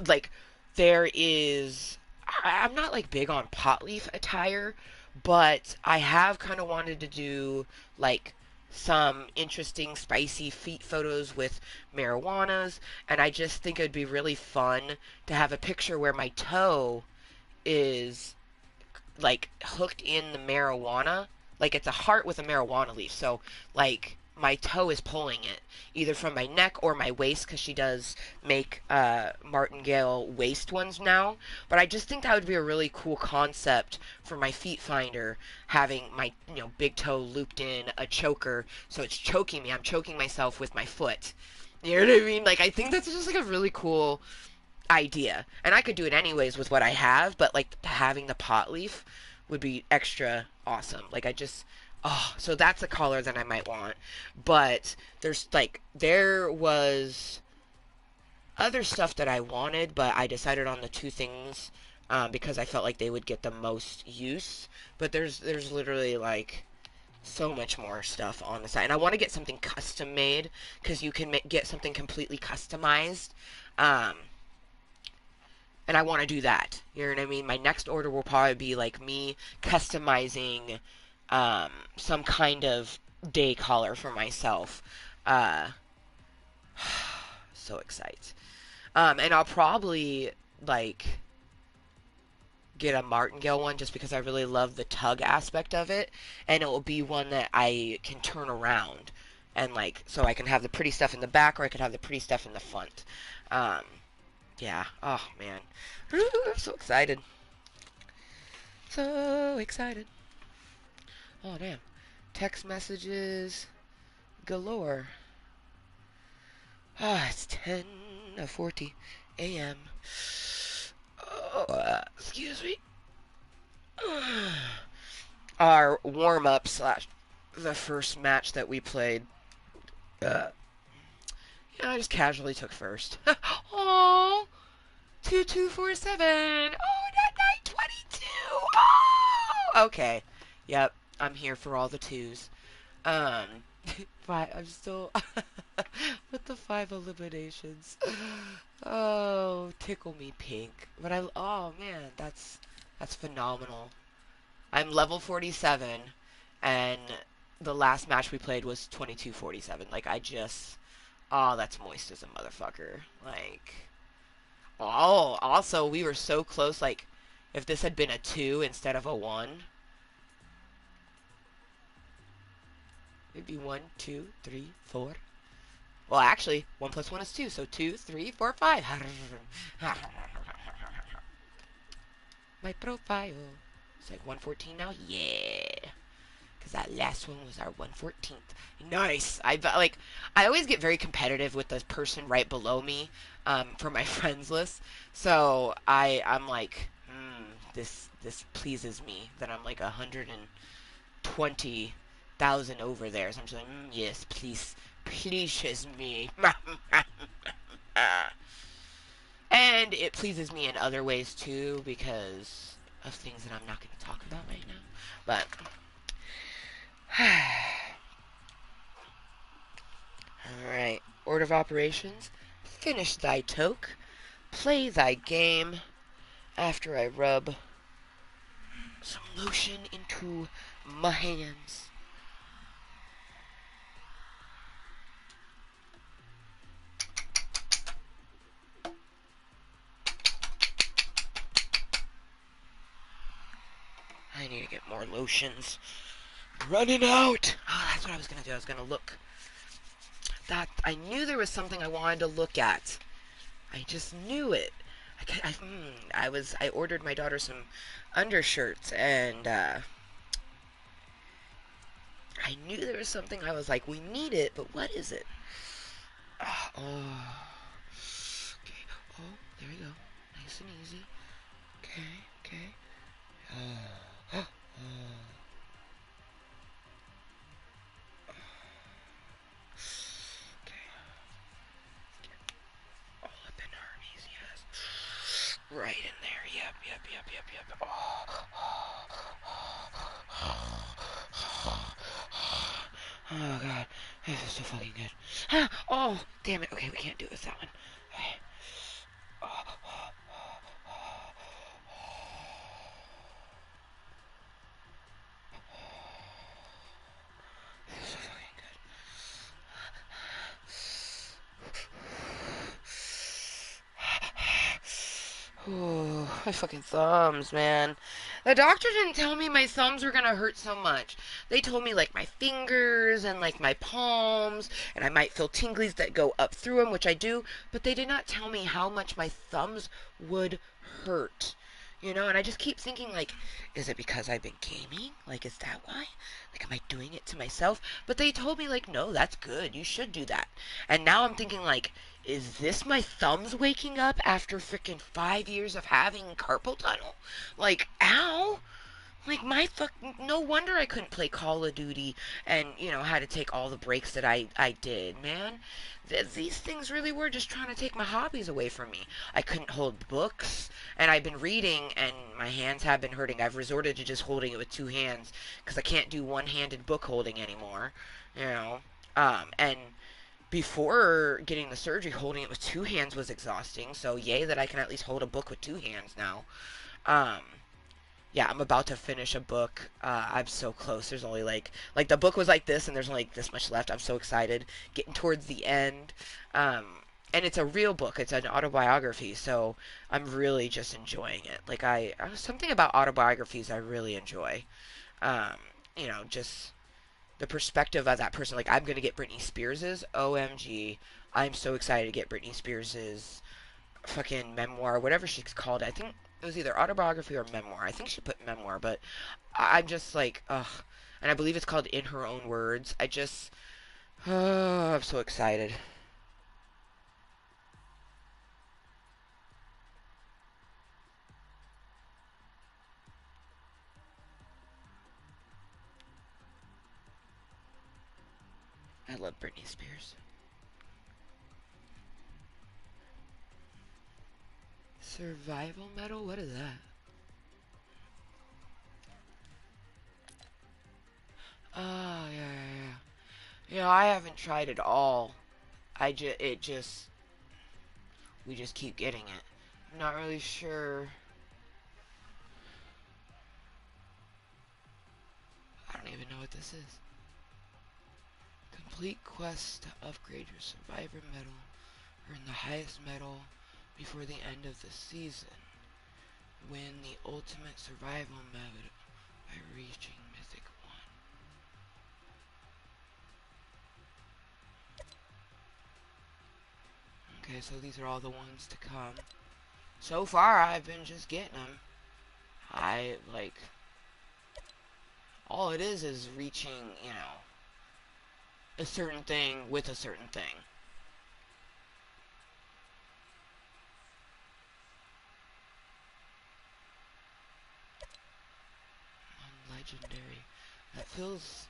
Speaker 1: like, there is, I'm not like big on pot leaf attire, but I have kind of wanted to do like some interesting spicy feet photos with marijuanas, and I just think it would be really fun to have a picture where my toe is like hooked in the marijuana. Like it's a heart with a marijuana leaf. So like my toe is pulling it either from my neck or my waist, because she does make martingale waist ones now. But I just think that would be a really cool concept for my feet finder, having my big toe looped in a choker, so it's choking me. I'm choking myself with my foot. You know what I mean? Like, I think that's just like a really cool idea. And I could do it anyways with what I have, but like having the pot leaf would be extra awesome. Like, so that's a color that I might want. But there was other stuff that I wanted, but I decided on the 2 things because I felt like they would get the most use. But there's literally like so much more stuff on the side, and I want to get something custom made, because you can get something completely customized. Um, and I want to do that. You know what I mean? My next order will probably be like me customizing some kind of day collar for myself. Uh, so excited. And I'll probably like get a martingale one just because I really love the tug aspect of it, and it will be one that I can turn around, and like, so I can have the pretty stuff in the back, or I could have the pretty stuff in the front. Um, yeah. Oh man, I'm so excited. So excited. Oh damn. Text messages galore. It's 10:40 a.m. Oh, excuse me. Our warm up slash the first match that we played. I just casually took first. Oh, 2247. Oh, that night 22. Oh, okay. Yep, I'm here for all the twos. Um, I'm still with the 5 eliminations. Oh, tickle me pink. But oh man, that's phenomenal. I'm level 47, and the last match we played was 2247. Like, oh, that's moist as a motherfucker. Like, oh, also, we were so close. Like, if this had been a 2 instead of a 1, it'd be 1, 2, 3, 4. Well, actually, 1 plus 1 is 2, so 2, 3, 4, 5. My profile. It's like 114 now? Yeah. Because that last one was our 114th. Nice. I always get very competitive with the person right below me for my friends list. So I'm like, this pleases me that I'm like 120,000 over there. So I'm just like, yes, pleases me. And it pleases me in other ways too, because of things that I'm not going to talk about right now. But alright. Order of operations. Finish thy toke. Play thy game. After I rub some lotion into my hands. I need to get more lotions. Running out! Oh, that's what I was going to do. I was going to look. I knew there was something I wanted to look at. I just knew it. I ordered my daughter some undershirts, and I knew there was something. I was like, we need it, but what is it? Oh, okay. Oh, there we go. Nice and easy. Okay, okay. Oh, oh. Okay. All up in her easy ass. Right in there. Yep. Oh god, this is so fucking good. Oh, damn it. Okay, we can't do it with that one. Okay. This is so fucking good. Ooh, my fucking thumbs, man. The doctor didn't tell me my thumbs were gonna hurt so much. They told me like my fingers and like my palms, and I might feel tinglies that go up through them, which I do, but they did not tell me how much my thumbs would hurt. And I just keep thinking, like, is it because I've been gaming? Like, is that why? Like, am I doing it to myself? But they told me, like, no, that's good. You should do that. And now I'm thinking, like, is this my thumbs waking up after freaking 5 years of having carpal tunnel? Like, ow! Like, no wonder I couldn't play Call of Duty and, had to take all the breaks that I did, man. These things really were just trying to take my hobbies away from me. I couldn't hold books, and I've been reading, and my hands have been hurting. I've resorted to just holding it with two hands, because I can't do one-handed book holding anymore, you know. And before getting the surgery, holding it with two hands was exhausting, so yay that I can at least hold a book with two hands now. Um, yeah, I'm about to finish a book. I'm so close. There's only like the book was like this, and there's only like this much left. I'm so excited. Getting towards the end. Um, and it's a real book. It's an autobiography, so I'm really just enjoying it. Like something about autobiographies I really enjoy. Um, just the perspective of that person. Like I'm gonna get Britney Spears's. OMG, I'm so excited to get Britney Spears's fucking memoir, whatever she's called. I think it was either autobiography or memoir. I think she put memoir, but I'm just like, ugh. And I believe it's called In Her Own Words. I'm so excited. I love Britney Spears. Survival medal? What is that? Oh, yeah. I haven't tried it all. We just keep getting it. I'm not really sure. I don't even know what this is. Complete quest to upgrade your survivor medal. Earn the highest medal before the end of the season. Win the ultimate survival mode by reaching Mythic 1. Okay, so these are all the ones to come. So far, I've been just getting them. All it is reaching, a certain thing with a certain thing. Legendary. That feels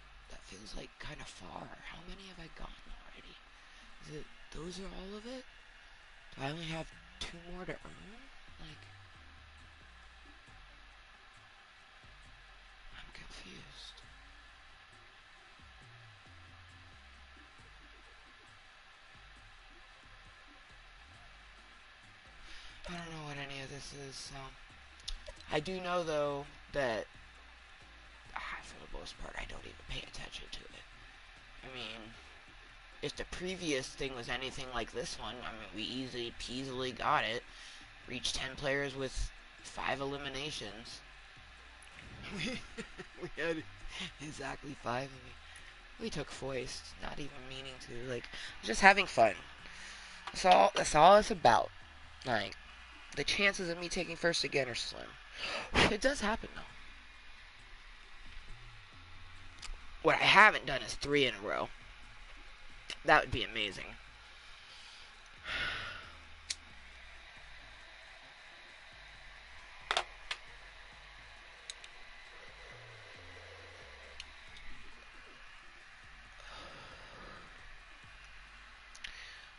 Speaker 1: like kind of far. How many have I gotten already? Those are all of it? Do I only have 2 more to earn? Like, I'm confused. I don't know what any of this is, so. I do know, though, that for the most part, I don't even pay attention to it. I mean, if the previous thing was anything like this one, I mean, we easily, peasily got it. Reached 10 players with 5 eliminations. We had exactly 5 of them. We took foist, not even meaning to. Like, just having fun. That's all it's about. Like, the chances of me taking first again are slim. It does happen, though. What I haven't done is 3 in a row. That would be amazing.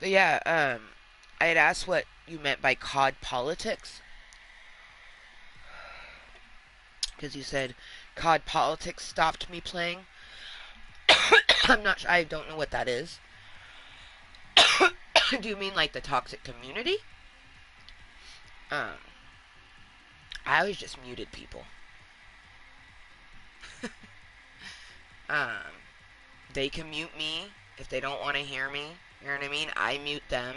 Speaker 1: But yeah, I had asked what you meant by COD politics. Because you said COD politics stopped me playing. I'm not sure. I don't know what that is. Do you mean like the toxic community? I always just muted people. They can mute me if they don't want to hear me. You know what I mean? I mute them,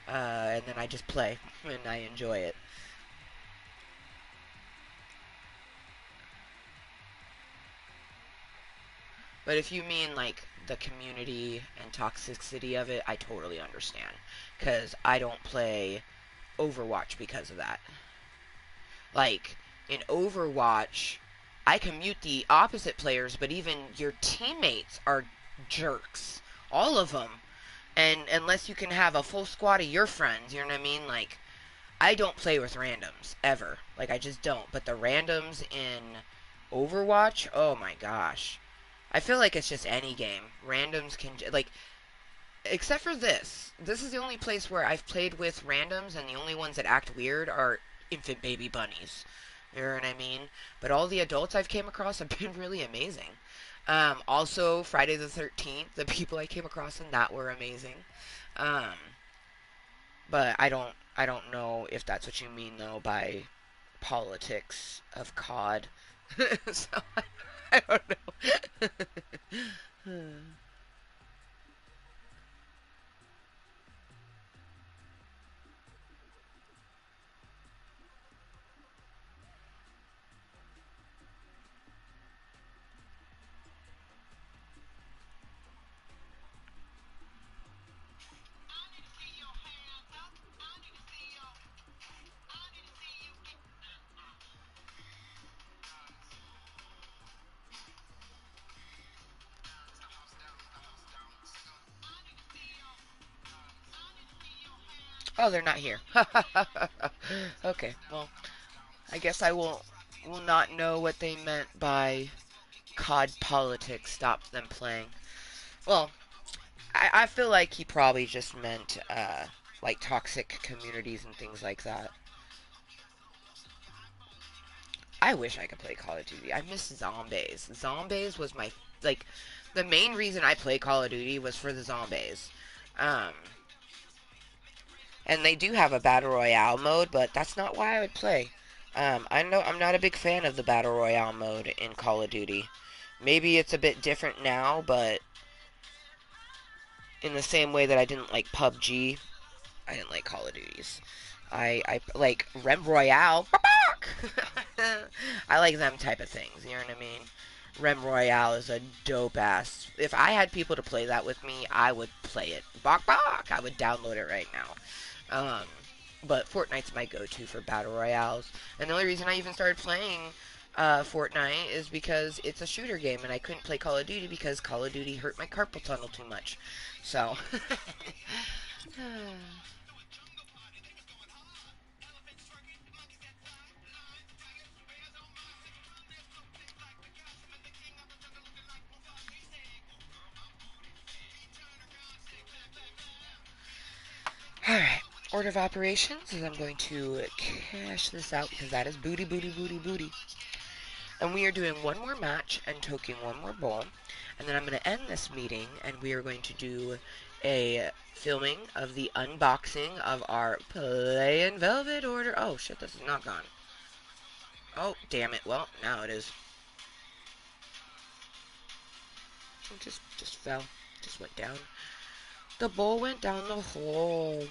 Speaker 1: and then I just play, and I enjoy it. But if you mean like the community and toxicity of it, I totally understand. Because I don't play Overwatch because of that. Like, in Overwatch, I can mute the opposite players, but even your teammates are jerks. All of them. And unless you can have a full squad of your friends, you know what I mean? Like, I don't play with randoms, ever. Like, I just don't. But the randoms in Overwatch, oh my gosh. I feel like it's just any game. Randoms can, like, except for this. This is the only place where I've played with randoms, and the only ones that act weird are infant baby bunnies. You know what I mean? But all the adults I've came across have been really amazing. Also, Friday the 13th, the people I came across in that were amazing. Um, but I don't know if that's what you mean though by politics of COD. So I don't know. Oh, they're not here. Okay, well, I guess I will not know what they meant by COD politics stopped them playing. Well, I feel like he probably just meant like toxic communities and things like that. I wish I could play Call of Duty. I miss zombies. Zombies was my like the main reason I play Call of Duty was for the zombies. Um, and they do have a battle royale mode, but that's not why I would play. I know I'm not a big fan of the battle royale mode in Call of Duty. Maybe it's a bit different now, but in the same way that I didn't like PUBG, I didn't like Call of Duties. I like Rem Royale. I like them type of things. You know what I mean? Rem Royale is a dope ass. If I had people to play that with me, I would play it. Bok bok! I would download it right now. Um, but Fortnite's my go-to for battle royales. And the only reason I even started playing Fortnite is because it's a shooter game, and I couldn't play Call of Duty because Call of Duty hurt my carpal tunnel too much. So. Alright. order of operations is I'm going to cash this out because that is booty, booty, booty, booty. And we are doing one more match and toking one more bowl. And then I'm going to end this meeting and we are going to do a filming of the unboxing of our Plain Velvet order. Oh shit, this is not gone. Oh, damn it. Well, now it is. It just fell. Just went down. The bowl went down the hole.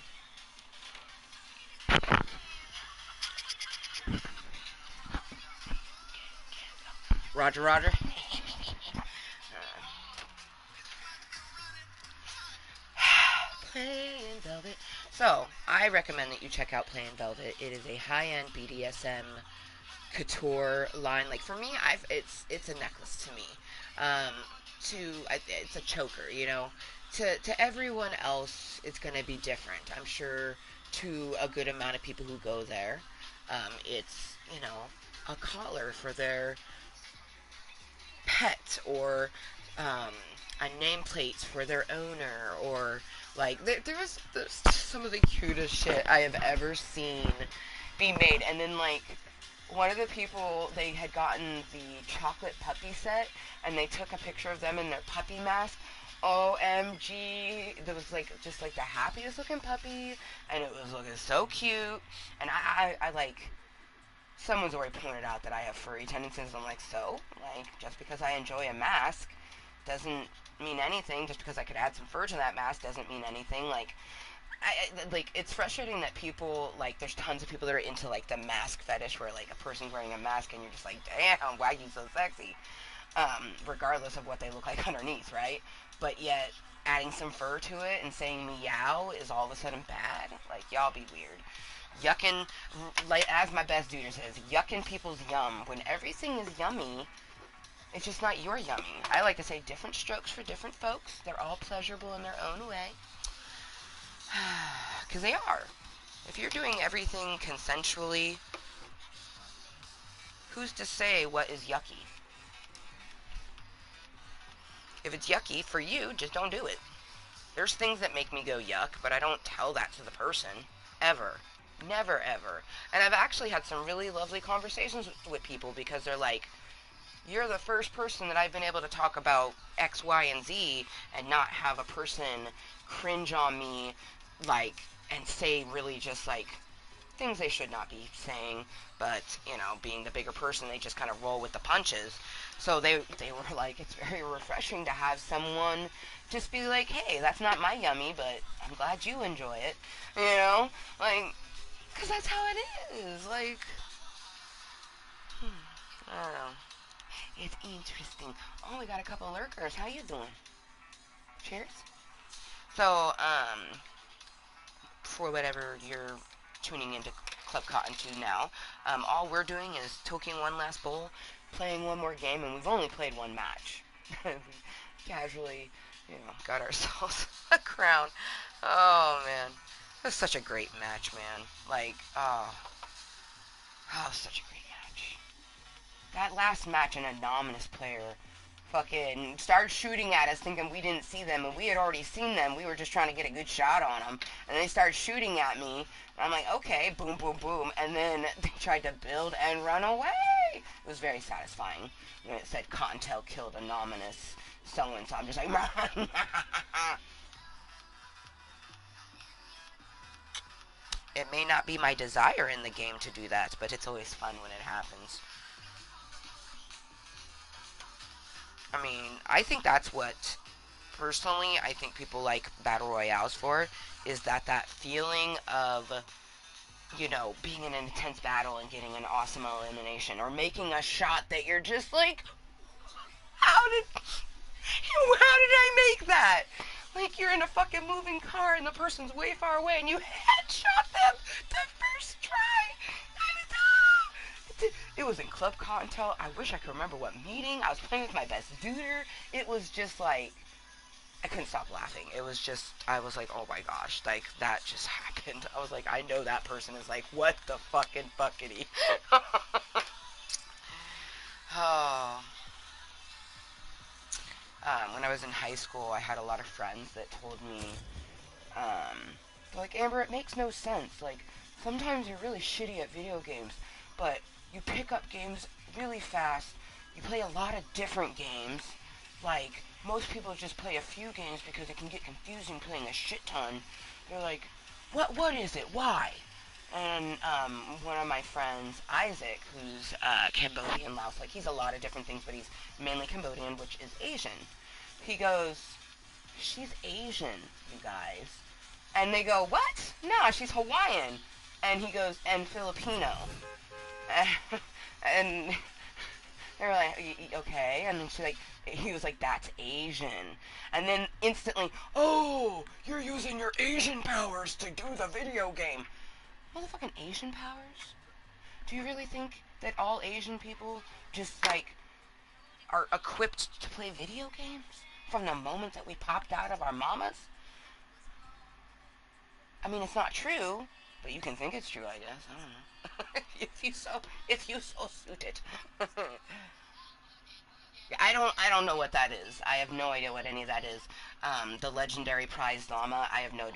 Speaker 1: Roger, Roger. Plain Velvet. So, I recommend that you check out Plain Velvet. It is a high-end BDSM couture line. Like for me, it's a necklace to me. It's a choker, you know. To everyone else, it's gonna be different. I'm sure to a good amount of people who go there, it's a collar for their pet or a nameplate for their owner or like there's some of the cutest shit I have ever seen be made. And then like one of the people, they had gotten the chocolate puppy set and they took a picture of them in their puppy mask. OMG, there was like just like the happiest looking puppy and it was looking so cute. And I like, someone's already pointed out that I have furry tendencies. I'm like, so like just because I enjoy a mask doesn't mean anything. Just because I could add some fur to that mask doesn't mean anything. Like like it's frustrating that people, like there's tons of people that are into like the mask fetish where like a person's wearing a mask and you're just like, damn, why are you so sexy, regardless of what they look like underneath, right? But yet adding some fur to it and saying meow is all of a sudden bad. Like, y'all be weird. Yucking, like as my best dude says, yucking people's yum when everything is yummy. It's just not your yummy. I like to say different strokes for different folks. They're all pleasurable in their own way. Because they are. If you're doing everything consensually, who's to say what is yucky? If it's yucky for you, just don't do it. There's things that make me go yuck, but I don't tell that to the person. Ever. Never, ever. And I've actually had some really lovely conversations with people because they're like, you're the first person that I've been able to talk about X, Y, and Z and not have a person cringe on me, like, and say really just like things they should not be saying, but being the bigger person, they just kind of roll with the punches. So they were like, it's very refreshing to have someone just be like, hey, that's not my yummy, but I'm glad you enjoy it, like, because that's how it is. Like, I don't know. It's interesting. Oh, we got a couple of lurkers. How you doing? Cheers. So, for whatever you're tuning into Club Cotton to now, all we're doing is toking one last bowl, playing one more game, and we've only played one match. We casually, got ourselves a crown. Oh, man. It was such a great match, man. Like, such a great match. That last match, an anonymous player fucking started shooting at us thinking we didn't see them, and we had already seen them. We were just trying to get a good shot on them, and they started shooting at me, and I'm like, okay, boom, boom, boom, and then they tried to build and run away. It was very satisfying when it said Cottontale killed anonymous so-and-so. I'm just like, it may not be my desire in the game to do that, but it's always fun when it happens. I mean, I think that's what, personally, I think people like Battle Royales for, is that feeling of, being in an intense battle and getting an awesome elimination, or making a shot that you're just like, how did I make that? Like, you're in a fucking moving car and the person's way far away and you headshot them the first try. It was in Club Kottontale. I wish I could remember what meeting. I was playing with my best duder. It was just like, I couldn't stop laughing. It was just, I was like, oh my gosh, like, that just happened. I was like, I know that person is like, what the fucking fuckity. Oh. When I was in high school, I had a lot of friends that told me Like, Amber, it makes no sense. Like, sometimes you're really shitty at video games, but you pick up games really fast. You play a lot of different games. Like, most people just play a few games because it can get confusing playing a shit ton. They're like, what is it? Why? And one of my friends, Isaac, who's Cambodian, Laos, like he's a lot of different things, but he's mainly Cambodian, which is Asian. He goes, she's Asian, you guys. And they go, what? No, she's Hawaiian. And he goes, and Filipino. And they were like, okay. And then he was like, that's Asian. And then instantly, oh, you're using your Asian powers to do the video game. Motherfucking Asian powers? Do you really think that all Asian people just, like, are equipped to play video games from the moment that we popped out of our mamas? I mean, it's not true, but you can think it's true, I guess. I don't know. if you so suit it. I don't know what that is. I have no idea what any of that is. The legendary prize llama, I have no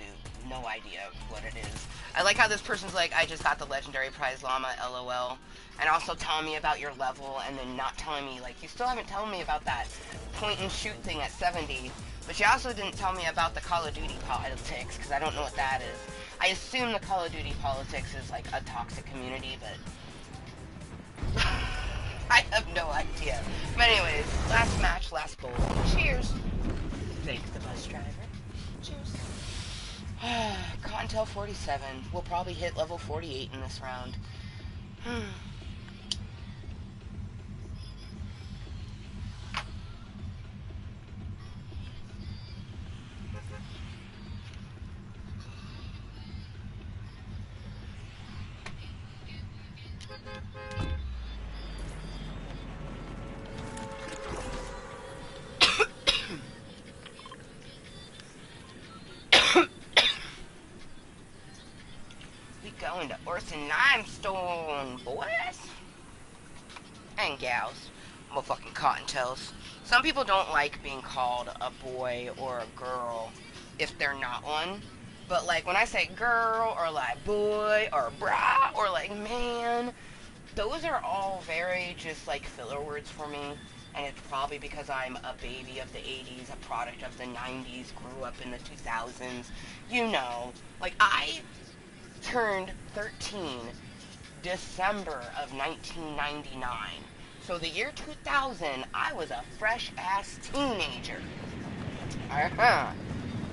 Speaker 1: idea what it is. I like how this person's like, I just got the legendary prize llama, LOL. And also telling me about your level, and then not telling me, like, you still haven't told me about that point and shoot thing at 70. But you also didn't tell me about the Call of Duty politics, because I don't know what that is. I assume the Call of Duty politics is, like, a toxic community, but I have no idea. But anyways, last match, last bowl. Cheers. Thank the bus driver. Cheers. Cottontale47. We'll probably hit level 48 in this round. Going to Orson Limestone, boys and gals, motherfucking Cottontails. Some people don't like being called a boy or a girl if they're not one. But like when I say girl or like boy or brah or like man, those are all very just like filler words for me. And it's probably because I'm a baby of the 80s, a product of the 90s, grew up in the 2000s. You know, like I turned 13 December of 1999. So the year 2000, I was a fresh-ass teenager.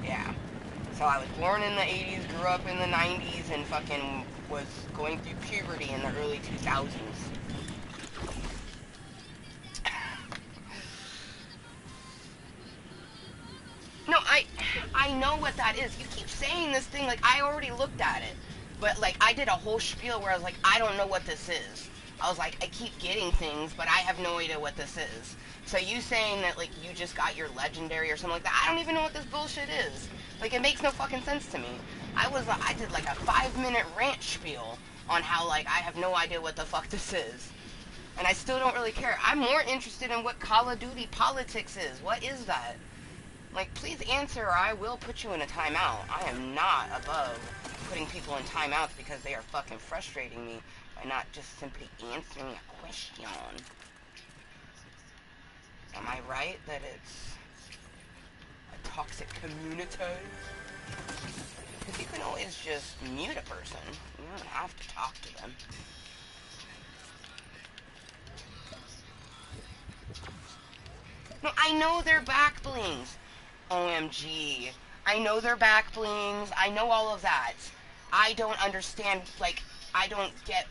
Speaker 1: Yeah. So I was born in the 80s, grew up in the 90s, and fucking was going through puberty in the early 2000s. No, I know what that is. You keep saying this thing like I already looked at it. But, like, I did a whole spiel where I was like, I don't know what this is. I was like, I keep getting things, but I have no idea what this is. So you saying that, like, you just got your legendary or something like that, I don't even know what this bullshit is. Like, it makes no fucking sense to me. I did, like, a 5-minute rant spiel on how, like, I have no idea what the fuck this is. And I still don't really care. I'm more interested in what Call of Duty politics is. What is that? Like, please answer or I will put you in a timeout. I am not above putting people in timeouts because they are fucking frustrating me by not just simply answering a question. Am I right that it's a toxic community? Because you can always just mute a person. You don't have to talk to them. No, I know they're back blings. OMG. I know they're back blings. I know all of that. I don't understand, like, I don't get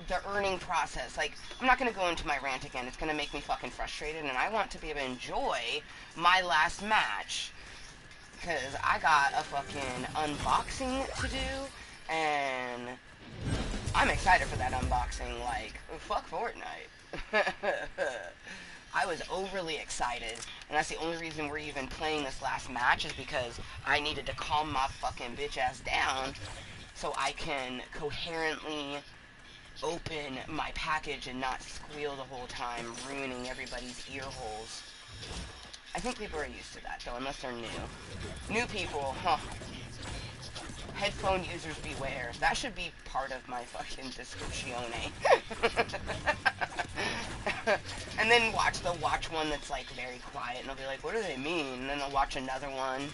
Speaker 1: the earning process. Like, I'm not going to go into my rant again. It's going to make me fucking frustrated, and I want to be able to enjoy my last match. Because I got a fucking unboxing to do, and I'm excited for that unboxing. Like, fuck Fortnite. I was overly excited, and that's the only reason we're even playing this last match is because I needed to calm my fucking bitch ass down so I can coherently open my package and not squeal the whole time, ruining everybody's ear holes. I think people are used to that, though, unless they're new. New people, huh. Headphone users beware. That should be part of my fucking descriptione. And then they'll watch one that's like very quiet and they'll be like, what do they mean? And then they'll watch another one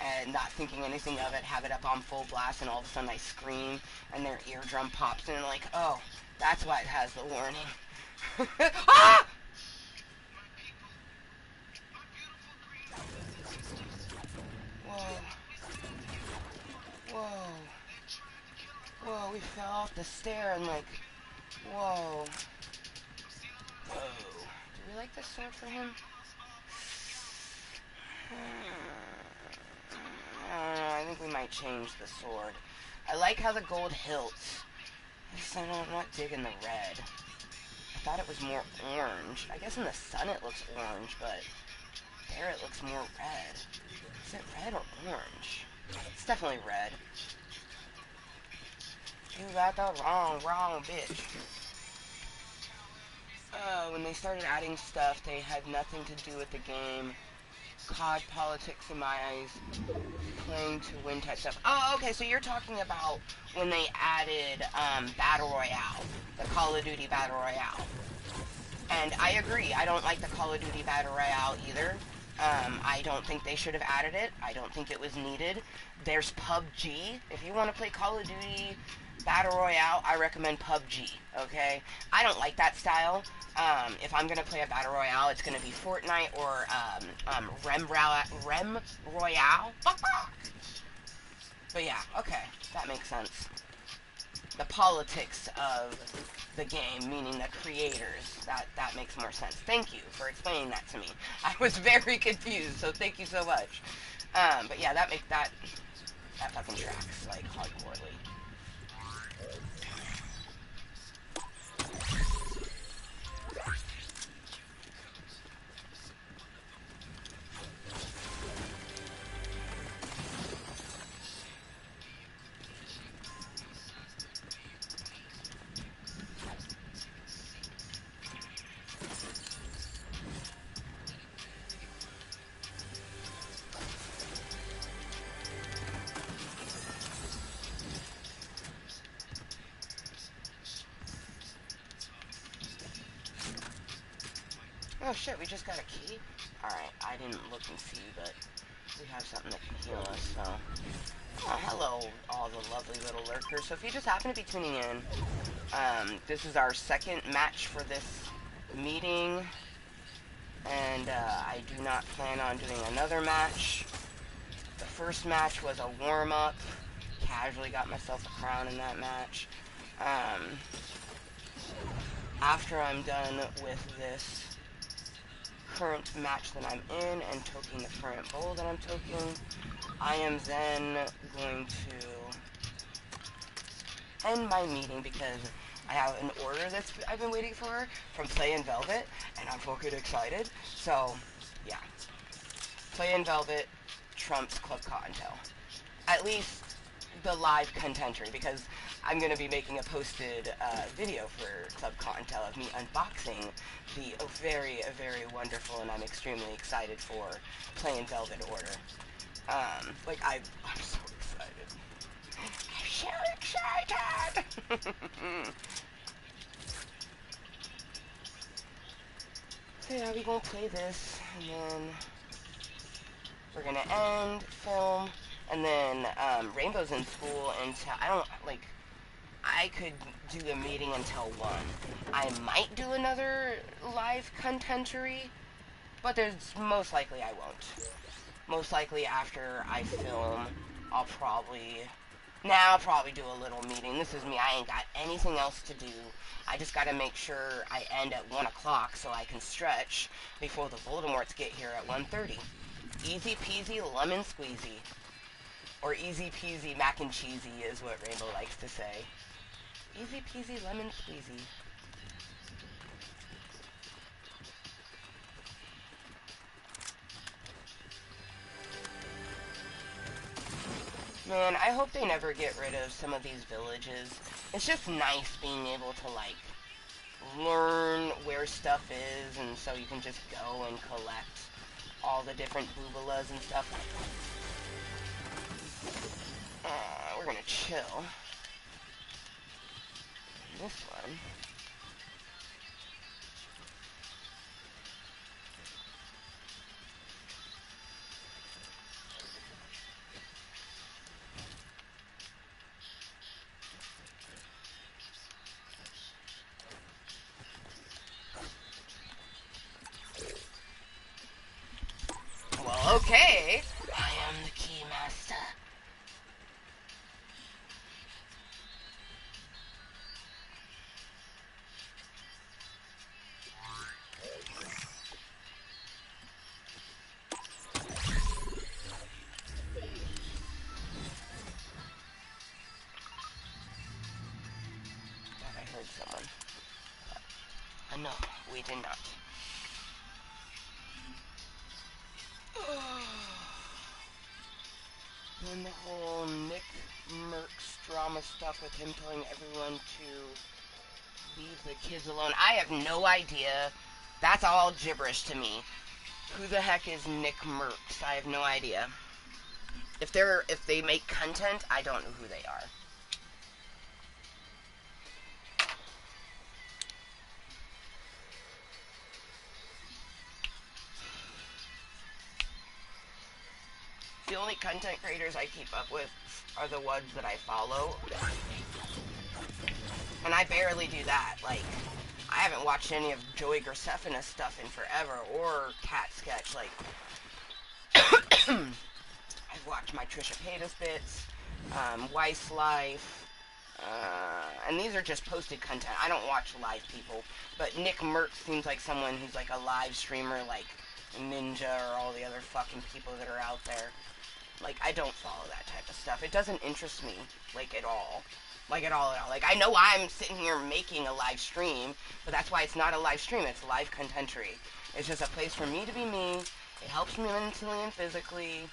Speaker 1: and not thinking anything of it, have it up on full blast, and all of a sudden I scream and their eardrum pops in and like, oh, that's why it has the warning. Ah! Whoa. Whoa. Whoa, we fell off the stair and like, whoa. Whoa. Do we like this sword for him? I don't know, I think we might change the sword. I like how the gold hilts. I'm not digging the red. I thought it was more orange. I guess in the sun it looks orange, but there it looks more red. Is it red or orange? It's definitely red. You got the wrong bitch. When they started adding stuff, they had nothing to do with the game. COD politics in my eyes. Playing to win type stuff. Oh, okay, so you're talking about when they added Battle Royale. The Call of Duty Battle Royale. And I agree, I don't like the Call of Duty Battle Royale either. I don't think they should have added it. I don't think it was needed. There's PUBG. If you want to play Call of Duty Battle Royale, I recommend PUBG, okay? I don't like that style. If I'm going to play a Battle Royale, it's going to be Fortnite or Rem Royale. But yeah, okay, that makes sense. The politics of the game, meaning the creators, that makes more sense. Thank you for explaining that to me. I was very confused, so thank you so much. But yeah, that fucking tracks, like, hardcorely. Oh shit, we just got a key? Alright, I didn't look and see, but we have something that can heal us, so... Oh, hello, all the lovely little lurkers. So if you just happen to be tuning in, this is our second match for this meeting, and I do not plan on doing another match. The first match was a warm-up. Casually got myself a crown in that match. After I'm done with this current match that I'm in and toking the current bowl that I'm toking, I am then going to end my meeting because I have an order that I've been waiting for from Play in Velvet, and I'm fucking excited. So, yeah. Play in Velvet trumps Club Cottontale. At least the live contentery, because I'm going to be making a posted video for Club Cottontale of me unboxing the very wonderful, and I'm extremely excited for Play in Velvet order. I'm so excited. I'm so excited! So yeah, we're gonna play this, and then we're gonna end, film, and then Rainbow's in school until, I could do the meeting until 1. I might do another live contentery, but there's most likely I won't. Most likely after I film, I'll probably do a little meeting. This is me. I ain't got anything else to do. I just gotta make sure I end at 1 o'clock so I can stretch before the Voldemorts get here at 1:30. Easy peasy lemon squeezy. Or easy peasy mac and cheesy is what Rainbow likes to say. Easy peasy lemon squeezy. Man, I hope they never get rid of some of these villages. It's just nice being able to, like, learn where stuff is, and so you can just go and collect all the different boobalas and stuff. We're chill. This one. Well, okay. I am the key master. Thought I heard someone. No, we did not. Then the whole Nick Merckx drama stuff with him telling everyone to leave the kids alone. I have no idea. That's all gibberish to me. Who the heck is Nick Merckx? I have no idea. If they make content, I don't know who they are. The only content creators I keep up with are the ones that I follow. And I barely do that. Like, I haven't watched any of Joey Graceffin's stuff in forever, or Cat Sketch. Like, I've watched my Trisha Paytas bits, Weiss Life, and these are just posted content. I don't watch live people, but Nick Merckx seems like someone who's like a live streamer, like Ninja or all the other fucking people that are out there. Like, I don't follow that type of stuff. It doesn't interest me, like, at all. Like, at all. Like, I know I'm sitting here making a live stream, but that's why it's not a live stream. It's live contentery. It's just a place for me to be me. It helps me mentally and physically.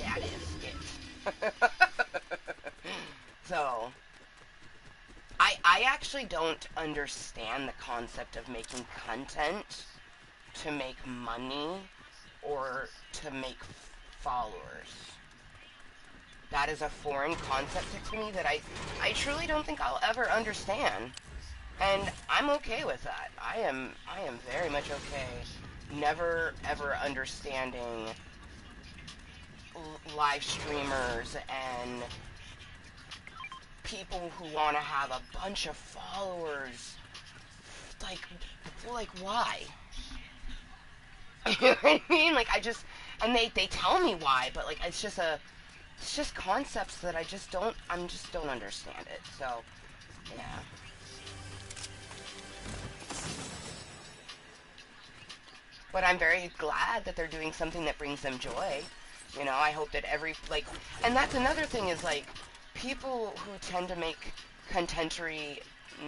Speaker 1: That is it. So, I actually don't understand the concept of making content to make money or to make followers. That is a foreign concept to me that I truly don't think I'll ever understand. And I'm okay with that. I am very much okay never ever understanding live streamers and people who want to have a bunch of followers. Like why? You know what I mean? Like, and they tell me why, but like it's just concepts that I just don't understand it. So, yeah. But I'm very glad that they're doing something that brings them joy. You know, I hope that and that's another thing is, like, people who tend to make contentery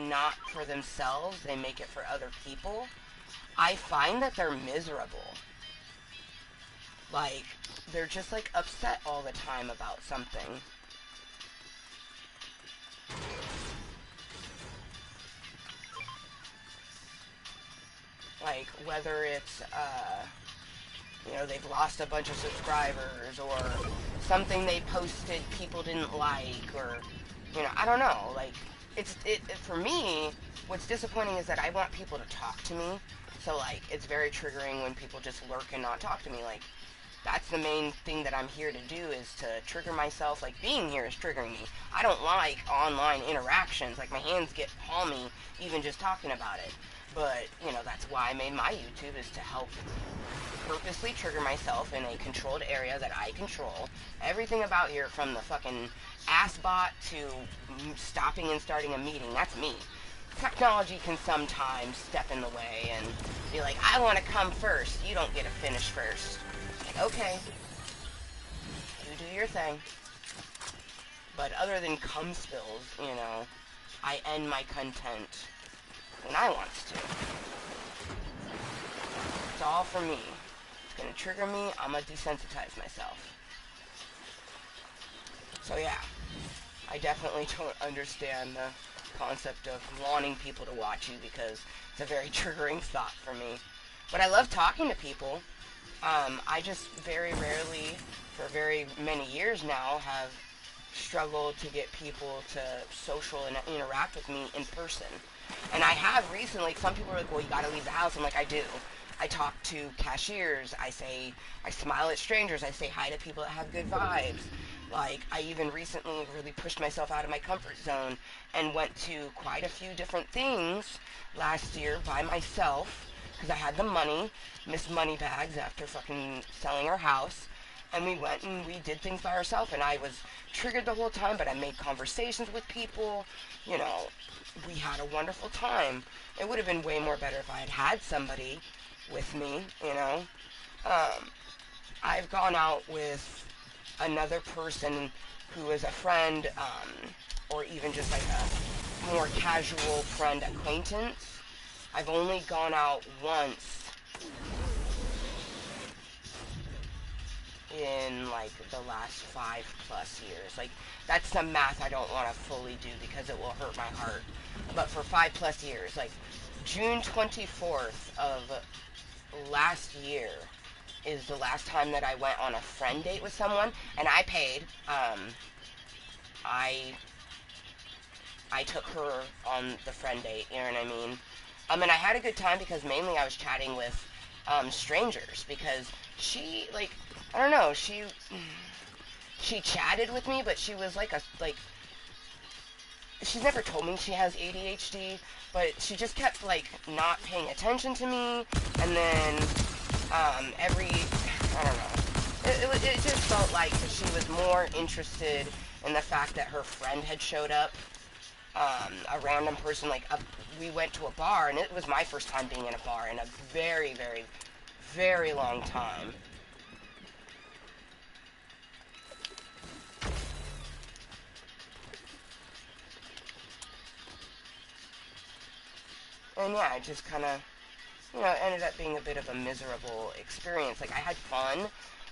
Speaker 1: not for themselves, they make it for other people, I find that they're miserable. Like, they're just, like, upset all the time about something. Like, whether it's, you know, they've lost a bunch of subscribers, or something they posted people didn't like, or, you know, I don't know. Like, for me, what's disappointing is that I want people to talk to me. So, like, it's very triggering when people just lurk and not talk to me. Like, that's the main thing that I'm here to do, is to trigger myself. Like, being here is triggering me. I don't like online interactions. Like, my hands get palmy even just talking about it. But, you know, that's why I made my YouTube, is to help purposely trigger myself in a controlled area that I control. Everything about here, from the fucking ass bot to stopping and starting a meeting, that's me. Technology can sometimes step in the way and be like, I want to come first. You don't get to finish first. Like, okay. You do your thing. But other than cum spills, you know, I end my content when I want to. It's all for me. It's gonna trigger me. I'm gonna desensitize myself. So yeah, I definitely don't understand the concept of wanting people to watch you, because it's a very triggering thought for me. But I love talking to people. I just very rarely, for very many years now, have struggle to get people to social and interact with me in person. And I have recently, some people are like, well, you gotta leave the house. I'm like, I do. I talk to cashiers. I smile at strangers. I say hi to people that have good vibes. Like, I even recently really pushed myself out of my comfort zone and went to quite a few different things last year by myself because I had the money, Miss Moneybags, after fucking selling our house. And we went and we did things by ourselves, and I was triggered the whole time, but I made conversations with people. You know, we had a wonderful time. It would have been way more better if I had had somebody with me, you know. I've gone out with another person who is a friend, or even just like a more casual friend acquaintance. I've only gone out once in like the last 5+ years. Like, that's some math I don't want to fully do because it will hurt my heart. But for 5+ years, like June 24th of last year is the last time that I went on a friend date with someone, and I paid. I I took her on the friend date. You know what I mean? And I had a good time because mainly I was chatting with strangers because she like I don't know she chatted with me, but she was like she's never told me she has ADHD, but she just kept like not paying attention to me, and then I don't know. It just felt like she was more interested in the fact that her friend had showed up, a random person. We went to a bar, and it was my first time being in a bar in a very, very, very long time. And yeah, it just kind of, ended up being a bit of a miserable experience. Like, I had fun,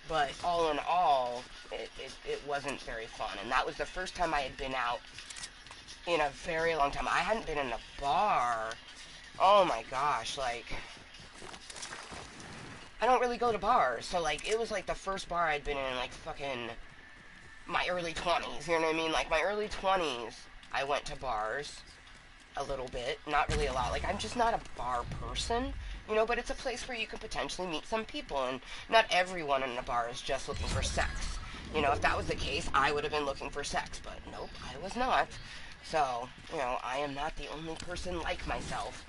Speaker 1: but all in all, it wasn't very fun. And that was the first time I had been out in a very long time. I hadn't been in a bar. Oh my gosh, like, I don't really go to bars. So, like, it was like the first bar I'd been in, like, fucking my early 20s. You know what I mean? Like, my early 20s, I went to bars a little bit, not really a lot. Like, I'm just not a bar person, but it's a place where you could potentially meet some people, and not everyone in a bar is just looking for sex. If that was the case, I would have been looking for sex, but nope, I was not. So, I am not the only person like myself.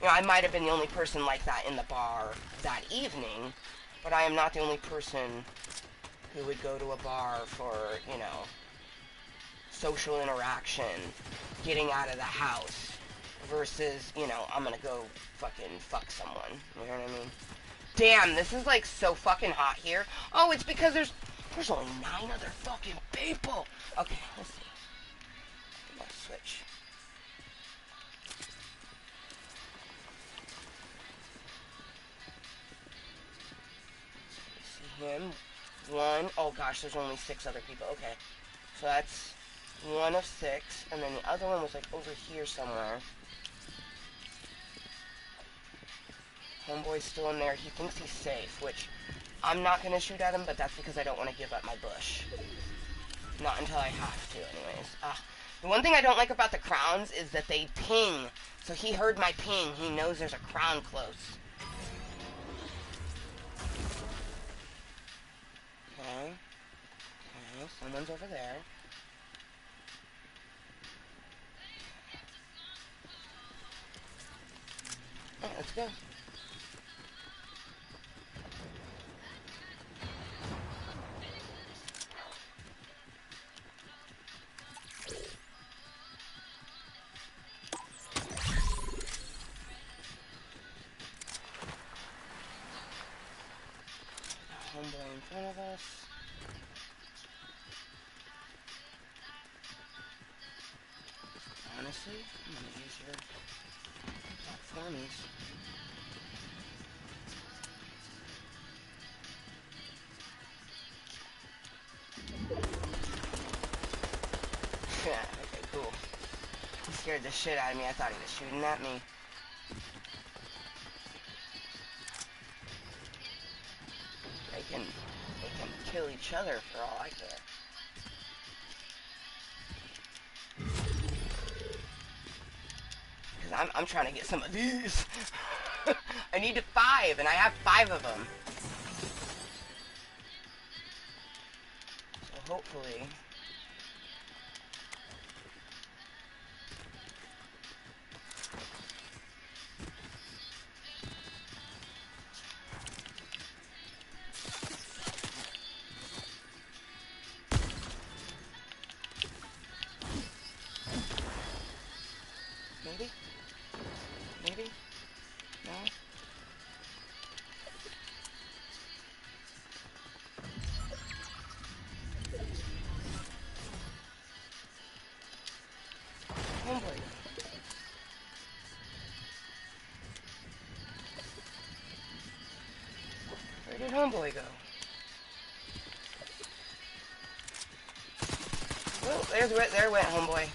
Speaker 1: I might have been the only person like that in the bar that evening, but I am not the only person who would go to a bar for, social interaction, getting out of the house, versus, I'm gonna go fucking fuck someone. You know what I mean? Damn, this is like so fucking hot here. Oh, it's because there's only 9 other fucking people. Okay, let's see. Let's switch. See him. One. Oh gosh, there's only 6 other people. Okay. So that's 1 of 6. And then the other one was like over here somewhere. Homeboy's still in there. He thinks he's safe, which I'm not going to shoot at him, but that's because I don't want to give up my bush. Not until I have to, anyways. The one thing I don't like about the crowns is that they ping. So he heard my ping. He knows there's a crown close. Okay. Okay, someone's over there. Alright, let's go. Homeboy in front of us. Honestly, I'm gonna use your platformies. Yeah, okay, cool. He scared the shit out of me. I thought he was shooting at me. They can kill each other for all I care. Because I'm trying to get some of these. I need 5, and I have 5 of them. So hopefully... Maybe? Maybe? No? Homeboy. Where did homeboy go? Oh, there went homeboy.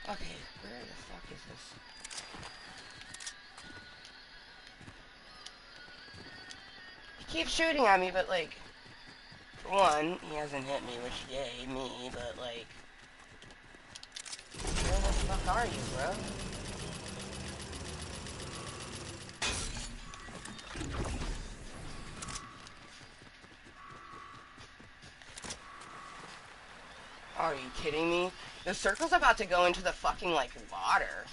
Speaker 1: Okay, where the fuck is this? He keeps shooting at me, but like, for one, he hasn't hit me, which yay me, but like, where the fuck are you, bro? Are you kidding me? The circle's about to go into the fucking, like, water.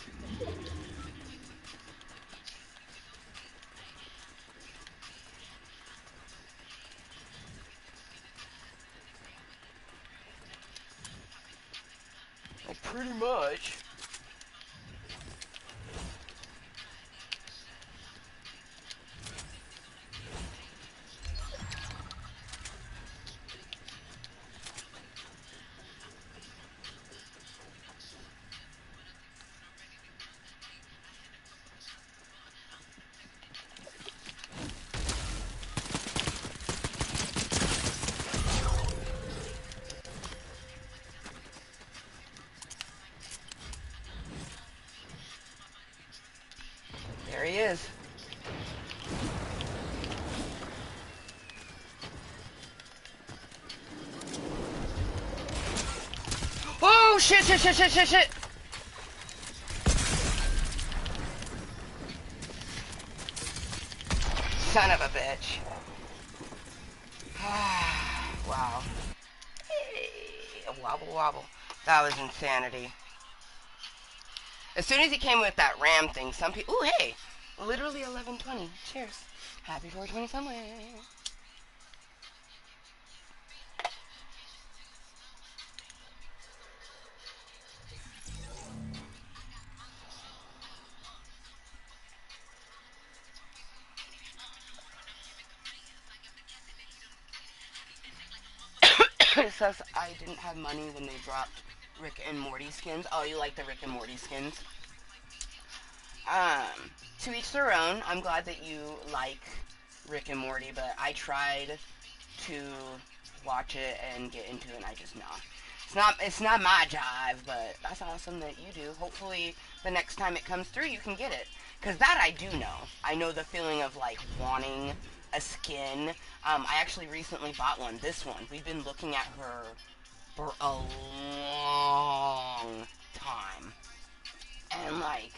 Speaker 1: Like, pretty much. There he is. Oh, shit, shit, shit, shit, shit, shit. Son of a bitch. Wow. Hey, wobble, wobble. That was insanity. As soon as he came with that ram thing, some people... Ooh, hey! Literally 11:20. Cheers. Happy 420 somewhere. It says I didn't have money when they dropped Rick and Morty skins. Oh, you like the Rick and Morty skins? To each their own. I'm glad that you like Rick and Morty, but I tried to watch it and get into it, and I just nah. It's not my jive, but that's awesome that you do. Hopefully the next time it comes through you can get it. Cause that I do know. I know the feeling of like wanting a skin. I actually recently bought one. This one. We've been looking at her for a long time. And like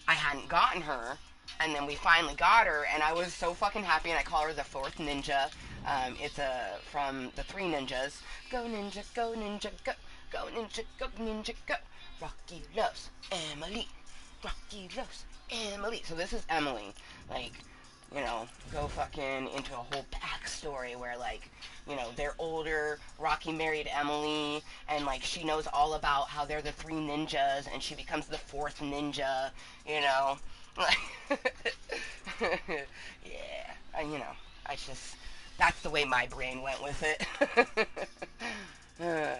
Speaker 1: I hadn't gotten her, and then we finally got her, and I was so fucking happy, and I call her the fourth ninja. It's from the Three Ninjas. Go ninja, go ninja, go. Go ninja, go ninja, go. Rocky loves Emily. Rocky loves Emily. So this is Emily. Like, you know, go fucking into a whole backstory where, like, you know, they're older, Rocky married Emily, and, like, she knows all about how they're the three ninjas, and she becomes the fourth ninja, you know? Yeah, you know, I just, that's the way my brain went with it.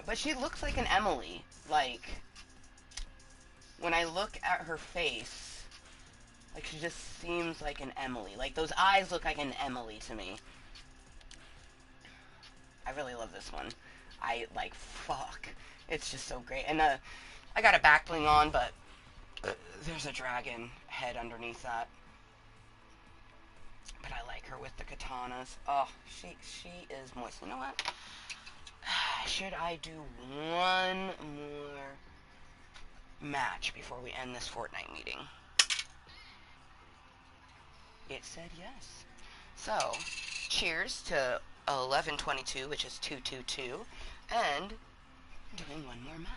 Speaker 1: But she looks like an Emily. Like, when I look at her face, like, she just seems like an Emily. Like, those eyes look like an Emily to me. I really love this one. Like, fuck. It's just so great. And, I got a back bling on, but there's a dragon head underneath that. But I like like her with the katanas. Oh, she is moist. You know what? Should I do one more match before we end this Fortnite meeting? It said yes. So, cheers to 1122, which is 222, and doing one more match.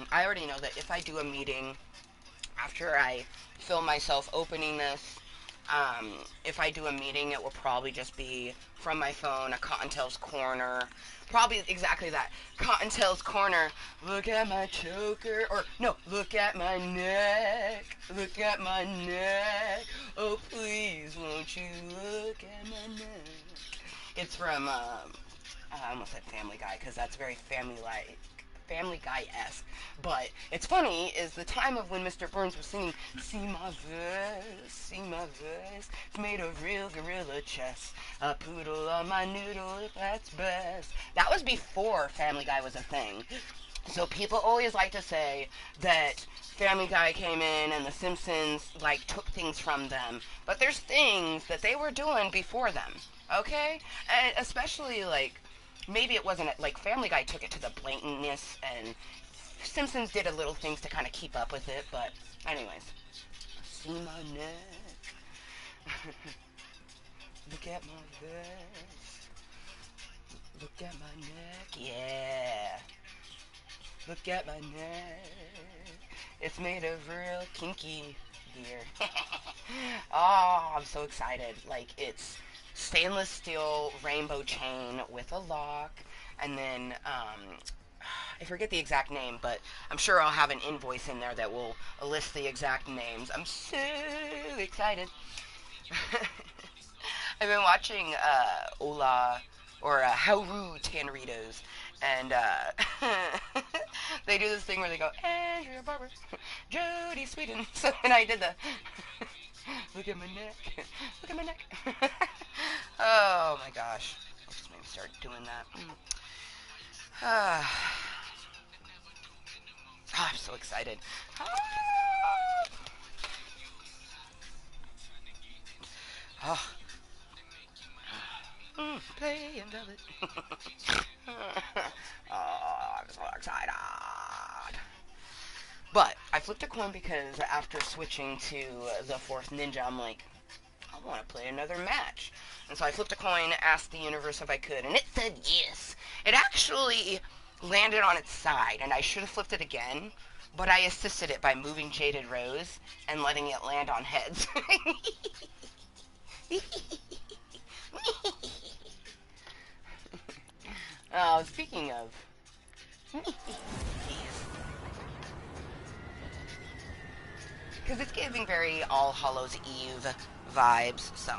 Speaker 1: I already know that if I do a meeting after I film myself opening this, if I do a meeting, it will probably just be from my phone, a Cottontail's Corner. Probably exactly that. Cottontail's Corner. Look at my choker. Or, no, look at my neck. Look at my neck. Oh, please, won't you look at my neck? It's from, I almost said Family Guy, because that's very family-like. Family Guy-esque. But it's funny is the time of when Mr. Burns was singing, see my verse, it's made of real gorilla chest, a poodle on my noodle if that's best. That was before Family Guy was a thing. So people always like to say that Family Guy came in and the Simpsons like took things from them. But there's things that they were doing before them. Okay? And especially like maybe it wasn't like Family Guy took it to the blatantness, and Simpsons did a little things to kind of keep up with it. But anyways, see my neck, look at my vest, look at my neck, yeah, look at my neck. It's made of real kinky gear. Oh, I'm so excited! Like it's stainless steel rainbow chain with a lock, and then I forget the exact name, but I'm sure I'll have an invoice in there that will list the exact names. I'm so excited. I've been watching Ola or Hauru Tanritos, and they do this thing where they go Andrea Barber, Jody Sweden. So when I did the look at my neck, look at my neck. Oh my gosh, I just made me start doing that. Oh, I'm so excited. Oh. Play and velvet. Oh, I'm so excited. But I flipped a coin because after switching to the fourth ninja, I'm like, I want to play another match. And so I flipped a coin, asked the universe if I could, and it said yes. It actually landed on its side, and I should have flipped it again, but I assisted it by moving Jaded Rose and letting it land on heads. Oh, speaking of... Because it's giving very All Hallows Eve vibes, so...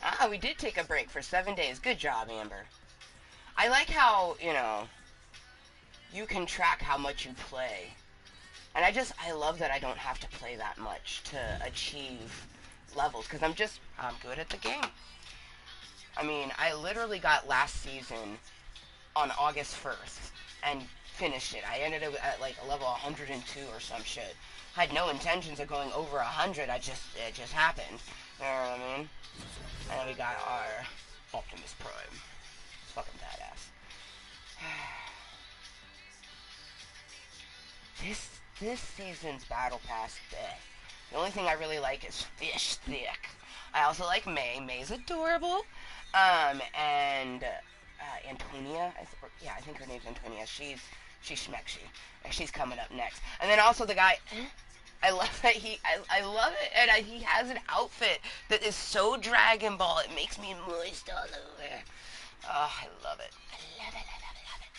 Speaker 1: Ah, we did take a break for 7 days. Good job, Amber. I like how, you know, you can track how much you play. And I love that I don't have to play that much to achieve levels, because I'm good at the game. I mean, I literally got last season on August 1st and finished it. I ended up at like a level 102 or some shit. Had no intentions of going over 100, it just happened. You know what I mean? And then we got our Optimus Prime. It's fucking badass. This season's battle pass, the only thing I really like is Fish Thick. I also like May. May's adorable. And Antonia. I think her name's Antonia. She's schmexy. And she's coming up next. And then also the guy. I love that I love it, and he has an outfit that is so Dragon Ball, it makes me moist all over. Oh, I love it. I love it, I love it, love it.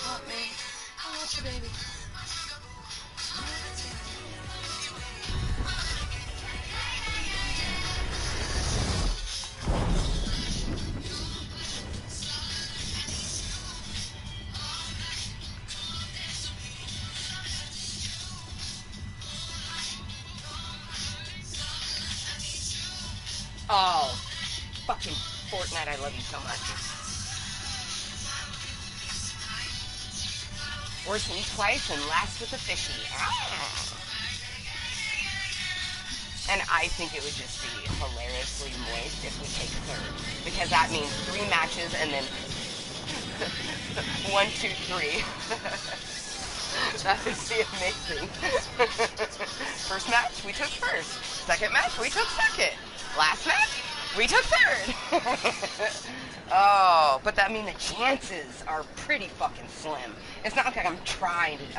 Speaker 1: Want me? I want you, baby. Oh, fucking Fortnite, I love you so much. Worse than twice and last with a fishy. Ah. And I think it would just be hilariously moist if we take third. Because that means 3 matches and then 1, 2, 3. That would be amazing. First match, we took first. Second match, we took second. Last match, we took third. Oh, but that means the chances are pretty fucking slim. It's not like I'm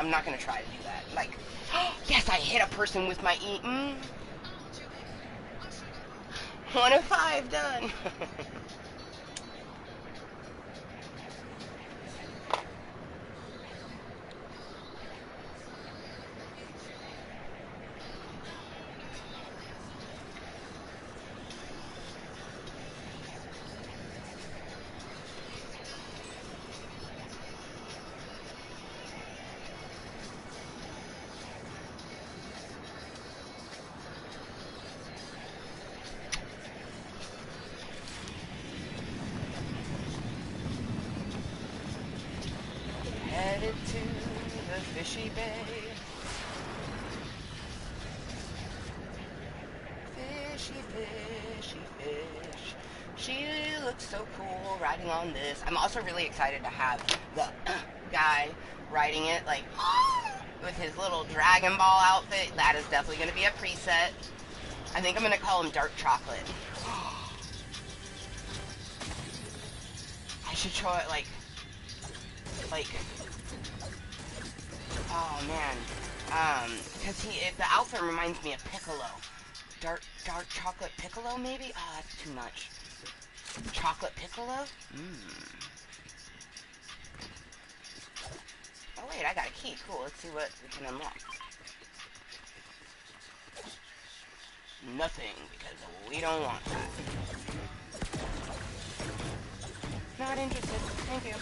Speaker 1: not gonna try to do that. Like, yes, I hit a person with my E. 1 of 5 done. Headed to the fishy bay. Fishy, fishy, fish. She looks so cool riding on this. I'm also really excited to have the guy riding it, like, with his little Dragon Ball outfit. That is definitely going to be a preset. I think I'm going to call him Dark Chocolate. I should show it, like, oh man, because the outfit reminds me of Piccolo. Dark chocolate Piccolo, maybe? Oh, that's too much. Chocolate Piccolo? Oh wait, I got a key. Cool, let's see what we can unlock. Nothing, because we don't want that. Not interested, thank you.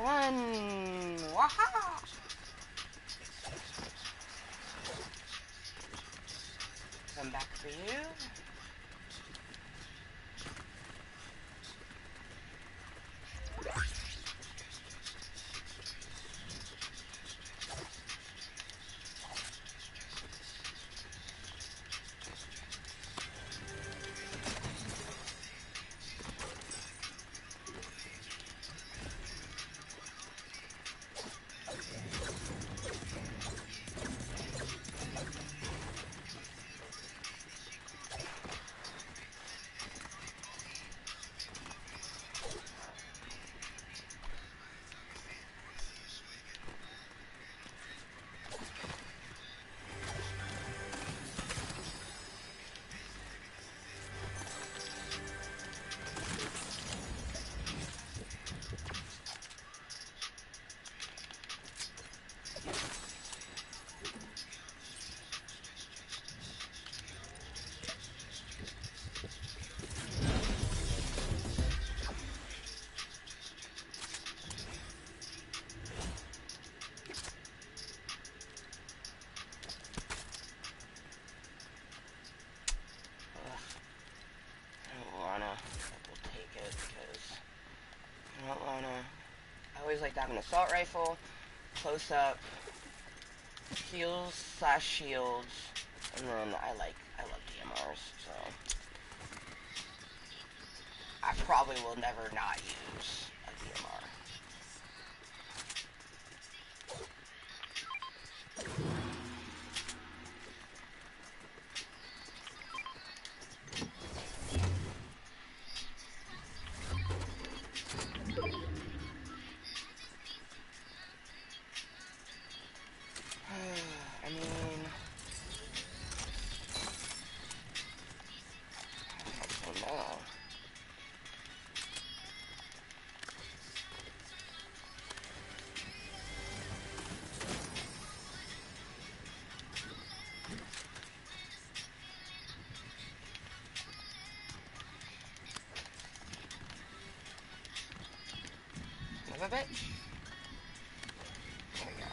Speaker 1: Run! Waha! Come back for you. I always liked having an assault rifle, close up, heals/shields, and then I love DMRs, so I probably will never not use a DMR. bitch. There we go.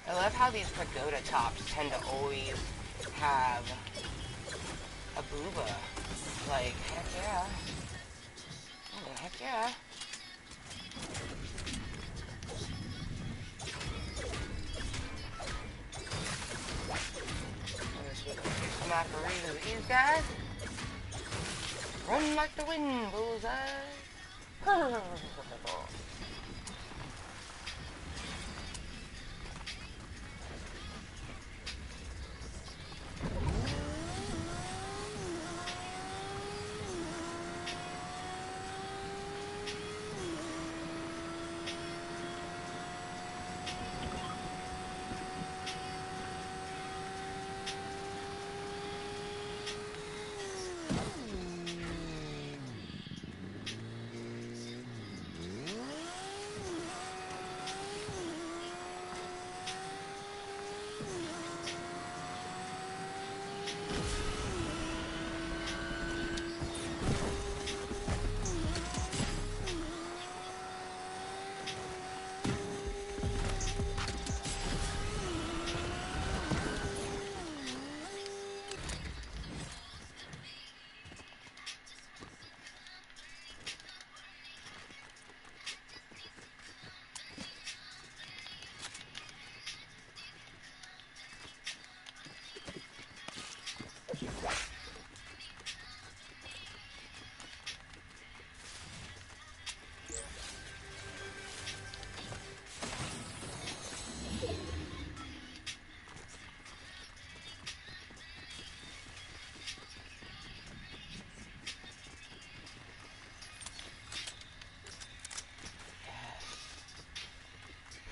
Speaker 1: I love how these pagoda tops tend to always have a booba. Like, heck yeah. Oh, heck yeah. These guys run like the wind, bullseye.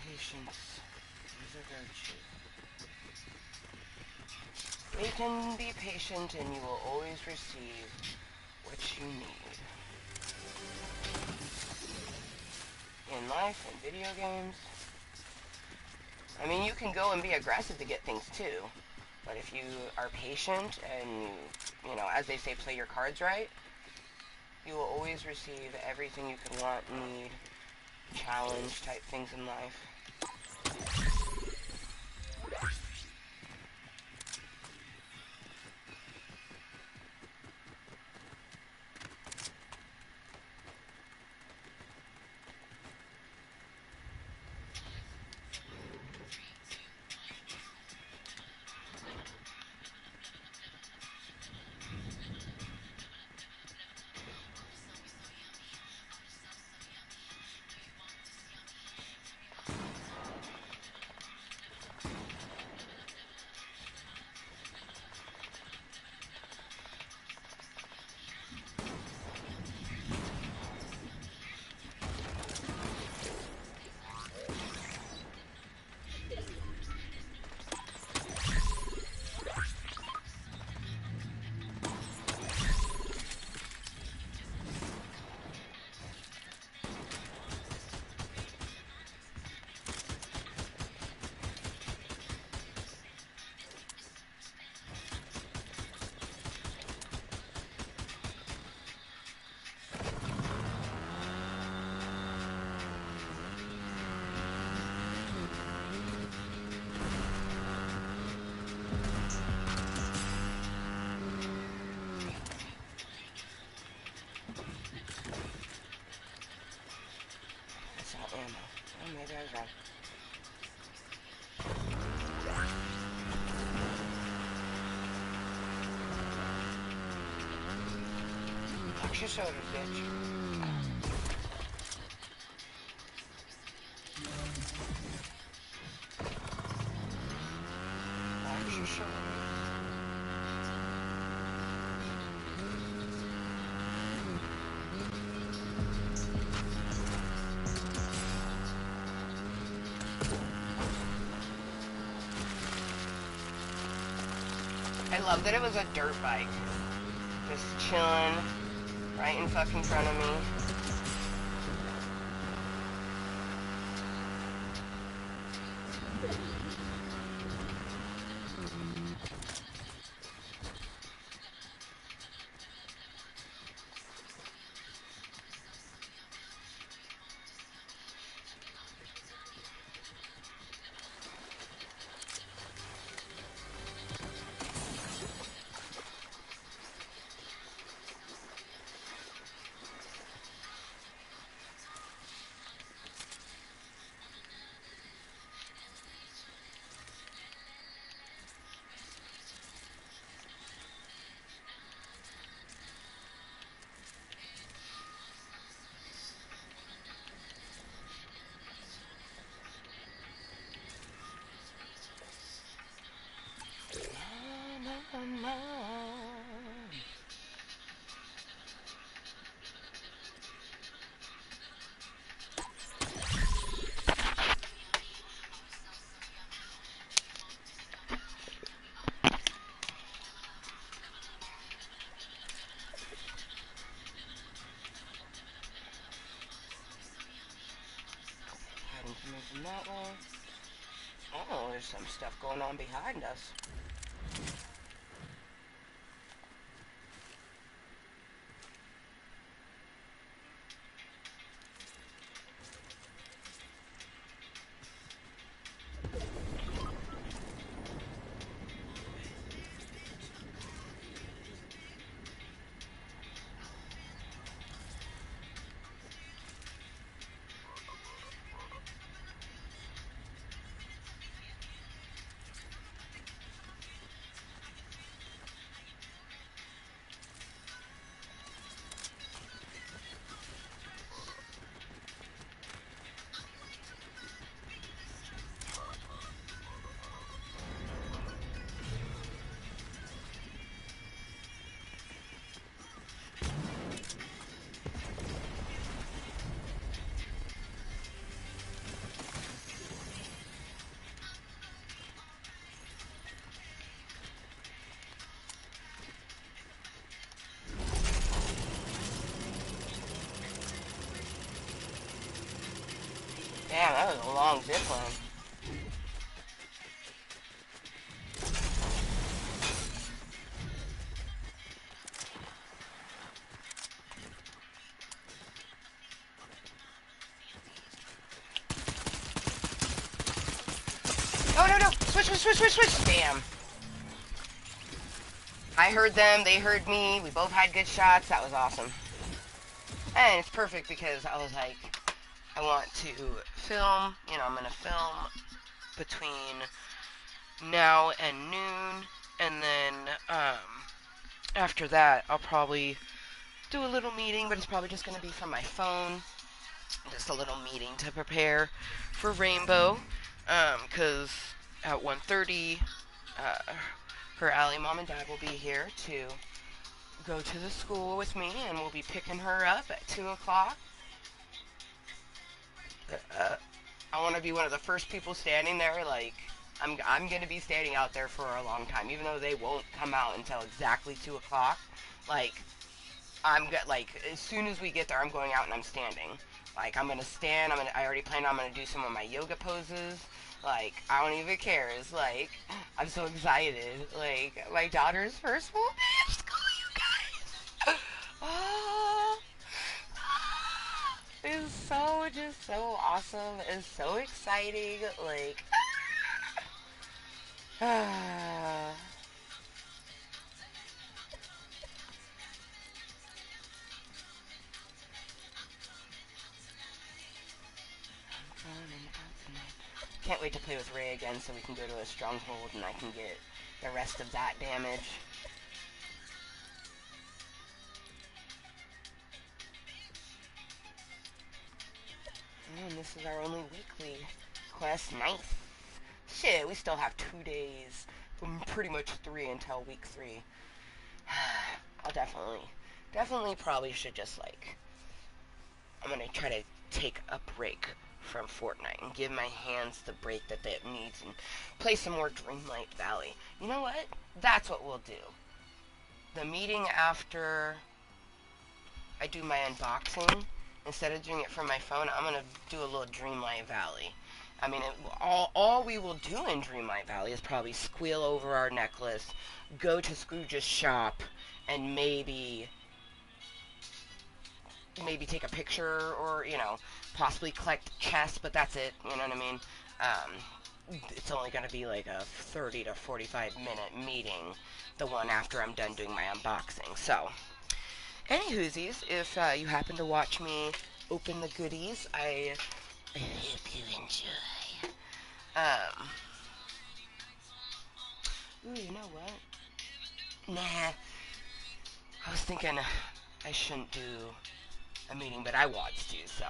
Speaker 1: Patience is a virtue. Wait and be patient, and you will always receive what you need. In life and video games. I mean, you can go and be aggressive to get things too. But if you are patient and you know, as they say, play your cards right, you will always receive everything you can want, need, challenge type things in life. Maybe I was wrong. Watch your sodas, bitch. I love that it was a dirt bike. Just chilling right in fucking front of me. Hiding from that way. Oh, there's some stuff going on behind us. Damn, that was a long zip line. Oh, no, no! Switch! Damn. I heard them, they heard me, we both had good shots, that was awesome. And it's perfect because I was like, I want to film, you know, I'm gonna film between now and noon, and then, after that, I'll probably do a little meeting, but it's probably just gonna be from my phone. Just a little meeting to prepare for Rainbow, because at 1:30, her Allie mom and dad will be here to go to the school with me, and we'll be picking her up at 2 o'clock. I want to be one of the first people standing there, like, I'm going to be standing out there for a long time, even though they won't come out until exactly 2 o'clock. Like, as soon as we get there, I'm going out and I'm standing. Like, I'm gonna stand, I already planned I'm gonna do some of my yoga poses. Like, I don't even care. It's like, I'm so excited. Like, my daughter's first full day of school, you guys. Oh, it's so, just so awesome. It's so exciting. Like, can't wait to play with Ray again so we can go to a stronghold and I can get the rest of that damage. And this is our only weekly quest. Nice. Shit, we still have 2 days pretty much 3 until week 3. I'll definitely probably should just, like, I'm gonna try to take a break from Fortnite and give my hands the break that it needs and play some more Dreamlight Valley. You know what? That's what we'll do. The meeting after I do my unboxing, instead of doing it from my phone, I'm gonna do a little Dreamlight Valley. I mean, all we will do in Dreamlight Valley is probably squeal over our necklace, go to Scrooge's shop, and maybe take a picture, or, you know, possibly collect chests, but that's it, you know what I mean? It's only going to be like a 30 to 45 minute meeting, the one after I'm done doing my unboxing. So, anywhoosies, if you happen to watch me open the goodies, I hope you enjoy. Ooh, you know what? Nah, I was thinking I shouldn't do a meeting, but I watched you, so.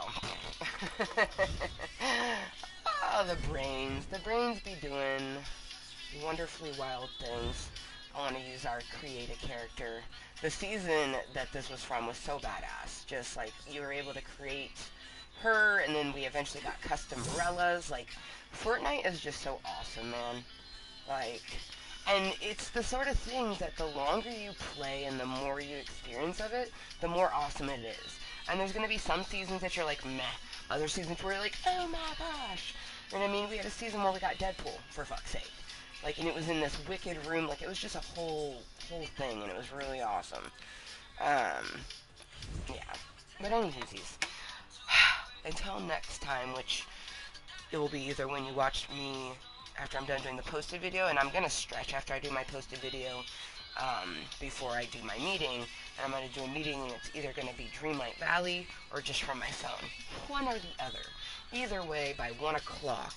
Speaker 1: Oh, the brains be doing wonderfully wild things. I want to use our creative character. The season that this was from was so badass. Just like, you were able to create her, and then we eventually got custom umbrellas. Like, Fortnite is just so awesome, man. Like, and it's the sort of thing that the longer you play and the more you experience of it, the more awesome it is. And there's going to be some seasons that you're like, meh. Other seasons where you're like, oh my gosh. You know what I mean? We had a season where we got Deadpool, for fuck's sake. Like, and it was in this wicked room. Like, it was just a whole thing, and it was really awesome. Yeah. But anyways, until next time, which it will be either when you watch me after I'm done doing the posted video, and I'm going to stretch after I do my posted video, before I do my meeting, and I'm going to do a meeting, and it's either going to be Dreamlight Valley or just from my phone. One or the other. Either way, by 1 o'clock,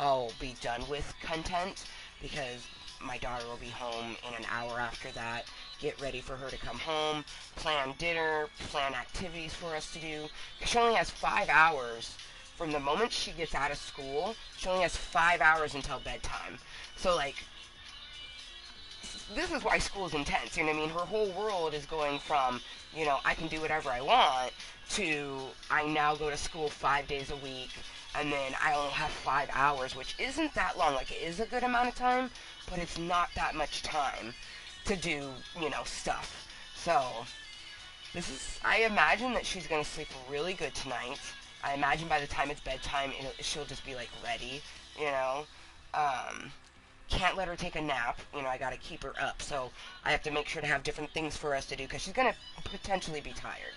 Speaker 1: I'll be done with Cuntent, because my daughter will be home in an hour after that. Get ready for her to come home, plan dinner, plan activities for us to do, because she only has 5 hours. From the moment she gets out of school, she only has 5 hours until bedtime. So, like, this is why school is intense, you know what I mean? Her whole world is going from, you know, I can do whatever I want, to I now go to school 5 days a week, and then I only have 5 hours, which isn't that long. Like, it is a good amount of time, but it's not that much time to do, you know, stuff. So, I imagine that she's going to sleep really good tonight. I imagine by the time it's bedtime, she'll just be, like, ready, you know? Can't let her take a nap. You know, I gotta keep her up. So I have to make sure to have different things for us to do, because she's gonna potentially be tired.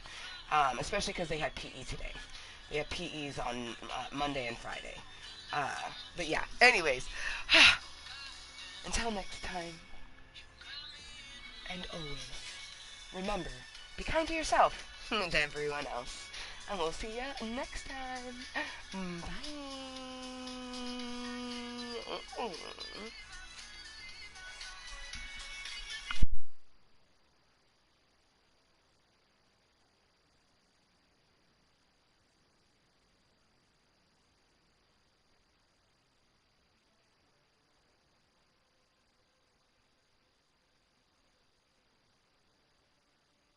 Speaker 1: Especially because they had PE today. They have PEs on Monday and Friday. But yeah, anyways. Until next time. And always, remember, be kind to yourself and to everyone else. And we'll see ya next time. Bye.